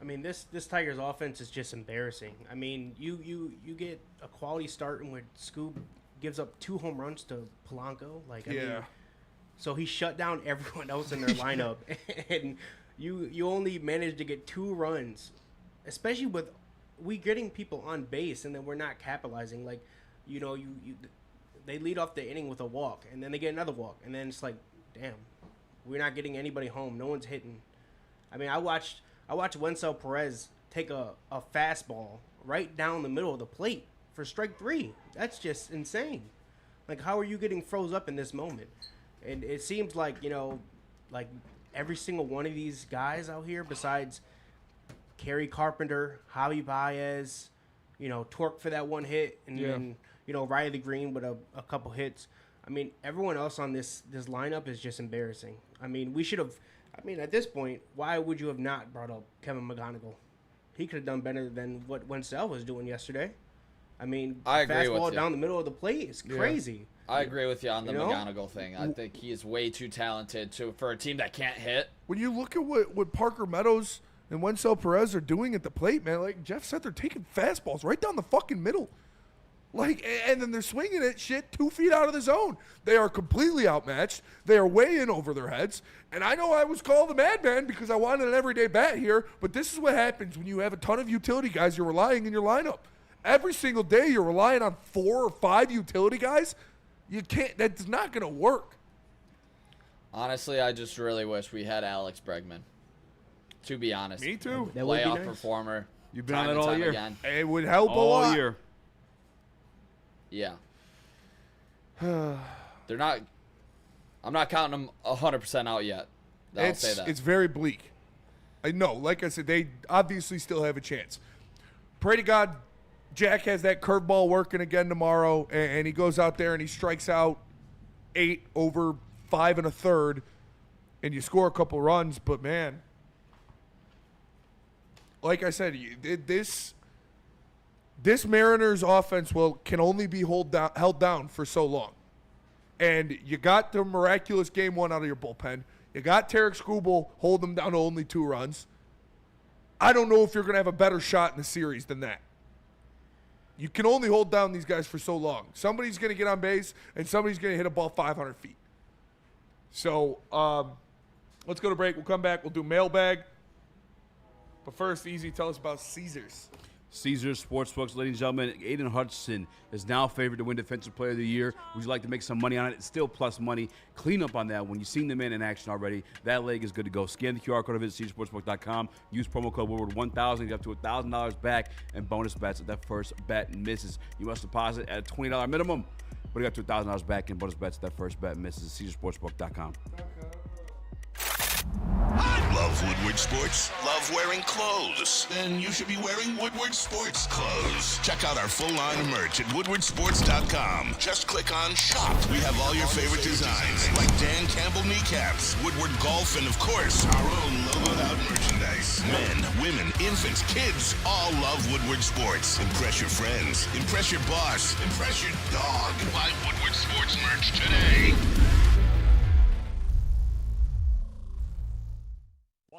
I mean, this Tigers offense is just embarrassing. I mean, you get a quality start in which Scoob gives up 2 home runs to Polanco. I mean, so he shut down everyone else in their lineup, and you only managed to get 2 runs, especially with we getting people on base, and then we're not capitalizing. Like, they lead off the inning with a walk, and then they get another walk, and then it's like, damn, we're not getting anybody home. No one's hitting. I mean, I watched Wencel Perez take a fastball right down the middle of the plate for strike 3. That's just insane. Like, how are you getting froze up in this moment? And it seems like, like every single one of these guys out here, besides Kerry Carpenter, Javi Baez, Torque for that 1 hit, and then, Riley Green with a couple hits. I mean, everyone else on this lineup is just embarrassing. I mean, we should have. I mean, at this point, why would you have not brought up Kevin McGonigal? He could have done better than what Wencel was doing yesterday. I mean, I agree fastball with you. down the middle of the plate is crazy. I agree with you on the McGonigal thing. I think he is way too talented for a team that can't hit. When you look at what Parker Meadows and Wencel Perez are doing at the plate, man, like Jeff said, they're taking fastballs right down the fucking middle. Like, and then they're swinging it 2 feet out of the zone. They are completely outmatched. They are way in over their heads. And I know I was called the madman because I wanted an everyday bat here, but this is what happens when you have a ton of utility guys you're relying in your lineup. Every single day you're relying on 4 or 5 utility guys. You can't. That's not going to work. Honestly, I just really wish we had Alex Bregman. To be honest. Me too. Playoff performer. You've been on it all year. Again. It would help all a lot. Year. Yeah. They're not. I'm not counting them 100% out yet. I'll say that. It's very bleak. I know. Like I said, they obviously still have a chance. Pray to God Jack has that curveball working again tomorrow, and he goes out there and he strikes out 8 over 5 1/3, and you score a couple runs. But, man, like I said, this Mariners offense can only be held down for so long. And you got the miraculous game 1 out of your bullpen. You got Tarek Skubal hold them down to only 2 runs. I don't know if you're going to have a better shot in the series than that. You can only hold down these guys for so long. Somebody's going to get on base, and somebody's going to hit a ball 500 feet. So let's go to break. We'll come back. We'll do mailbag. But first, Eazy, tell us about Caesars. Caesars Sportsbooks, ladies and gentlemen. Aiden Hutchinson is now favored to win Defensive Player of the Year. Would you like to make some money on it? It's still plus money. Clean up on that. When you've seen the man in action already, that leg is good to go. Scan the QR code or visit CaesarsSportsbook.com. Use promo code Woodward 1000. You get up to $1,000 back and bonus bets if that first bet misses. You must deposit at a $20 minimum. But you got to $1,000 back in bonus bets if that first bet misses. CaesarsSportsbook.com. Love Woodward Sports? Love wearing clothes? Then you should be wearing Woodward Sports clothes. Check out our full line of merch at woodwardsports.com. Just click on Shop. We have all your favorite designs, like Dan Campbell kneecaps, Woodward Golf, and of course, our own logoed out merchandise. Men, women, infants, kids, all love Woodward Sports. Impress your friends. Impress your boss. Impress your dog. Buy Woodward Sports merch today.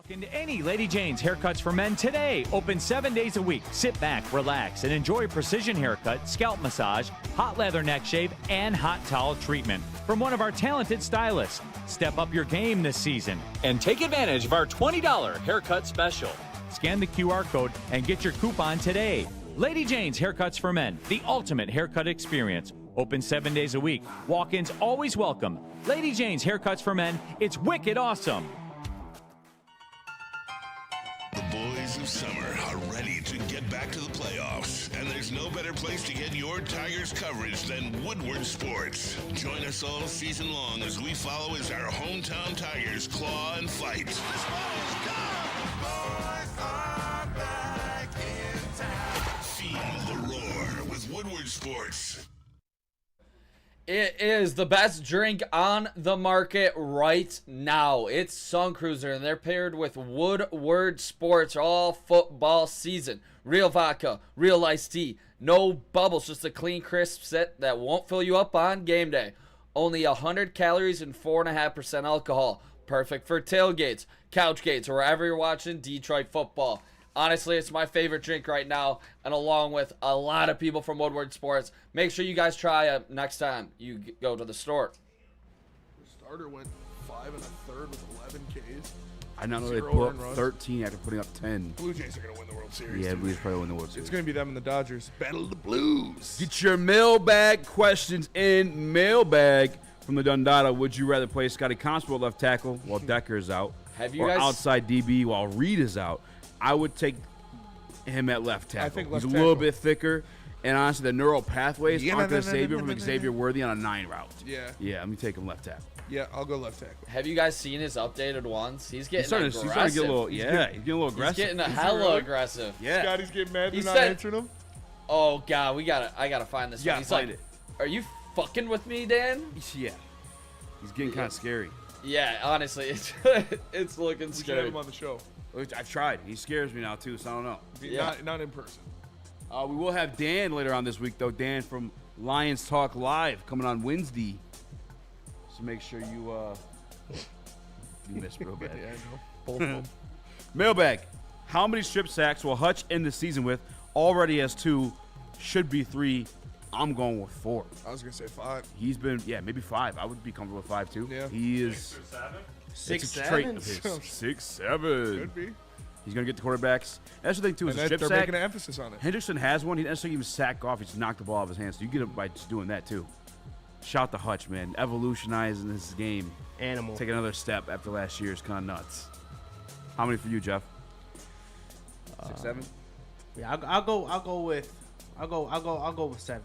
Walk into any Lady Jane's Haircuts for Men today. Open 7 days a week. Sit back, relax, and enjoy precision haircut, scalp massage, hot leather neck shave, and hot towel treatment from one of our talented stylists. Step up your game this season and take advantage of our $20 haircut special. Scan the QR code and get your coupon today. Lady Jane's Haircuts for Men, the ultimate haircut experience. Open 7 days a week. Walk-ins always welcome. Lady Jane's Haircuts for Men, it's wicked awesome. The boys of summer are ready to get back to the playoffs, and there's no better place to get your Tigers coverage than Woodward Sports. Join us all season long as we follow as our hometown Tigers claw and fight. This ball's gone. Boys are back in town. Feel the roar with Woodward Sports. It is the best drink on the market right now. It's Sun Cruiser, and they're paired with Woodward Sports all football season. Real vodka, real iced tea, no bubbles, just a clean, crisp sip that won't fill you up on game day. Only 100 calories and 4.5% alcohol. Perfect for tailgates, couch gates, or wherever you're watching Detroit football. Honestly, it's my favorite drink right now, and along with a lot of people from Woodward Sports. Make sure you guys try it next time you go to the store. The starter went 5 1/3 with 11 Ks. I know they 0 put earned up runs. 13 after putting up 10. Blue Jays are going to win the World Series. Yeah, dude. Blues probably win the World Series. It's going to be them and the Dodgers. Battle of the Blues. Get your mailbag questions in. Mailbag from the Dundada. Would you rather play Scotty Constable left tackle while Decker is out? Have you or guys outside DB while Reed is out? I would take him at left tackle. I think left He's a little tackle. bit thicker, and honestly, the neural pathways Yeah, aren't going to no, save you no, from no, Xavier Worthy on a 9 route. Yeah. Yeah, let me take him left tackle. Yeah, I'll go left tackle. Have you guys seen his updated ones? He's getting He's aggressive. starting to get a little, he's getting a little aggressive. He's getting a Is he hella really? aggressive. Yeah. Scotty's getting mad He they're not said- answering him. Oh God, I gotta find this You one. gotta He's find like, it. "Are you fucking with me, Dan?" Yeah. He's getting kind of scary. Yeah, honestly, it's looking We should have scary. him on the show. I've tried. He scares me now, too, so I don't know. Yeah. Not in person. We will have Dan later on this week, though. Dan from Lions Talk Live coming on Wednesday. So make sure you missed real bad. Yeah, I know. Both of them. Mailbag. How many strip sacks will Hutch end the season with? Already has 2. Should be 3. I'm going with 4. I was going to say 5. He's been, maybe 5. I would be comfortable with 5, too. Yeah. He is. 6, It's a trait 7? of his. 6'7". Could be. He's going to get the quarterbacks. That's the thing, too, is And a strip they're sack. making an emphasis on it. Hendrickson has one. He doesn't necessarily even sack off. He just knocked the ball off his hands. So you get him by just doing that, too. Shout to Hutch, man. Evolutionizing this game. Animal. Take another step after last year is kind of nuts. How many for you, Jeff? 6, 7? Yeah, I'll go with 7.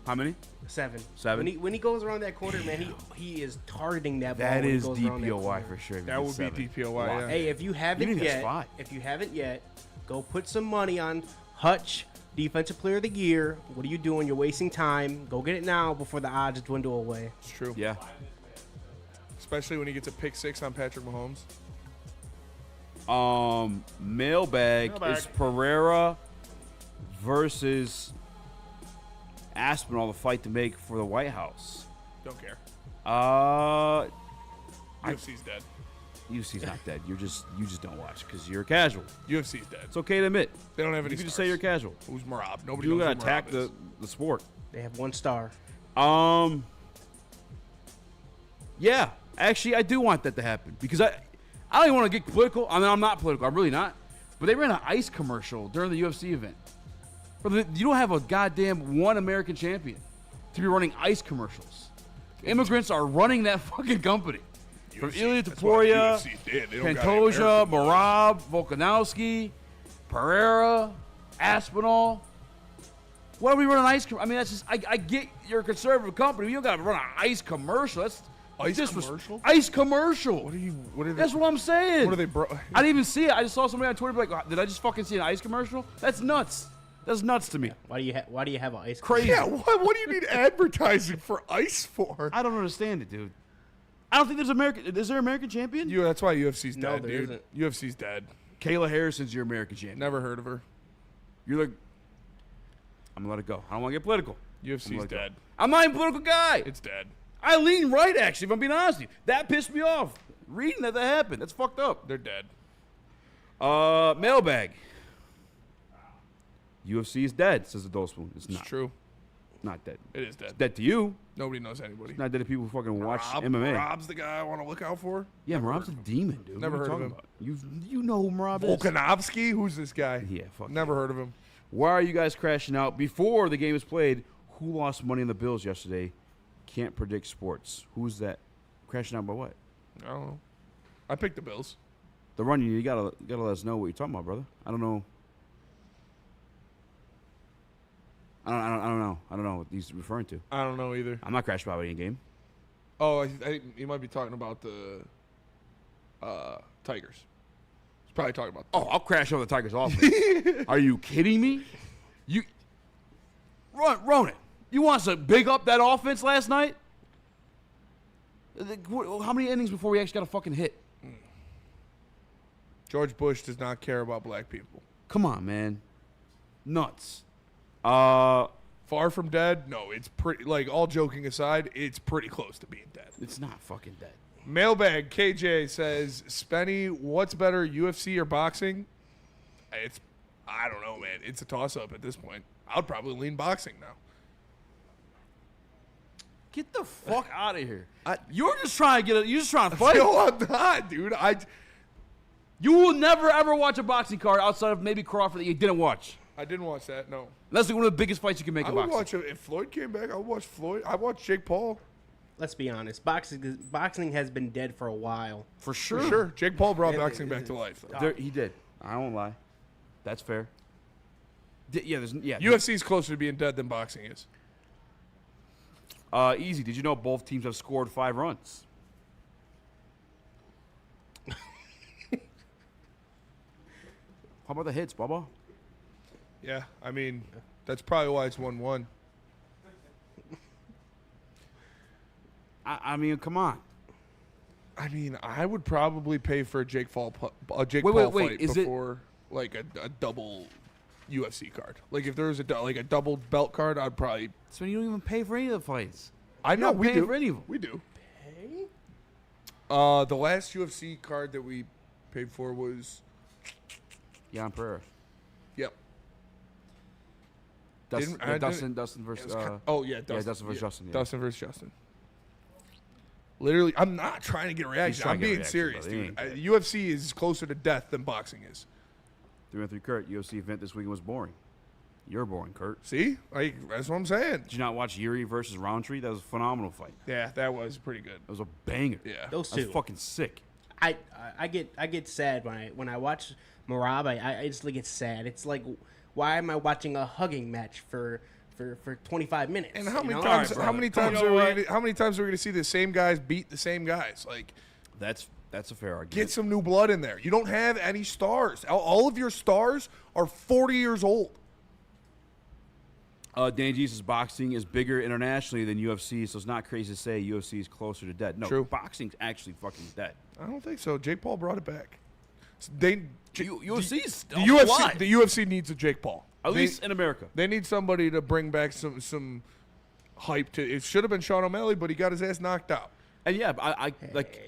How many? 7. 7? When he goes around that corner, man, he is targeting that ball. That when he is goes around that DPOY corner. for sure. That would be DPOY, yeah. Hey, if you haven't yet, go put some money on Hutch, Defensive Player of the Year. What are you doing? You're wasting time. Go get it now before the odds dwindle away. It's true. Yeah. Especially when he gets a pick 6 on Patrick Mahomes. Mailbag is Pereira versus Aspinall, the fight to make for the White House. Don't care. UFC's dead. UFC's not dead. You just don't watch because you're a casual. UFC's dead. It's okay to admit. They don't have any You can just stars. say you're casual. Who's Marab? Nobody You knows gotta who attack Marab is. the sport. They have 1 star. Yeah, actually, I do want that to happen because I don't even want to get political. I mean, I'm not political. I'm really not. But they ran an ice commercial during the UFC event. Brother, you don't have a goddamn one American champion to be running ice commercials. Immigrants are running that fucking company. From Ilya Taporia, Pantoja, Marab, Volkanovski, Pereira, Aspinall. Why do we run an ice commercial? I mean, that's just, I get you're a conservative company. You don't got to run an ice commercial. That's commercial? Ice commercial. What are they? That's what I'm saying. What are they, bro? I didn't even see it. I just saw somebody on Twitter be like, did I just fucking see an ice commercial? That's nuts. That's nuts to me. Why do you have an ice? Crazy. Yeah, what do you need advertising for ice for? I don't understand it, dude. I don't think there's American. Is there an American champion? That's why UFC's No, dead, there dude. isn't. UFC's dead. Kayla Harrison's your American champion. Never heard of her. You're like, I'm gonna let it go. I don't want to get political. UFC's dead. I'm not even a political guy. It's dead. I lean right, actually, if I'm being honest with you. That pissed me off. reading that happened. That's fucked up. They're dead. Mailbag. UFC is dead, says the Dole Spoon. It's not. True. Not dead. It is dead. It's dead to you. Nobody knows anybody. It's not dead to people who fucking watch MMA. Rob's the guy I want to look out for. Yeah, Marab's a demon, dude. Never What are heard you of talking about? You know who Marab is. Volkanovski? Who's this guy? Yeah, fuck. Never heard of him. Why are you guys crashing out before the game is played? Who lost money on the Bills yesterday? Can't predict sports. Who's that? Crashing out by what? I don't know. I picked the Bills. The run, you gotta let us know what you're talking about, brother. I don't know. I don't know. I don't know what he's referring to. I don't know either. I'm not crashing out any game. Oh, I think you might be talking about the Tigers. He's probably talking about. Oh, I'll crash over the Tigers offense. Are you kidding me? Ronan, you want us to big up that offense last night? How many innings before we actually got a fucking hit? George Bush does not care about black people. Come on, man. Nuts. Far from dead? No, it's pretty. Like, all joking aside, it's pretty close to being dead. It's not fucking dead. Mailbag KJ says, Spenny, what's better, UFC or boxing? I don't know, man. It's a toss-up at this point. I'd probably lean boxing now. Get the fuck out of here. You're just trying to fight. No, I'm not, dude. You will never ever watch a boxing card outside of maybe Crawford that you didn't watch. I didn't watch that, no. That's like one of the biggest fights you can make I in would boxing. watch if Floyd came back. I would watch Floyd. I watched Jake Paul. Let's be honest. Boxing has been dead for a while. For sure. For sure. Jake Paul brought boxing back to life. He did. I won't lie. That's fair. UFC is closer to being dead than boxing is. Easy. Did you know both teams have scored 5 runs? How about the hits, Bubba? Yeah, I mean, that's probably why it's 1-1. I mean, come on. I mean, I would probably pay for a Jake Paul fight is before like a double UFC card. Like if there was a double belt card, I'd probably. So you don't even pay for any of the fights. I know we do. For any of them. We do. Pay? The last UFC card that we paid for was. Jan Pereira. Yep. Dustin versus. Dustin versus Justin. Yeah. Dustin versus Justin. Literally, I'm not trying to get a reaction. I'm being serious, dude. UFC is closer to death than boxing is. 3-3 Kurt, UFC event this weekend was boring. You're boring, Kurt. See? That's what I'm saying. Did you not watch Yuri versus Roundtree? That was a phenomenal fight. Yeah, that was pretty good. It was a banger. Yeah. Those two. That was fucking sick. I get sad when I watch Marab. I just get sad. It's like, why am I watching a hugging match for 25 minutes? And how many times? How many times are we going to see the same guys beat the same guys? Like, that's a fair argument. Get some new blood in there. You don't have any stars. All of your stars are 40 years old. Dan Jesus, boxing is bigger internationally than UFC, so it's not crazy to say UFC is closer to dead. No, True. Boxing's actually fucking dead. I don't think so. Jake Paul brought it back. UFC is still alive. The UFC needs a Jake Paul. At least in America. They need somebody to bring back some hype to. It should have been Sean O'Malley, but he got his ass knocked out. And yeah,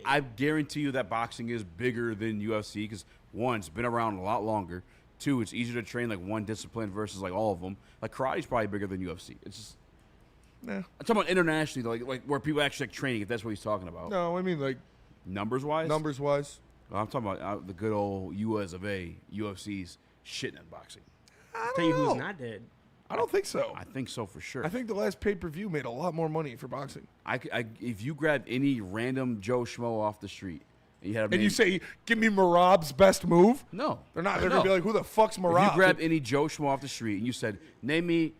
I guarantee you that boxing is bigger than UFC because one, it's been around a lot longer. 2, it's easier to train like one discipline versus like all of them. Like karate's probably bigger than UFC. It's just. Nah. I'm talking about internationally, like where people actually like training. If that's what he's talking about. No, I mean like numbers wise. Numbers wise. I'm talking about the good old US of A. UFC's shitting at boxing. Tell you who's not dead. I don't think so. I think so for sure. I think the last pay-per-view made a lot more money for boxing. If you grab any random Joe Schmo off the street and you had you say, "Give me Marab's best move," no, they're not. They're gonna be like, "Who the fuck's Marab?" If you grab any Joe Schmo off the street and you said, "Name me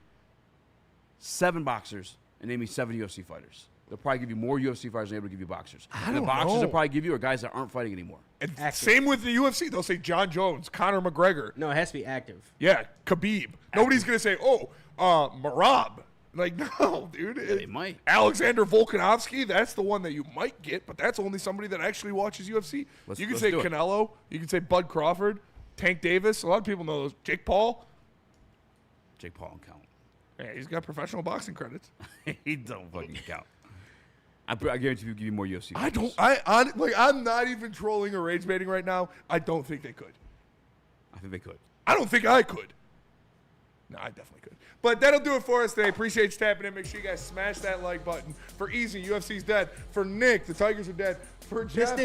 7 boxers and name me 7 UFC fighters," they'll probably give you more UFC fighters than they able to give you boxers. And the boxers they'll probably give you are guys that aren't fighting anymore. And same with the UFC. They'll say John Jones, Conor McGregor. No, it has to be active. Yeah, Khabib. Nobody's going to say, Marab. Like, no, dude. Yeah, they might. Alexander Volkanovski, that's the one that you might get, but that's only somebody that actually watches UFC. You can say Canelo. You can say Bud Crawford, Tank Davis. A lot of people know those. Jake Paul. Jake Paul don't count. Yeah, he's got professional boxing credits. He don't fucking count. I guarantee you give you more UFC. I don't. I'm not even trolling or rage baiting right now. I don't think they could. I think they could. I don't think I could. No, I definitely could. But that'll do it for us today. Appreciate you tapping in. Make sure you guys smash that like button. For Eazy, UFC's dead. For Nick, the Tigers are dead. For Jeff,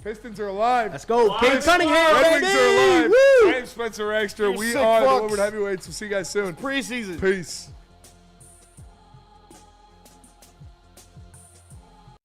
Pistons are alive. Let's go. King Cunningham, Red baby. Wings are alive. Woo! I am Spencer Raxter. You We sick are the fucks. Woodward Heavyweights. We'll see you guys soon. Preseason. Peace.